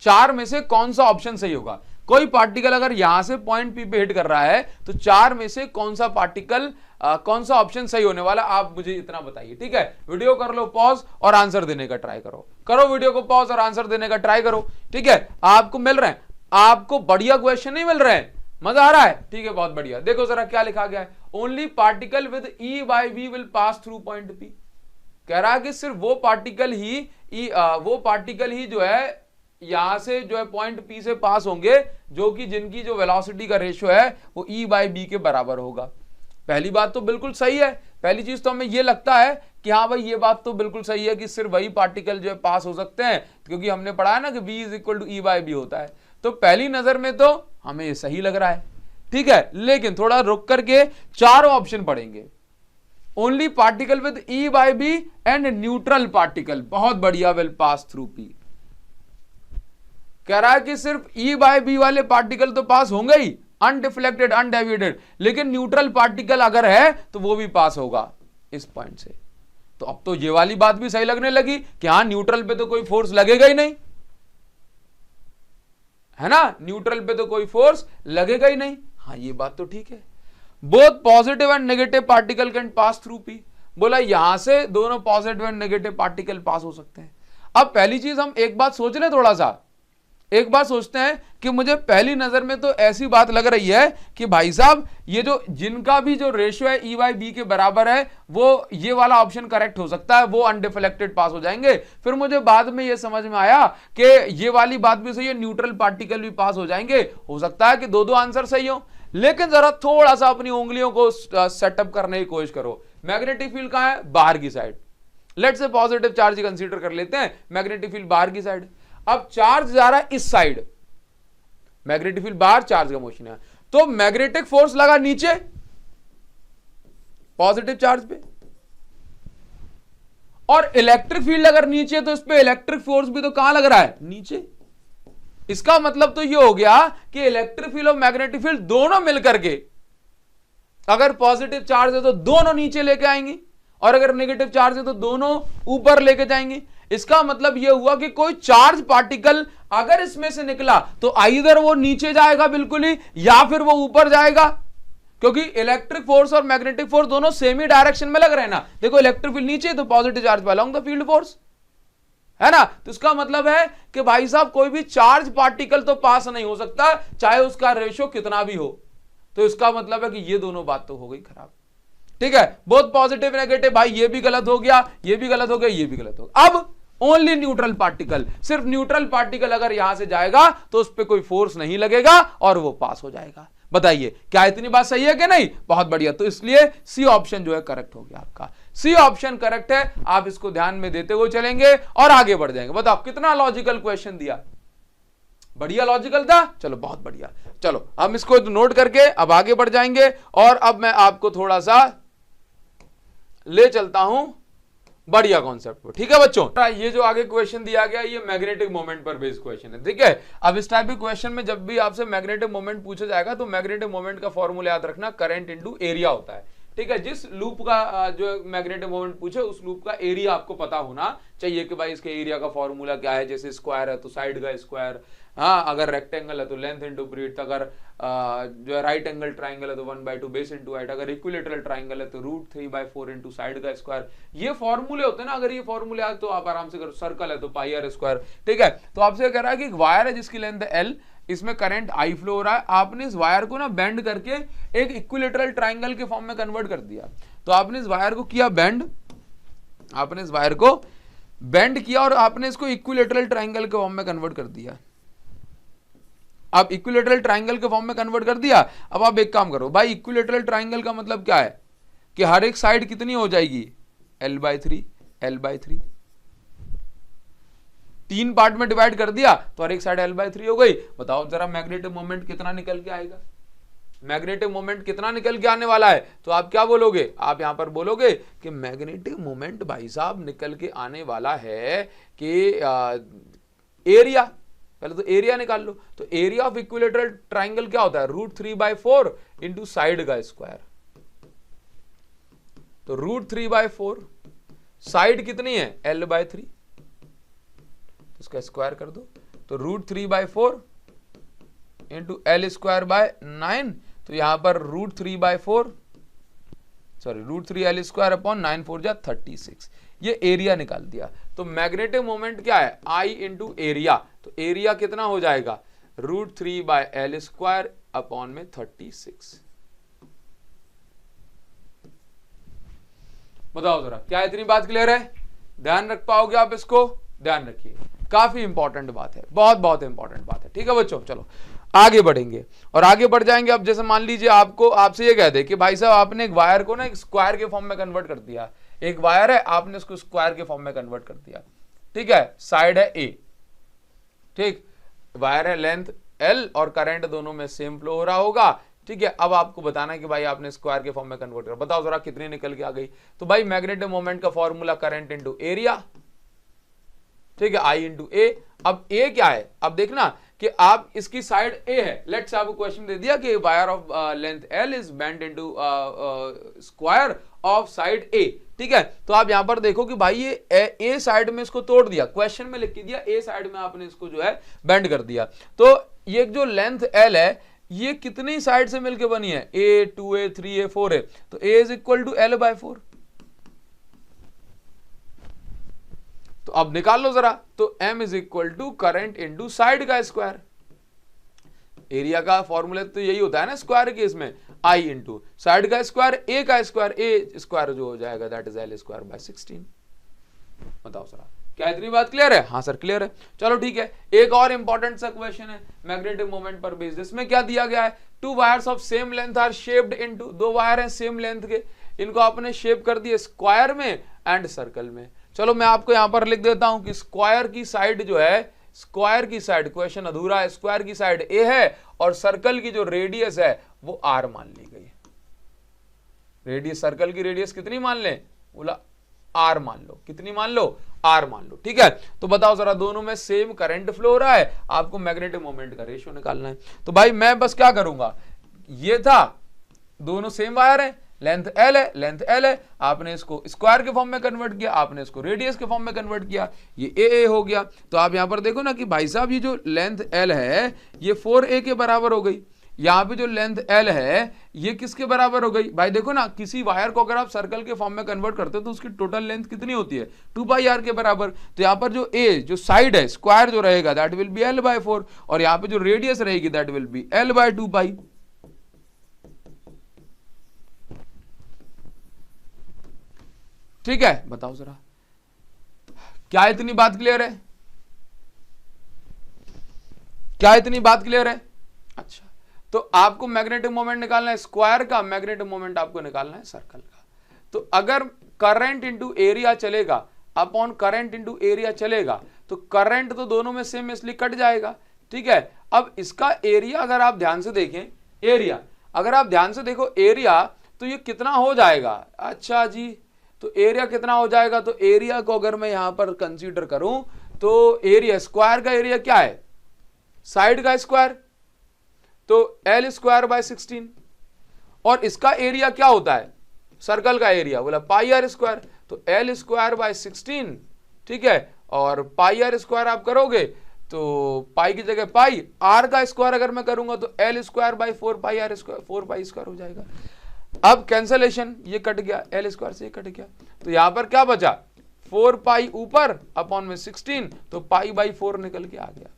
4 में से कौन सा ऑप्शन सही होगा। कोई पार्टिकल अगर यहां से पॉइंट पी पे हिट कर रहा है तो 4 में से कौन सा पार्टिकल कौन सा ऑप्शन सही होने वाला, आप मुझे इतना बताइए। ठीक है, वीडियो कर लो पॉज और आंसर देने का ट्राई करो, वीडियो को पॉज और आंसर देने का ट्राई करो। ठीक है, आपको मिल रहे हैं, आपको बढ़िया क्वेश्चन नहीं मिल रहे हैं, मजा आ रहा है? ठीक है, बहुत बढ़िया। देखो जरा क्या लिखा गया है, only particle with E by V will pass through point P. कह रहा है कि सिर्फ वो पार्टिकल ही जो है यहां से जो है पॉइंट पी से पास होंगे जो कि जिनकी जो वेलोसिटी का रेशियो है वो ई बाई बी के बराबर होगा। पहली बात तो बिल्कुल सही है, पहली चीज तो हमें ये लगता है कि हाँ भाई ये बात तो बिल्कुल सही है कि सिर्फ वही पार्टिकल जो है पास हो सकते हैं, क्योंकि हमने पढ़ा है ना कि v is equal to E by B होता है। तो पहली नजर में तो हमें ये सही लग रहा है। ठीक है, लेकिन थोड़ा रुक करके 4 ऑप्शन पढ़ेंगे। Only particle with E by B and neutral particle, बहुत बढ़िया, विल पास थ्रू पी। कह रहा है कि सिर्फ E बाय बी वाले पार्टिकल तो पास होंगे ही, अनडिफ्लेक्टेड अनडेविएटेड, लेकिन न्यूट्रल पार्टिकल अगर है तो वो भी पास होगा इस पॉइंट से। तो अब तो ये वाली बात भी सही लगने लगी कि हां न्यूट्रल पे तो कोई फोर्स लगेगा ही नहीं, है ना, न्यूट्रल पे तो कोई फोर्स लगेगा ही नहीं। हाँ ये बात तो ठीक है। Both positive and negative particle can pass through P, बोला यहां से दोनों positive and negative particle pass हो सकते हैं। अब पहली चीज हम एक बात सोच लें, थोड़ा सा एक बात सोचते हैं कि मुझे पहली नजर में तो ऐसी बात लग रही है कि भाई साहब ये जो जिनका भी जो रेशियो है E बाई बी के बराबर है वो ये वाला ऑप्शन करेक्ट हो सकता है, वो अनडिफ्लेक्टेड पास हो जाएंगे। फिर मुझे बाद में ये समझ में आया कि ये वाली बात भी सही है, न्यूट्रल पार्टिकल भी पास हो जाएंगे। हो सकता है कि दो आंसर सही हो, लेकिन जरा थोड़ा सा अपनी उंगलियों को सेटअप करने की कोशिश करो। मैग्नेटिक फील्ड कहां है? बाहर की side. Let's say positive charge consider कर लेते हैं, मैग्नेटिक फील्ड बाहर की साइड। अब चार्ज जा रहा है इस साइड, मैग्नेटिक फील्ड बाहर, चार्ज का मोशन है, तो मैग्नेटिक फोर्स लगा नीचे पॉजिटिव चार्ज पे, और इलेक्ट्रिक फील्ड अगर नीचे तो इस पे इलेक्ट्रिक फोर्स भी तो कहां लग रहा है? नीचे। इसका मतलब तो ये हो गया कि इलेक्ट्रिक फील्ड और मैग्नेटिक फील्ड दोनों मिलकर के अगर पॉजिटिव चार्ज है तो दोनों नीचे लेके आएंगे, और अगर नेगेटिव चार्ज है तो दोनों ऊपर लेके जाएंगे। इसका मतलब यह हुआ कि कोई चार्ज पार्टिकल अगर इसमें से निकला तो आइदर वो नीचे जाएगा बिल्कुल ही, या फिर वो ऊपर जाएगा, क्योंकि इलेक्ट्रिक फोर्स और मैग्नेटिक फोर्स दोनों सेम ही डायरेक्शन में लग रहे हैं ना। देखो इलेक्ट्रिक फील्ड नीचे तो positive charge along the field force, है ना। तो इसका मतलब है कि भाई साहब कोई भी चार्ज पार्टिकल तो पास नहीं हो सकता, चाहे उसका रेशियो कितना भी हो। तो इसका मतलब है कि ये दोनों बात तो हो गई खराब, ठीक है। बहुत पॉजिटिव नेगेटिव, भाई ये भी गलत हो गया, ये भी गलत हो गया, ये भी गलत हो गया। अब ओनली न्यूट्रल पार्टिकल, सिर्फ न्यूट्रल पार्टिकल अगर यहां से जाएगा तो उस पर कोई फोर्स नहीं लगेगा और वो पास हो जाएगा। बताइए क्या इतनी बात सही है कि नहीं? बहुत बढ़िया। तो इसलिए सी ऑप्शन जो है करेक्ट हो गया आपका, सी ऑप्शन करेक्ट है। आप इसको ध्यान में देते हुए चलेंगे और आगे बढ़ जाएंगे। बताओ कितना लॉजिकल क्वेश्चन दिया, बढ़िया लॉजिकल था। चलो बहुत बढ़िया, चलो हम इसको नोट करके अब आगे बढ़ जाएंगे। और अब मैं आपको थोड़ा सा ले चलता हूं बढ़िया कॉन्सेप्ट पर, ठीक है बच्चों। ये जो आगे क्वेश्चन दिया गया ये मैग्नेटिक मोमेंट पर बेस्ड क्वेश्चन है, ठीक है। अब इस टाइप के क्वेश्चन में जब भी आपसे मैग्नेटिक मोमेंट पूछा जाएगा तो मैग्नेटिक मोमेंट का फॉर्मूला याद रखना, करंट इनटू एरिया होता है, ठीक है। जिस लूप का जो मैग्नेटिक मोमेंट पूछे उस लूप का एरिया आपको पता होना चाहिए कि भाई इसके एरिया का फॉर्मूला क्या है। जैसे स्क्वायर है तो साइड का स्क्वायर, हाँ अगर रेक्टेंगल है तो लेंथ इंटू ब्रीथ, अगर जो है राइट एंगल ट्राइंगल है तो 1/2 बेस इंटू हाइट, अगर इक्विलेटरल ट्राइंगल है तो √3/4 इंटू साइड का स्क्वायर। ये फॉर्मूले होते हैं ना, अगर ये फॉर्मूले आए तो आप आराम से करो। सर्कल है तो πr स्क्वायर, ठीक है। तो आपसे कह रहा है कि एक वायर है जिसकी लेंथ है l, इसमें करंट I फ्लो हो रहा है। आपने इस वायर को ना बेंड करके एक इक्विलेटरल ट्राइंगल के फॉर्म में कन्वर्ट कर दिया। तो आपने इस वायर को किया बेंड, आपने इस वायर को बेंड किया और आपने इसको इक्विलेटरल ट्राइंगल के फॉर्म में कन्वर्ट कर दिया। अब इक्विलेटरल ट्राइंगल के फॉर्म में कन्वर्ट कर दिया। अब आप एक काम करो भाई, इक्विलेटरल ट्राइंगल का मतलब क्या है कि हर एक साइड कितनी हो जाएगी? l/3 l/3, 3 पार्ट में डिवाइड कर दिया तो हर एक साइड l/3 हो गई। बताओ जरा मैग्नेटिक मोमेंट कितना निकल के आएगा? मैग्नेटिक मोमेंट कितना निकल के आने वाला है? तो आप क्या बोलोगे? आप यहां पर बोलोगे कि मैग्नेटिक मोमेंट भाई साहब निकल के आने वाला है कि एरिया, पहले तो एरिया निकाल लो। तो एरिया ऑफ इक्विलेटरल ट्राइंगल क्या होता है? √3/4 इंटू साइड का स्क्वायर। तो √3/4, साइड कितनी है? l/3, तो इसका स्क्वायर कर दो। तो √3/4 इंटू l²/9, तो यहां पर √3/4 सॉरी √3l² अपॉन 9 4 जा 36, ये एरिया निकाल दिया। तो मैग्नेटिक मोमेंट क्या है? I into area. तो एरिया कितना हो जाएगा? √3/l² अपॉन में 36। बताओ जरा क्या इतनी बात क्लियर है? ध्यान रख पाओगे आप इसको? ध्यान रखिए, काफी इंपॉर्टेंट बात है, बहुत बहुत इंपॉर्टेंट बात है, ठीक है बच्चों। चलो आगे बढ़ेंगे और आगे बढ़ जाएंगे। अब जैसे मान लीजिए आपसे ये कह दे कि भाई साहब आपने एक वायर को ना एक स्क्वायर के फॉर्म में कन्वर्ट कर दिया। एक वायर है, आपने उसको स्क्वायर के फॉर्म में कन्वर्ट कर दिया, ठीक है। साइड है a, ठीक, वायर है लेंथ l और करंट दोनों में सेम फ्लो हो रहा होगा, ठीक है। अब आपको बताना है कि भाई आपने स्क्वायर के फॉर्म में कन्वर्ट कर, बताओ जरा कितनी निकल के आ गई? तो भाई मैग्नेटिक मोमेंट का फॉर्मूला करंट इनटू एरिया, ठीक है, I इंटू ए। अब ए क्या है, अब देखना कि आप इसकी साइड ए है, लेट्स आपको क्वेश्चन दे दिया कि wire of length L is bend into square of side A, ठीक है। तो आप यहां पर देखो कि भाई ये ए साइड में इसको तोड़ दिया, क्वेश्चन में लिख के दिया ए साइड में आपने इसको जो है बेंड कर दिया। तो ये जो लेंथ एल है ये कितनी साइड से मिलकर बनी है, ए, 2a, 3a, 4a, तो a is equal to L by 4। तो अब निकाल लो जरा, तो m is equal to current into side का स्क्वायर। एरिया का फॉर्मूला तो यही होता है ना स्क्वायर केस में, I इंटू साइड का स्क्वायर, a का स्क्वायर, a स्क्वायर जो हो जाएगा that is L square by 16। बताओ जरा, क्या इतनी बात क्लियर है? हाँ सर क्लियर है। चलो ठीक है, एक और इंपॉर्टेंट सा क्वेश्चन है मैग्नेटिक मोमेंट पर बेस्ड। इसमें क्या दिया गया है, two wires of same length are shaped into, दो वायर हैं सेम लेंथ के, इनको आपने शेप कर दिए स्क्वायर में एंड सर्कल में। चलो मैं आपको यहां पर लिख देता हूं कि स्क्वायर की साइड जो है, स्क्वायर की साइड, क्वेश्चन अधूरा है, स्क्वायर की साइड ए है और सर्कल की जो रेडियस है वो आर मान ली गई है। रेडियस, सर्कल की रेडियस कितनी मान लें, बोला आर मान लो, कितनी मान लो, आर मान लो, ठीक है। तो बताओ जरा, दोनों में सेम करंट फ्लो हो रहा है, आपको मैग्नेटिक मोमेंट का रेशियो निकालना है। तो भाई मैं बस क्या करूंगा, ये था दोनों सेम वायर है, लेंथ एल है, लेंथ एल है, आपने इसको स्क्वायर के फॉर्म में कन्वर्ट किया, आपने इसको रेडियस के फॉर्म में कन्वर्ट किया, ये ए हो गया। तो आप यहां पर देखो ना कि भाई साहब ये जो लेंथ एल है ये 4a के बराबर हो गई, यहां पे जो लेंथ एल है ये किसके बराबर हो गई, भाई देखो ना किसी वायर को अगर आप सर्कल के फॉर्म में कन्वर्ट करते हो तो उसकी टोटल लेंथ कितनी होती है, 2πr के बराबर। तो यहां पर जो ए जो साइड है स्क्वायर जो रहेगा that will be L by 4 और यहां पे जो रेडियस रहेगी that will be L by 2π। ठीक है, बताओ जरा, क्या इतनी बात क्लियर है, क्या इतनी बात क्लियर है? अच्छा, तो आपको मैग्नेटिक मोमेंट निकालना है स्क्वायर का, मैग्नेटिक मोमेंट आपको निकालना है सर्कल का। तो अगर करंट इंटू एरिया चलेगा अपॉन करंट इंटू एरिया चलेगा तो करंट तो दोनों में सेम इसलिए कट जाएगा, ठीक है। अब इसका एरिया अगर आप ध्यान से देखें, एरिया अगर आप ध्यान से देखो एरिया तो ये कितना हो जाएगा, अच्छा जी, तो एरिया कितना हो जाएगा, तो एरिया को अगर मैं यहां पर कंसीडर करूं तो एरिया, स्क्वायर का एरिया क्या है, साइड का स्क्वायर, तो एल स्क्वायर बाय 16 और इसका एरिया क्या होता है, सर्कल का एरिया, बोला पाई आर स्क्वायर, तो एल स्क्वायर बाय 16, ठीक है। और पाई आर स्क्वायर आप करोगे तो पाई की जगह पाई, आर का स्क्वायर अगर मैं करूंगा तो L square by 4 pi R square, 4 pi square हो जाएगा। अब कैंसलेशन, ये कट गया, एल स्क्वायर से ये कट गया, तो यहां पर क्या बचा, 4 पाई ऊपर अपॉन में 16, तो पाई बाई 4 निकल के आ गया।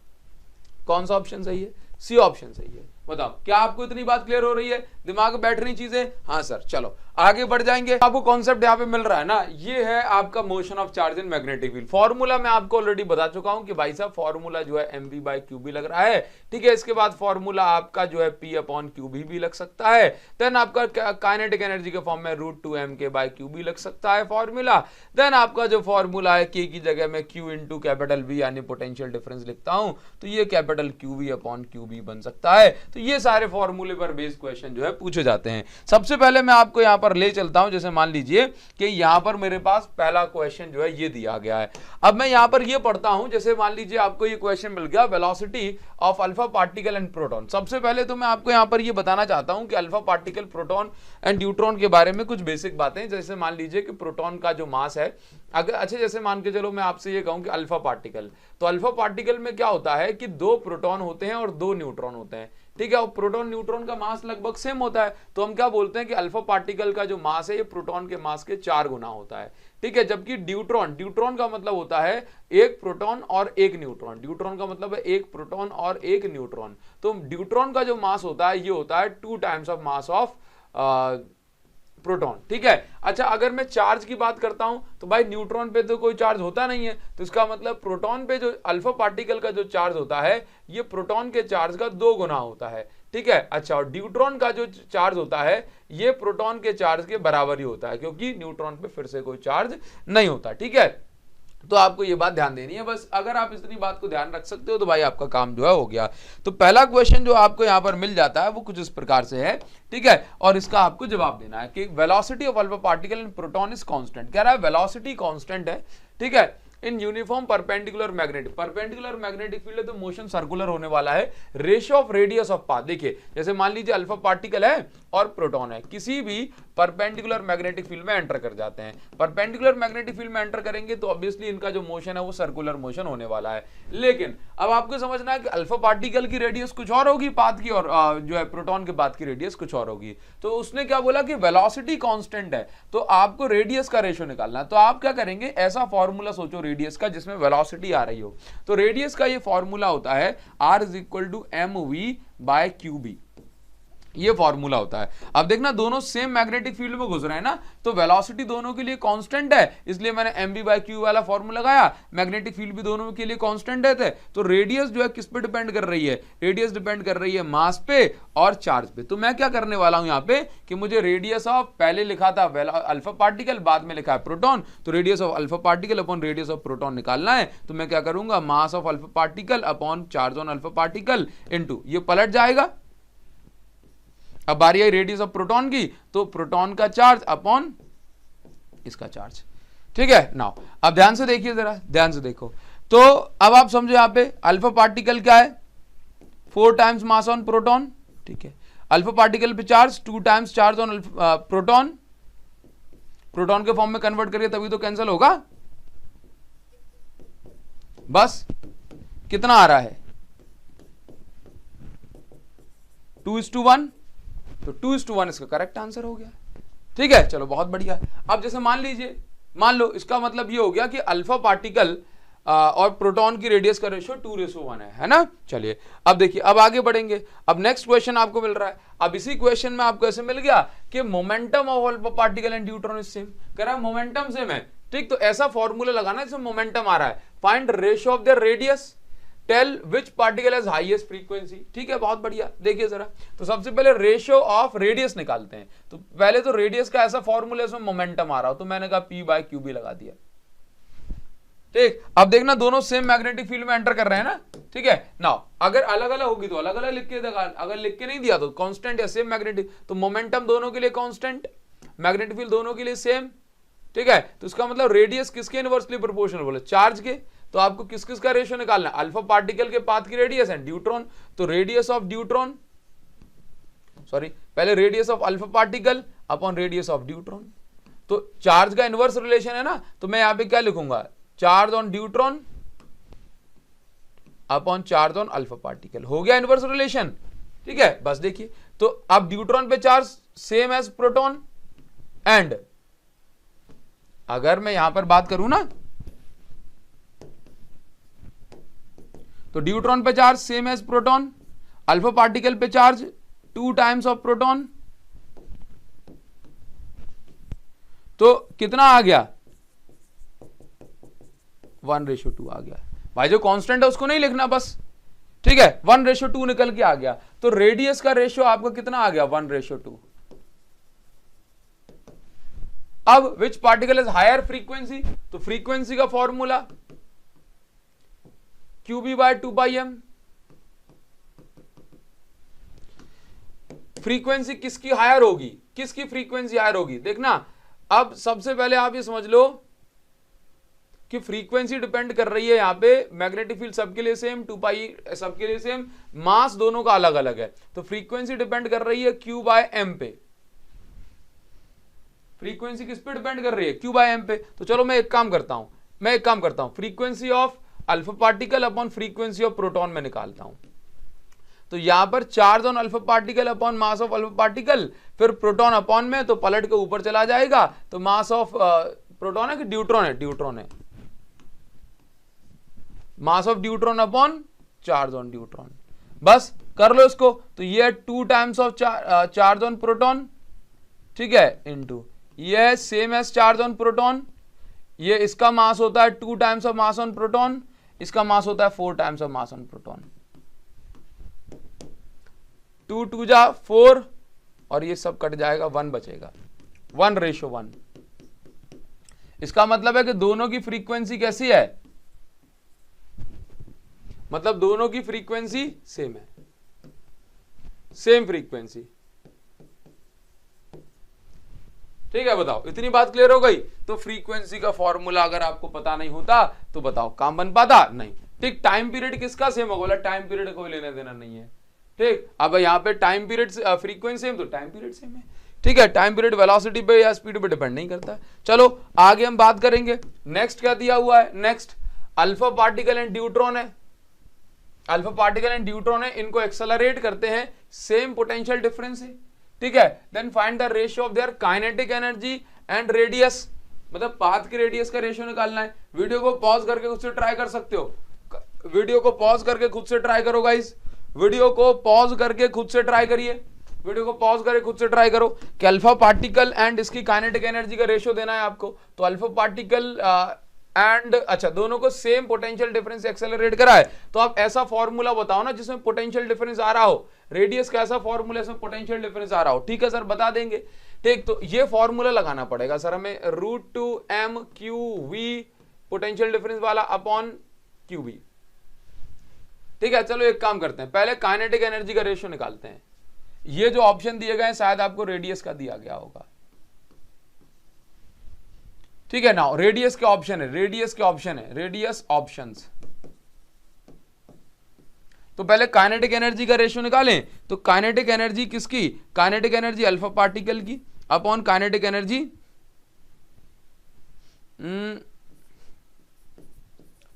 कौन सा ऑप्शन सही है, सी ऑप्शन सही है। बताओ, क्या आपको इतनी बात क्लियर हो रही है, दिमाग में बैठ रही चीजें? हाँ सर, चलो आगे बढ़ जाएंगे। आपको कॉन्सेप्ट यहाँ पे मिल रहा है ना, ये है आपका motion of charge in magnetic field. Formula मैं आपको ऑलरेडी बता चुका हूं कि भाई साहब फॉर्मूला जो है mv बाई क्यूबी लग रहा है, ठीक है। इसके बाद फॉर्मूला आपका जो है p अपॉन क्यूबी भी लग सकता है, देन आपका काइनेटिक एनर्जी के फॉर्म में √2m बाई क्यूबी लग सकता है फॉर्मूला। देन आपका जो फॉर्मूला है k की जगह में q इंटू कैपिटल V यानी पोटेंशियल डिफरेंस लिखता हूं, तो ये कैपिटल QV अपॉन QB बन सकता है। तो ये सारे फॉर्मूले पर बेस्ड क्वेश्चन जो है पूछे जाते हैं। सबसे पहले मैं आपको यहां पर ले चलता हूं, जैसे मान लीजिए कि यहां पर मेरे पास पहला क्वेश्चन जो है ये दिया गया है। अब मैं यहां पर ये पढ़ता हूं, जैसे मान लीजिए आपको ये क्वेश्चन मिल गया, velocity of alpha particle and proton. सबसे पहले तो मैं आपको यहां पर ये बताना चाहता हूं कि alpha particle, proton and neutron के बारे में कुछ बेसिक बातें। जैसे मान लीजिए कि प्रोटॉन का जो मास है, अगर अच्छा जैसे मान के चलो मैं आपसे ये कहूं कि अल्फा पार्टिकल, तो अल्फा पार्टिकल में क्या होता है कि 2 प्रोटॉन होते हैं और 2 न्यूट्रॉन होते हैं, ठीक है। और प्रोटॉन न्यूट्रॉन का मास लगभग सेम होता है, तो हम क्या बोलते हैं कि अल्फा पार्टिकल का जो मास है ये प्रोटॉन के मास के 4 गुना होता है, ठीक है। जबकि ड्यूट्रॉन का मतलब होता है एक प्रोटॉन और एक न्यूट्रॉन, ड्यूट्रॉन का मतलब है एक प्रोटॉन और एक न्यूट्रॉन। तो ड्यूट्रॉन का जो मास होता है ये होता है 2 times of mass of proton, ठीक है। अच्छा, अगर मैं चार्ज की बात करता हूं तो भाई न्यूट्रॉन पे तो कोई चार्ज होता नहीं है, तो इसका मतलब प्रोटॉन पे जो अल्फा पार्टिकल का जो चार्ज होता है ये प्रोटॉन के चार्ज का 2 गुना होता है, ठीक है। अच्छा, और न्यूट्रॉन का जो चार्ज होता है ये प्रोटॉन के चार्ज के बराबर ही होता है, क्योंकि न्यूट्रॉन पे फिर से कोई चार्ज नहीं होता, ठीक है। तो आपको ये बात ध्यान देनी है बस, अगर आप इतनी बात को ध्यान रख सकते हो तो भाई आपका काम जो है हो गया। तो पहला क्वेश्चन जो आपको यहां पर मिल जाता है वो कुछ इस प्रकार से है, ठीक है। और इसका आपको जवाब देना है कि velocity of alpha particle in proton is constant. कह रहा है वेलोसिटी कांस्टेंट है, ठीक है। In uniform perpendicular magnetic field है तो मोशन सर्कुलर होने वाला है। Ratio of radius of path, देखिए जैसे मान लीजिए अल्फा पार्टिकल है और प्रोटॉन है, किसी भी परपेंडिकुलर मैग्नेटिक फील्ड में एंटर कर जाते हैं। परपेंडिकुलर मैग्नेटिक फील्ड में एंटर करेंगे तो ऑब्वियसली इनका जो मोशन है वो सर्कुलर मोशन होने वाला है। लेकिन अब आपको समझना है कि अल्फा पार्टिकल की रेडियस कुछ और होगी पाथ की, और जो है प्रोटॉन के पाथ की रेडियस कुछ और होगी। तो उसने क्या बोला कि वेलोसिटी कांस्टेंट है, तो आपको रेडियस का रेशियो निकालना है। तो आप क्या करेंगे, ऐसा फॉर्मूला सोचो रेडियस का जिसमें वेलोसिटी आ रही हो। तो रेडियस का ये फॉर्मूला होता है r = mv/qb, ये फॉर्मूला होता है। अब देखना दोनों सेम मैग्नेटिक फील्ड में घुस रहे हैं ना, तो वेलोसिटी दोनों के लिए कांस्टेंट है, इसलिए मैंने mv/q वाला फॉर्मूला लगाया। मैग्नेटिक फील्ड भी दोनों के लिए कांस्टेंट है। तो रेडियस जो है किस पे डिपेंड कर रही है, रेडियस डिपेंड कर रही है मास पे और चार्ज पे। तो मैं क्या करने वाला हूं यहाँ पे कि मुझे रेडियस ऑफ, पहले लिखा था अल्फा पार्टिकल, बाद में लिखा है प्रोटॉन, तो radius of alpha particle upon radius of proton निकालना है। तो मैं क्या करूंगा, mass of alpha particle upon charge on alpha particle into, ये पलट जाएगा। अब बारी आई रेडियस ऑफ प्रोटॉन की, तो प्रोटॉन का चार्ज अपॉन इसका चार्ज, ठीक है। नाउ अब ध्यान से देखिए, जरा ध्यान से देखो। तो अब आप समझो यहां पे अल्फा पार्टिकल क्या है, 4 टाइम्स मास ऑन प्रोटॉन, ठीक है। अल्फा पार्टिकल पे charge 2 times charge on proton, proton के फॉर्म में कन्वर्ट करिए तभी तो कैंसिल होगा। बस कितना आ रहा है, 2:1, तो 2:1 इसका करेक्ट आंसर हो गया, ठीक है। चलो बहुत बढ़िया। अब जैसे मान लीजिए, मान लो इसका मतलब ये हो गया कि अल्फा पार्टिकल और प्रोटॉन की रेडियस का रेशियो 2:1 है ना। चलिए अब देखिए, अब आगे बढ़ेंगे। अब नेक्स्ट क्वेश्चन आपको मिल रहा है। अब इसी क्वेश्चन में आपको ऐसे मिल गया कि momentum of alpha particle and neutron is same, कह रहा है मोमेंटम सेम है, ठीक। तो ऐसा फॉर्मूला लगाना जिसमें मोमेंटम आ रहा है, find ratio of their radius, tell which particle has highest frequency, ठीक है। बहुत बढ़िया, देखिए जरा। तो सबसे पहले रेशियो ऑफ रेडियस निकालते हैं। तो पहले तो रेडियस का ऐसा फॉर्मूला इसमें मोमेंटम आ रहा हो, तो मैंने कहा p/qb लगा दिया, ठीक। अब देखना दोनों सेम मैग्नेटिक फील्ड में एंटर कर रहे हैं ना, ठीक है। नाउ अगर अलग अलग होगी तो अलग अलग लिख के देगा, अगर लिख के नहीं दिया तो कांस्टेंट या सेम मैग्नेटिक, तो मोमेंटम दोनों के लिए कांस्टेंट, मैग्नेटिक फील्ड दोनों के लिए सेम, ठीक है। तो इसका मतलब रेडियस किसके इनवर्सली प्रोपोर्शनल, बोले चार्ज के। तो आपको किस किस का रेशियो निकालना है, अल्फा पार्टिकल के पाथ की रेडियस है ड्यूट्रॉन, तो रेडियस ऑफ ड्यूट्रॉन, सॉरी पहले radius of alpha particle upon radius of deuteron. तो चार्ज का इनवर्स रिलेशन है ना, तो मैं यहां पे क्या लिखूंगा, charge on deuteron upon charge on alpha particle, हो गया इनवर्स रिलेशन, ठीक है। बस देखिए, तो अब ड्यूट्रॉन पे charge same as proton, and अगर मैं यहां पर बात करूं ना, तो ड्यूट्रॉन पे charge same as proton, alpha particle पे चार्ज 2 टाइम्स ऑफ प्रोटॉन, तो कितना आ गया, 1:2 आ गया। भाई जो कांस्टेंट है उसको नहीं लिखना बस, ठीक है। 1:2 निकल के आ गया। तो रेडियस का रेशियो आपका कितना आ गया, 1:2। अब which particle is higher frequency, तो फ्रीक्वेंसी का फॉर्मूला qb/2πm। फ्रीक्वेंसी किसकी हायर होगी, किसकी फ्रीक्वेंसी हायर होगी, देखना। अब सबसे पहले आप ये समझ लो कि फ्रीक्वेंसी डिपेंड कर रही है यहां पे, मैग्नेटिक फील्ड सबके लिए सेम, 2π सबके लिए सेम, मास दोनों का अलग अलग है, तो फ्रीक्वेंसी डिपेंड कर रही है q/m पे। फ्रीक्वेंसी किस पे डिपेंड कर रही है, q/m पे। तो चलो मैं एक काम करता हूं, frequency of alpha particle upon frequency of proton में निकालता हूं। तो यहां पर charge on alpha particle upon mass of alpha particle, फिर प्रोटॉन अपॉन में, तो पलट के ऊपर चला जाएगा। तो मास ऑफ प्रोटॉन है कि ड्यूट्रॉन है, ड्यूट्रॉन है, mass of deuteron upon charge on deuteron, बस कर लो इसको। तो ये 2 times of charge on proton, ठीक है, इनटू ये same as charge on proton, ये इसका मास होता है 2 times of mass on proton, इसका मास होता है 4 times of mass on proton. 2 2 जा 4 और ये सब कट जाएगा, 1 बचेगा, 1:1। इसका मतलब है कि दोनों की फ्रीक्वेंसी कैसी है, मतलब दोनों की फ्रीक्वेंसी सेम है, सेम फ्रीक्वेंसी, ठीक है, बताओ इतनी बात क्लियर हो गई। तो फ्रीक्वेंसी का फॉर्मूला अगर आपको पता नहीं होता तो बताओ काम बन पाता नहीं। ठीक, टाइम पीरियड किसका सेम होगा, बोला टाइम पीरियड कोई लेना देना नहीं है। ठीक, अब यहाँ पे टाइम पीरियड फ्रीक्वेंसी सेम तो टाइम पीरियड सेम है। ठीक है, टाइम पीरियड वेलोसिटी पे या स्पीड पे डिपेंड नहीं करता। चलो आगे हम बात करेंगे। नेक्स्ट क्या दिया हुआ है, next alpha particle and deuteron है। अल्फा पार्टिकल एंड ड्यूट्रॉन है, इनको एक्सेलरेट करते हैं, सेम पोटेंशियल डिफरेंस है। ठीक है, then find the ratio of their kinetic energy and radius, मतलब पाथ के रेडियस का रेशियो निकालना है। वीडियो को पॉज करके खुद से ट्राई कर सकते हो, वीडियो को पॉज करके खुद से ट्राई करो गाइस, वीडियो को पॉज करके खुद से ट्राई करिए, वीडियो को पॉज करके खुद से ट्राई करो कि अल्फा पार्टिकल एंड इसकी काइनेटिक एनर्जी का रेशियो देना है आपको। तो अल्फा पार्टिकल एंड अच्छा दोनों को सेम पोटेंशियल डिफरेंस एक्सेलरेट करा है, तो आप ऐसा फॉर्मूला बताओ ना जिसमें पोटेंशियल डिफरेंस आ रहा हो, रेडियस का ऐसा फॉर्मूला इसमें पोटेंशियल डिफरेंस आ रहा हो। ठीक है सर, बता देंगे। ठीक, तो ये फॉर्मूला लगाना पड़ेगा सर हमें, √2m/q_v पोटेंशियल डिफरेंस वाला अपॉन QV। ठीक है, चलो एक काम करते हैं, पहले काइनेटिक एनर्जी का रेशियो निकालते हैं। ये जो ऑप्शन दिए गए शायद आपको रेडियस का दिया गया होगा। ठीक है ना, रेडियस के ऑप्शन है, रेडियस के ऑप्शन है, रेडियस ऑप्शंस। तो पहले काइनेटिक एनर्जी का रेशियो निकालें। तो काइनेटिक एनर्जी किसकी, काइनेटिक एनर्जी अल्फा पार्टिकल की अपॉन काइनेटिक एनर्जी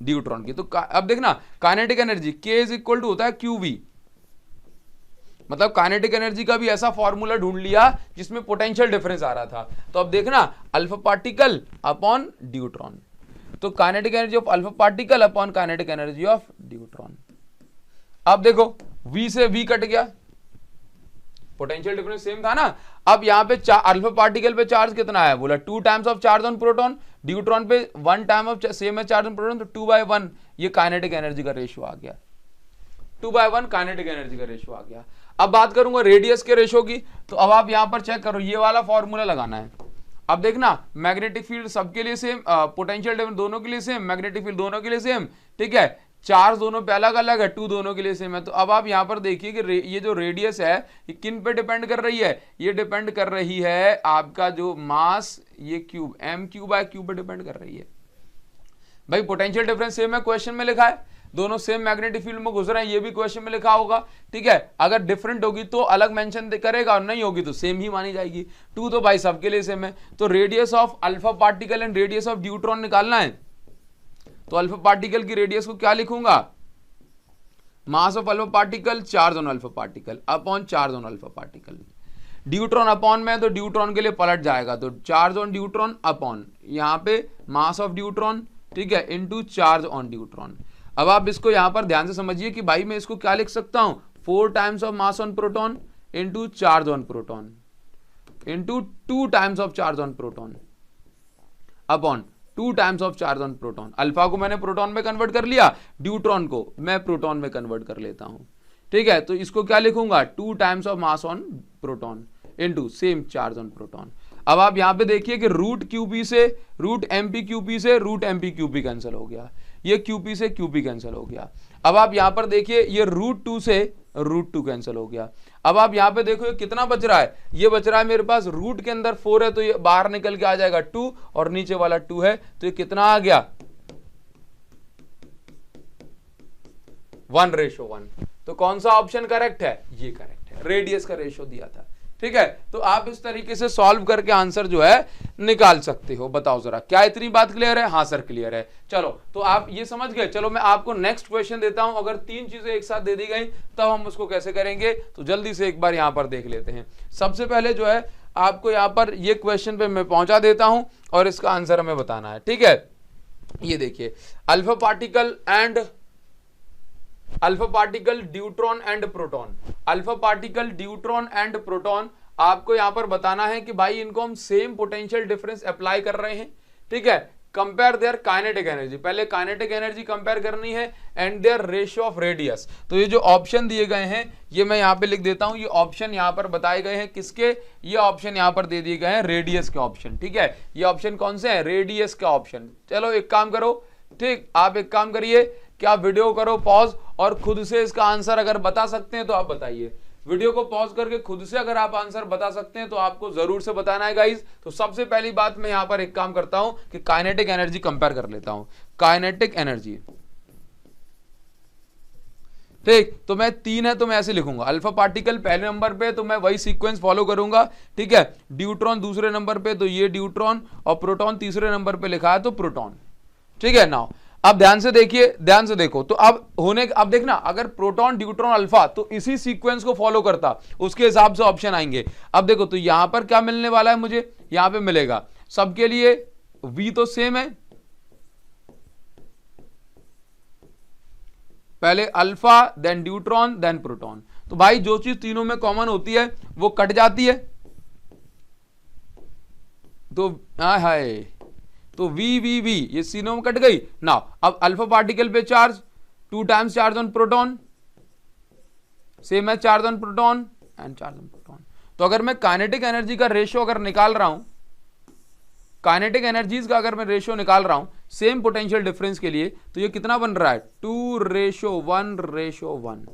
ड्यूट्रॉन की। तो अब देखना kinetic energy K is equal to होता है QV, मतलब काइनेटिक एनर्जी का भी ऐसा फॉर्मूला ढूंढ लिया जिसमें पोटेंशियल डिफरेंस आ रहा था। तो अब देखना अल्फा पार्टिकल अपॉन ड्यूट्रॉन, तो kinetic energy of alpha particle upon kinetic energy of deuteron. अब देखो V से V कट गया, पोटेंशियल डिफरेंस सेम था ना। अब यहाँ पे अल्फा पार्टिकल पे चार्ज कितना है, बोला 2 times of charge on proton, deuteron पे 1 टाइम ऑफ सेम है चार्ज ऑन प्रोटॉन, तो 2/1 ये काइनेटिक एनर्जी का रेशियो आ गया, 2/1 काइनेटिक एनर्जी का रेशियो आ गया। अब बात करूंगा रेडियस के रेशियो की, तो अब आप यहां पर चेक करो, ये वाला फॉर्मूला लगाना है। अब देखना मैग्नेटिक फील्ड सबके लिए सेम, पोटेंशियल डिफरेंस दोनों के लिए सेम, मैग्नेटिक फील्ड दोनों के लिए सेम। ठीक है, चार्ज दोनों पे अलग अलग है, 2 दोनों के लिए सेम है। तो अब आप यहां पर देखिए कि ये जो रेडियस है ये किन पे डिपेंड कर रही है, ये डिपेंड कर रही है आपका जो मास, ये क्यूब m3/q पे डिपेंड कर रही है। भाई पोटेंशियल डिफरेंस सेम है, क्वेश्चन में लिखा है, दोनों सेम मैग्नेटिक फील्ड में घुस रहे हैं, ये भी क्वेश्चन में लिखा होगा। ठीक है, अगर डिफरेंट होगी तो अलग मेंशन करेगा और नहीं होगी तो सेम ही मानी जाएगी। 2 तो भाई सबके लिए सेम है। तो radius of alpha particle and radius of deuteron निकालना है। तो अल्फा पार्टिकल की रेडियस को क्या लिखूंगा, mass of alpha particle charge on alpha particle upon charge on alpha particle. Deuteron upon में तो ड्यूट्रॉन के लिए पलट जाएगा, तो चार्ज ऑन ड्यूट्रॉन अपॉन यहाँ पे मास ऑफ ड्यूट्रॉन, ठीक है, इनटू चार्ज ऑन ड्यूट्रॉन। अब आप इसको यहां पर ध्यान से समझिए कि भाई मैं इसको क्या लिख सकता हूं, 4 times of mass on proton into charge on proton into 2 times of charge on proton upon 2 times of charge on proton. Alpha को मैंने प्रोटॉन में कन्वर्ट कर लिया, ड्यूट्रॉन को मैं प्रोटॉन में कन्वर्ट कर लेता हूं। ठीक है, तो इसको क्या लिखूंगा, 2 times of mass on proton into same charge on proton. अब आप यहां पे देखिए कि √QP से √MP/QP से √MP/QP कैंसिल हो गया, ये QP से QP कैंसिल हो गया। अब आप यहां पर देखिए ये √2 से √2 कैंसिल हो गया। अब आप यहां पे देखो ये कितना बच रहा है, ये बच रहा है मेरे पास रूट के अंदर 4 है तो ये बाहर निकल के आ जाएगा 2 और नीचे वाला 2 है तो ये कितना आ गया 1:1। तो कौन सा ऑप्शन करेक्ट है, ये करेक्ट है, रेडियस का रेशियो दिया था। ठीक है, तो आप इस तरीके से सॉल्व करके आंसर जो है निकाल सकते हो। बताओ जरा, क्या इतनी बात क्लियर है? हाँ सर क्लियर है। चलो तो आप ये समझ गए। चलो मैं आपको नेक्स्ट क्वेश्चन देता हूं, अगर 3 चीजें एक साथ दे दी गई तब हम उसको कैसे करेंगे, तो जल्दी से एक बार यहां पर देख लेते हैं। सबसे पहले जो है आपको यहां पर ये क्वेश्चन पे मैं पहुंचा देता हूं और इसका आंसर हमें बताना है। ठीक है, ये देखिए alpha particle deuteron and proton, alpha particle deuteron and proton, आपको यहां पर बताना है कि भाई इनको हम सेम पोटेंशियल डिफरेंस अप्लाई कर रहे हैं। ठीक है, कंपेयर देयर काइनेटिक एनर्जी, पहले काइनेटिक एनर्जी कंपेयर करनी है and their ratio of radius. तो ये जो ऑप्शन दिए गए हैं ये मैं यहां पे लिख देता हूं, ये ऑप्शन यहां पर बताए गए हैं किसके, ये ऑप्शन यहां पर दे दिए गए हैं रेडियस के ऑप्शन। ठीक है, ये ऑप्शन कौन से हैं, रेडियस के ऑप्शन। चलो एक काम करो, ठीक, आप एक काम करिए कि आप वीडियो करो पॉज और खुद से इसका आंसर अगर बता सकते हैं तो आप बताइए। वीडियो को पॉज करके खुद से अगर आप आंसर बता सकते हैं तो आपको जरूर से बताना है गाइस। तो सबसे पहली बात मैं यहां पर एक काम करता हूं कि काइनेटिक एनर्जी कंपेयर कर लेता हूं। काइनेटिक एनर्जी, ठीक, तो मैं 3 है तो मैं ऐसे लिखूंगा, अल्फा पार्टिकल पहले नंबर पे तो मैं वही सीक्वेंस फॉलो करूंगा, ठीक है। ड्यूट्रॉन दूसरे नंबर पे तो ये ड्यूट्रॉन, और प्रोटॉन तीसरे नंबर पे लिखा है तो प्रोटॉन, ठीक है। नाउ अब ध्यान से देखिए, ध्यान से देखो, तो अब देखना, अगर प्रोटॉन ड्यूट्रॉन अल्फा तो इसी सीक्वेंस को फॉलो करता, उसके हिसाब से ऑप्शन आएंगे। अब देखो तो यहां पर क्या मिलने वाला है मुझे, यहां पे मिलेगा सबके लिए V तो सेम है, पहले alpha then deuteron then proton. तो भाई जो चीज तीनों में कॉमन होती है वो कट जाती है, तो हाय तो वी वी वी ये तीनों में कट गई ना। अब अल्फा पार्टिकल पे charge 2 times charge on proton, same है charge on proton and charge on proton. तो अगर मैं काइनेटिक एनर्जी का रेशियो अगर निकाल रहा हूं, काइनेटिक एनर्जीज का अगर मैं रेशियो निकाल रहा हूं सेम पोटेंशियल डिफरेंस के लिए, तो ये कितना बन रहा है 2:1:1,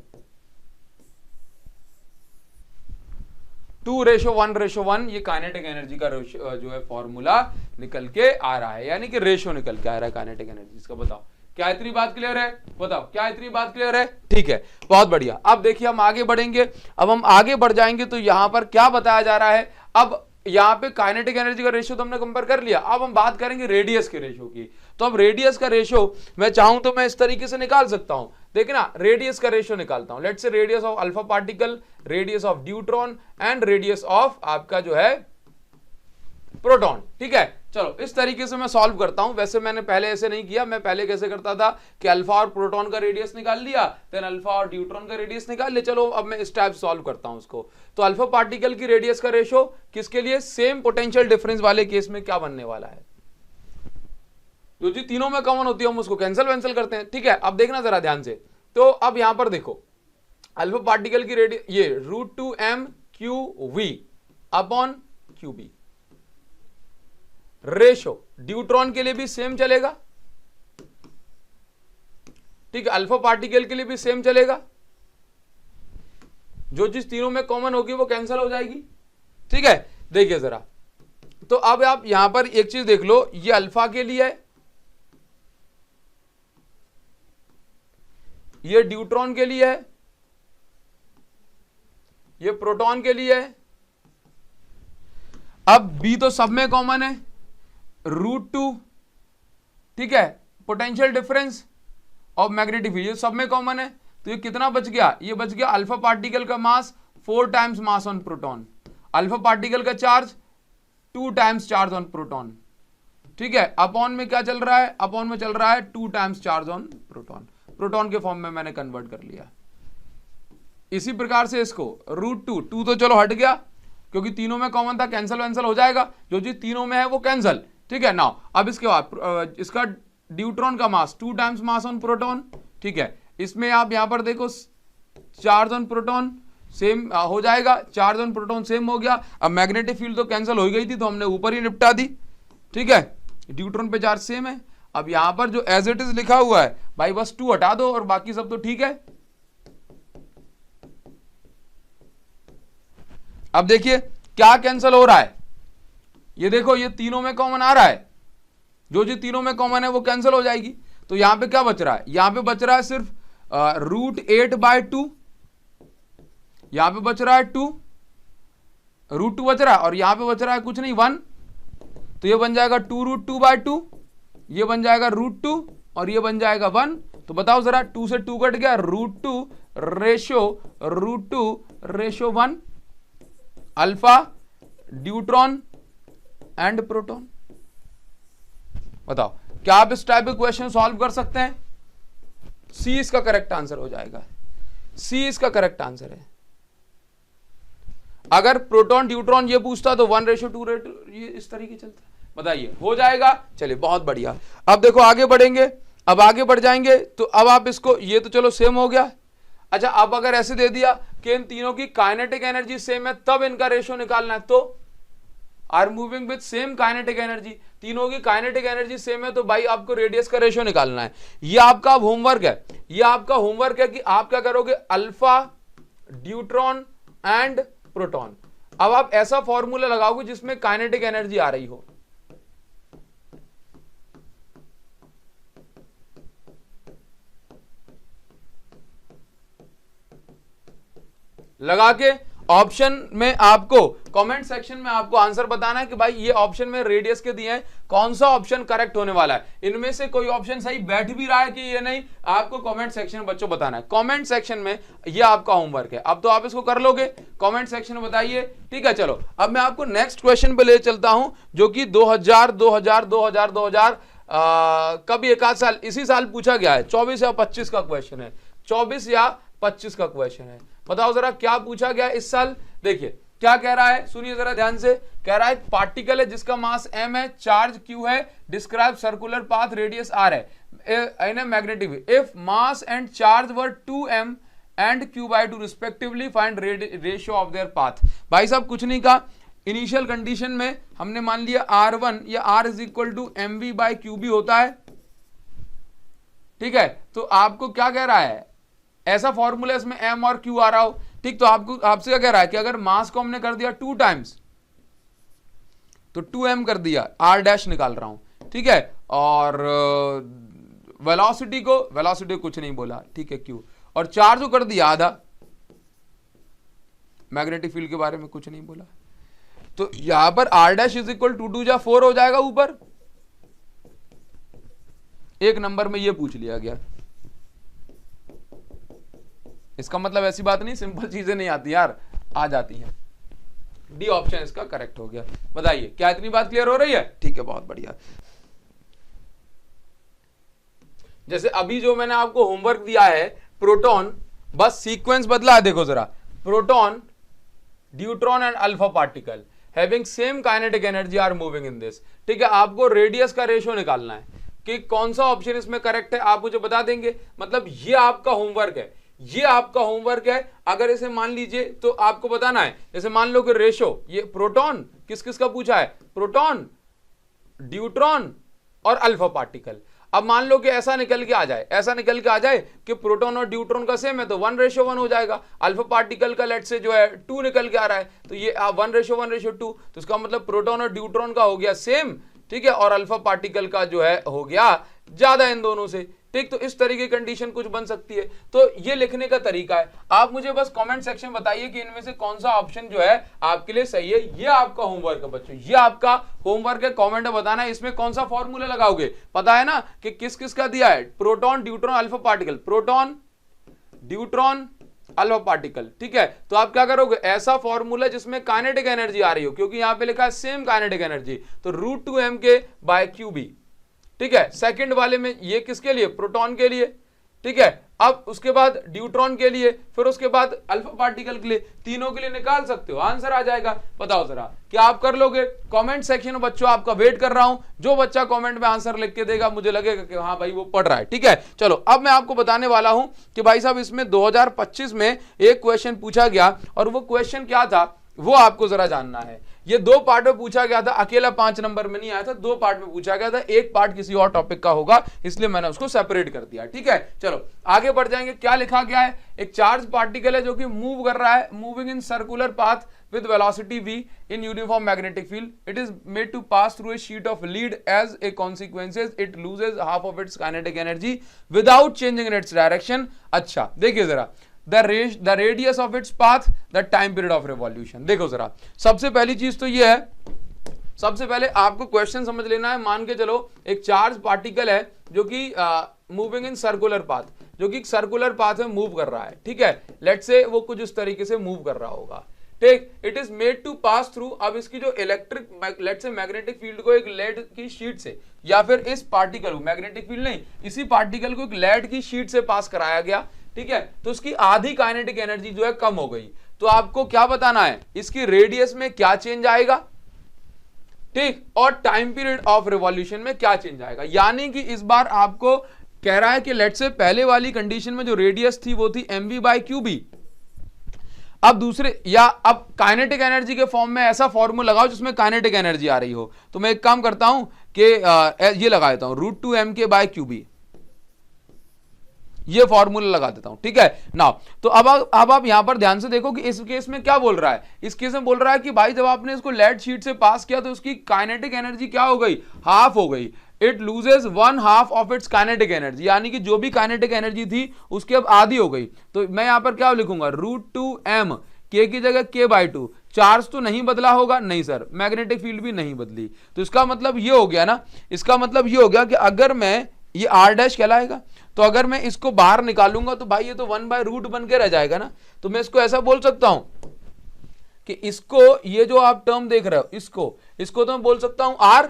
2:1:1, ये काइनेटिक एनर्जी का जो है फॉर्मूला निकल के आ रहा है, यानी कि रेशियो निकल के आ रहा है काइनेटिक एनर्जीज का। बताओ क्या इतनी बात क्लियर है, बताओ क्या इतनी बात क्लियर है, ठीक है, बहुत बढ़िया। अब देखिए हम आगे बढ़ेंगे, अब हम आगे बढ़ जाएंगे तो यहां पर क्या बताया जा रहा है, अब यहां पे काइनेटिक एनर्जी का रेशियो तो हमने कंपेयर कर लिया, अब हम बात करेंगे रेडियस के रेशियो की। तो अब रेडियस का रेशियो मैं चाहूं तो मैं इस तरीके से निकाल सकता हूं, देखिए ना, रेडियस का रेशियो निकालता हूं, let's say radius of alpha particle, radius of deuteron and radius of आपका जो है प्रोटॉन, ठीक है। चलो इस तरीके से मैं सॉल्व करता हूं, वैसे मैंने पहले ऐसे नहीं किया, मैं पहले कैसे करता था कि अल्फा और प्रोटॉन का रेडियस निकाल लिया, देन अल्फा और ड्यूट्रॉन का रेडियस निकाल लिया। चलो अब मैं इस टाइप सॉल्व करता हूं उसको। तो अल्फा पार्टिकल की रेडियस का रेशियो किसके लिए, सेम पोटेंशियल डिफरेंस वाले केस में क्या बनने वाला है, जो चीज तीनों में कॉमन होती है हम उसको कैंसिल करते हैं, ठीक है। अब देखना जरा ध्यान से, तो अब यहां पर देखो अल्फा पार्टिकल की रेडियस ये √2m⁴ upon QB, ratio deuteron के लिए भी सेम चलेगा, ठीक है, अल्फा पार्टिकल के लिए भी सेम चलेगा, जो चीज तीनों में कॉमन होगी वो कैंसिल हो जाएगी, ठीक है। देखिए जरा, तो अब आप यहां पर एक चीज देख लो, ये अल्फा के लिए है, ये ड्यूट्रॉन के लिए है, ये प्रोटॉन के लिए है। अब बी तो सब में कॉमन है, √2, ठीक है, पोटेंशियल डिफरेंस और मैग्नेटिक फील्ड ये सब में कॉमन है। तो ये कितना बच गया, ये बच गया अल्फा पार्टिकल का mass 4 times mass on proton, alpha particle का charge 2 times charge on proton, ठीक है। अपॉन में क्या चल रहा है, अपॉन में चल रहा है 2 times charge on proton, proton के फॉर्म में मैंने कन्वर्ट कर लिया। इसी प्रकार से इसको √2 तो चलो हट गया क्योंकि तीनों में कॉमन था, कैंसिल वैंसिल हो जाएगा, जो चीज तीनों में है वो कैंसिल, ठीक है। नाउ अब इसके बाद इसका ड्यूट्रॉन का मास 2 टाइम्स मास ऑन प्रोटॉन, ठीक है। इसमें आप यहां पर देखो चार्ज ऑन प्रोटॉन सेम हो जाएगा, चार्ज ऑन प्रोटॉन सेम हो गया। अब मैग्नेटिक फील्ड तो कैंसिल हो गई थी तो हमने ऊपर ही निपटा दी, ठीक है, ड्यूट्रॉन पे चार्ज सेम है। अब यहां पर जो एज इट इज लिखा हुआ है भाई बस 2 हटा दो और बाकी सब तो ठीक है। अब देखिए क्या कैंसिल हो रहा है, ये देखो ये तीनों में कॉमन आ रहा है, जो जो तीनों में कॉमन है वो कैंसिल हो जाएगी। तो यहां पे क्या बच रहा है, यहां पे बच रहा है सिर्फ √8/2, यहां पे बच रहा है 2, √2 बच रहा है, और यहां पे बच रहा है कुछ नहीं 1, तो ये बन जाएगा 2√2/2, ये बन जाएगा √2 और ये बन जाएगा 1। तो बताओ जरा, 2 से 2 कट गया, √2:1 अल्फा ड्यूट्रॉन एंड प्रोटॉन। बताओ क्या आप इस टाइप के क्वेश्चन सॉल्व कर सकते हैं, सी इसका करेक्ट आंसर हो जाएगा, सी इसका करेक्ट आंसर है। अगर प्रोटॉन ड्यूट्रॉन ये पूछता तो 1:2 ये इस तरीके चलता, बताइए हो जाएगा। चलिए बहुत बढ़िया, अब देखो आगे बढ़ेंगे, अब आगे बढ़ जाएंगे तो अब आप इसको, ये तो चलो सेम हो गया। अच्छा अब अगर ऐसे दे दिया कि इन तीनों की काइनेटिक एनर्जी सेम है तब इनका रेशियो निकालना है, तो are moving with same kinetic energy, तीनों की काइनेटिक एनर्जी सेम है तो भाई आपको रेडियस का रेशियो निकालना है। ये आपका होमवर्क है, ये आपका होमवर्क है कि आप क्या करोगे, अल्फा ड्यूट्रॉन एंड प्रोटॉन। अब आप ऐसा फॉर्मूला लगाओगे जिसमें काइनेटिक एनर्जी आ रही हो, लगा के ऑप्शन में आपको कमेंट सेक्शन में आपको आंसर बताना है कि भाई ये ऑप्शन में रेडियस के दिए हैं, कौन सा ऑप्शन करेक्ट होने वाला है। इनमें से कोई ऑप्शन सही बैठ भी रहा है कि ये नहीं, आपको कमेंट सेक्शन में बच्चों बताना है। कमेंट सेक्शन में ये आपका होमवर्क है। अब तो आप इसको कर लोगे, कमेंट सेक्शन में बताइए, ठीक है। चलो अब मैं आपको नेक्स्ट क्वेश्चन पे ले चलता हूं, जो कि 2000 कभी एक आध साल, इसी साल पूछा गया है। 24 या 25 का क्वेश्चन है, 24 या 25 का क्वेश्चन है। बताओ जरा क्या पूछा गया इस साल। देखिए क्या कह रहा है, सुनिए जरा ध्यान से। कह रहा है पार्टिकल है जिसका मास m है, चार्ज q है, describe circular path, radius r है in magnetic wave. If mass and charge were 2m and q/2 respectively, find ratio of there path. भाई साहब कुछ नहीं कहा, इनिशियल कंडीशन में हमने मान लिया r1 या r is equal to mv/qb होता है, ठीक है। तो आपको क्या कह रहा है, ऐसा फॉर्मूला इसमें m और q आ रहा हो, ठीक। तो आपको आपसे क्या कह रहा है कि अगर मास को हमने कर दिया 2 टाइम्स तो 2m कर दिया, r डैश निकाल रहा हूं, ठीक है। और वेलोसिटी को कुछ नहीं बोला, ठीक है, q। और चार्ज को कर दिया आधा, मैग्नेटिक फील्ड के बारे में कुछ नहीं बोला। तो यहां पर r dash is equal to 2 जा 4 हो जाएगा ऊपर। एक नंबर में ये पूछ लिया गया। इसका मतलब ऐसी बात नहीं सिंपल चीजें नहीं आती यार, आ जाती हैं। डी ऑप्शन इसका करेक्ट हो गया। बताइए क्या इतनी बात क्लियर हो रही है, ठीक है, बहुत बढ़िया। जैसे अभी जो मैंने आपको होमवर्क दिया है, प्रोटॉन, बस सीक्वेंस बदला है। देखो जरा, proton, deuteron and alpha particle having same kinetic energy are moving in this, ठीक है। आपको रेडियस का रेशियो निकालना है कि कौन सा ऑप्शन इसमें करेक्ट है, आप मुझे बता देंगे। मतलब ये आपका होमवर्क है, ये आपका होमवर्क है। अगर इसे मान लीजिए तो आपको बताना है, जैसे मान लो कि रेशो, ये प्रोटॉन किस किस का पूछा है, प्रोटॉन, ड्यूट्रॉन और अल्फा पार्टिकल। अब मान लो कि ऐसा निकल के आ जाए कि प्रोटॉन और ड्यूट्रॉन का सेम है तो 1:1 हो जाएगा। अल्फा पार्टिकल का लेट से जो है 2 निकल के आ रहा है तो ये 1:1:2, तो इसका मतलब प्रोटॉन और ड्यूट्रॉन का हो गया सेम, ठीक है, और अल्फा पार्टिकल का जो है हो गया ज्यादा इन दोनों से, ठीक। तो इस तरीके की कंडीशन कुछ बन सकती है। तो ये लिखने का तरीका है। आप मुझे बस कमेंट सेक्शन बताइए कि इनमें से कौन सा ऑप्शन जो है आपके लिए सही है। ये आपका होमवर्क है बच्चों, ये आपका होमवर्क है। कमेंट में बताना है इसमें कौन सा फॉर्मूला लगाओगे। पता है ना कि किस किस का दिया है, proton, deuteron, alpha particle, proton, deuteron, alpha particle, ठीक है। तो आप क्या करोगे, ऐसा फॉर्मूला जिसमें काइनेटिक एनर्जी आ रही हो, क्योंकि यहां पे लिखा है सेम काइनेटिक एनर्जी, तो √2m/qb, ठीक है। सेकंड वाले में ये किसके लिए, प्रोटॉन के लिए, ठीक है। अब उसके बाद ड्यूट्रॉन के लिए, फिर उसके बाद अल्फा पार्टिकल के लिए, तीनों के लिए निकाल सकते हो, आंसर आ जाएगा। बताओ जरा क्या आप कर लोगे। कमेंट सेक्शन में बच्चों आपका वेट कर रहा हूं। जो बच्चा कमेंट में आंसर लिख के देगा मुझे लगेगा कि हाँ भाई वो पढ़ रहा है, ठीक है। चलो अब मैं आपको बताने वाला हूं कि भाई साहब इसमें 2025 में एक क्वेश्चन पूछा गया, और वो क्वेश्चन क्या था वो आपको जरा जानना है। ये 2 पार्ट में पूछा गया था, अकेला 5 नंबर में नहीं आया था, 2 पार्ट में पूछा गया था। एक पार्ट किसी और टॉपिक का होगा, इसलिए मैंने उसको सेपरेट कर दिया, ठीक है। चलो आगे बढ़ जाएंगे। क्या लिखा गया है, एक चार्ज पार्टिकल है जो कि मूव कर रहा है, moving in circular path with velocity v in uniform magnetic field. It is made to pass through a sheet of lead. As a consequences it loses half of its kinetic energy without changing in its direction. अच्छा देखिए जरा, the radius of its path, the time period of revolution. देखो जरा, सबसे पहली चीज तो ये है, सबसे पहले आपको क्वेश्चन समझ लेना है। मान के चलो एक चार्ज पार्टिकल है जो कि मूविंग इन सर्कुलर पाथ, जो कि सर्कुलर पाथ में मूव कर रहा है, ठीक है। लेट से वो कुछ इस तरीके से मूव कर रहा होगा, ठीक। It is made to pass through, अब इसकी जो इलेक्ट्रिक लेट से मैग्नेटिक फील्ड को एक लेड की शीट से, या फिर इस पार्टिकल को, मैग्नेटिक फील्ड नहीं, इसी पार्टिकल को एक लेड की शीट से पास कराया गया, ठीक है। तो उसकी आधी काइनेटिक एनर्जी जो है कम हो गई। तो आपको क्या बताना है, इसकी रेडियस में क्या चेंज आएगा, ठीक, और टाइम पीरियड ऑफ रिवॉल्यूशन में क्या चेंज आएगा। यानी कि इस बार आपको कह रहा है कि लेट से पहले वाली कंडीशन में जो रेडियस थी वो थी mv/qb, अब दूसरे, या अब काइनेटिक एनर्जी के फॉर्म में ऐसा फॉर्मूला लगाओ जिसमें काइनेटिक एनर्जी आ रही हो। तो मैं एक काम करता हूं कि ये लगा देता हूं, √2m/qb, ये फॉर्मूला लगा देता हूं, ठीक है ना। तो अब आप यहां पर ध्यान से देखो कि इस केस में क्या बोल रहा है। इस केस में बोल रहा है कि भाई जब आपने इसको लेड शीट से पास किया तो उसकी काइनेटिक एनर्जी क्या हो गई, हाफ हो गई। It loses 1/2 of its kinetic energy, यानी कि जो भी काइनेटिक एनर्जी थी उसकी अब आधी हो गई। तो मैं यहां पर क्या लिखूंगा, √2m, के की जगह k/2। चार्ज तो नहीं बदला होगा, नहीं सर, मैग्नेटिक फील्ड भी नहीं बदली। तो इसका मतलब ये हो गया ना, इसका मतलब ये हो गया कि अगर मैं ये r' कहलाएगा, तो अगर मैं इसको बाहर निकालूंगा तो भाई ये तो 1/√, बन के रह जाएगा ना। तो मैं इसको ऐसा बोल सकता हूं कि इसको, ये जो आप टर्म देख रहे हो, इसको तो मैं बोल सकता हूं r,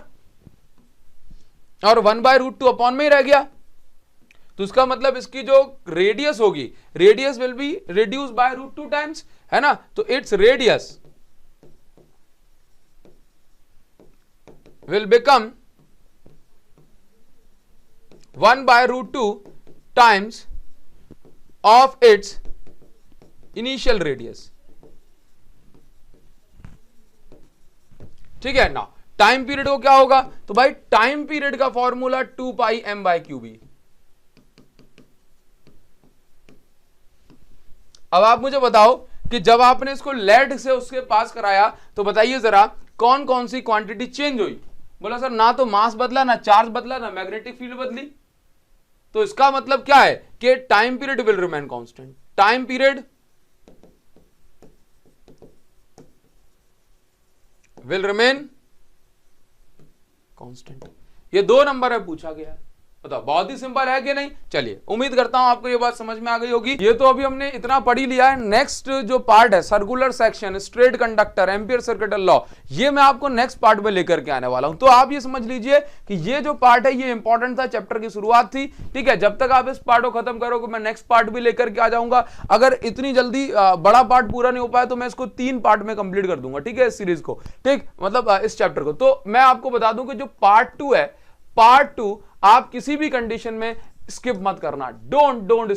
और 1/√2 अपॉन में ही रह गया। तो इसका मतलब इसकी जो रेडियस होगी, radius will be reduce by √2 times, है ना। तो its radius will become 1/√2 times of its initial radius, ठीक है ना। टाइम पीरियड को क्या होगा, तो भाई टाइम पीरियड का फॉर्मूला 2πm/qb। अब आप मुझे बताओ कि जब आपने इसको लेड से उसके पास कराया तो बताइए जरा कौन कौन सी क्वांटिटी चेंज हुई। बोला सर ना तो मास बदला, ना चार्ज बदला, ना मैग्नेटिक फील्ड बदली। तो इसका मतलब क्या है कि time period will remain constant, time period will remain constant. ये 2 नंबर है पूछा गया है, बताओ बहुत ही सिंपल है कि नहीं। चलिए उम्मीद करता हूं आपको ये बात समझ में आ गई होगी। ये तो अभी हमने इतना पढ़ ही लिया है। नेक्स्ट जो पार्ट है, circular section, straight conductor, ampere circuital law, ये मैं आपको नेक्स्ट पार्ट में लेकर के आने वाला हूं। तो आप ये समझ लीजिए कि ये जो पार्ट है ये इंपॉर्टेंट था, चैप्टर की शुरुआत थी, ठीक है। जब तक आप इस पार्ट को खत्म करोगे मैं नेक्स्ट पार्ट भी लेकर के आ जाऊंगा। अगर इतनी जल्दी बड़ा पार्ट पूरा नहीं हो पाया तो मैं इसको 3 पार्ट में कंप्लीट कर दूंगा, ठीक है, इस सीरीज को, ठीक, मतलब इस चैप्टर को। तो मैं आपको बता दूं कि जो पार्ट 2 है, पार्ट 2 आप किसी भी कंडीशन में स्किप मत करना। Don't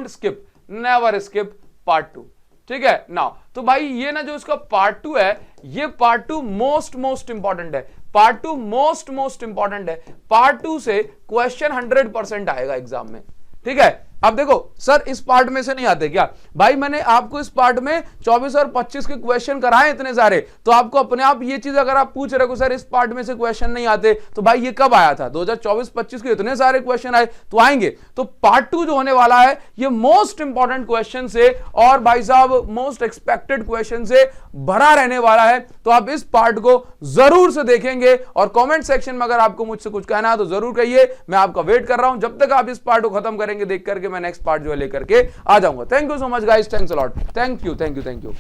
skip, never skip part 2, ठीक है ना। तो भाई ये ना जो इसका पार्ट 2 है, ये पार्ट 2 मोस्ट इंपॉर्टेंट है। पार्ट 2 मोस्ट इंपॉर्टेंट है। पार्ट 2 से क्वेश्चन 100% आएगा एग्जाम में, ठीक है। अब देखो सर इस पार्ट में से नहीं आते क्या, भाई मैंने आपको इस पार्ट में 24 और 25 के क्वेश्चन कराए इतने सारे, तो आपको अपने आप ये चीज अगर आप पूछ रहे हो सर इस पार्ट में से क्वेश्चन नहीं आते, तो भाई ये कब आया था, 2024-25 के इतने सारे क्वेश्चन आए, तो आएंगे। तो पार्ट 2 जो होने वाला है ये मोस्ट इंपॉर्टेंट क्वेश्चन से और भाई साहब मोस्ट एक्सपेक्टेड क्वेश्चन से भरा रहने वाला है। तो आप इस पार्ट को जरूर से देखेंगे और कॉमेंट सेक्शन में अगर आपको मुझसे कुछ कहना है तो जरूर कहिए, मैं आपका वेट कर रहा हूं। जब तक आप इस पार्ट को खत्म करेंगे देख करके मैं नेक्स्ट पार्ट जो है लेकर के आ जाऊंगा। Thank you so much guys, thanks a lot, thank you.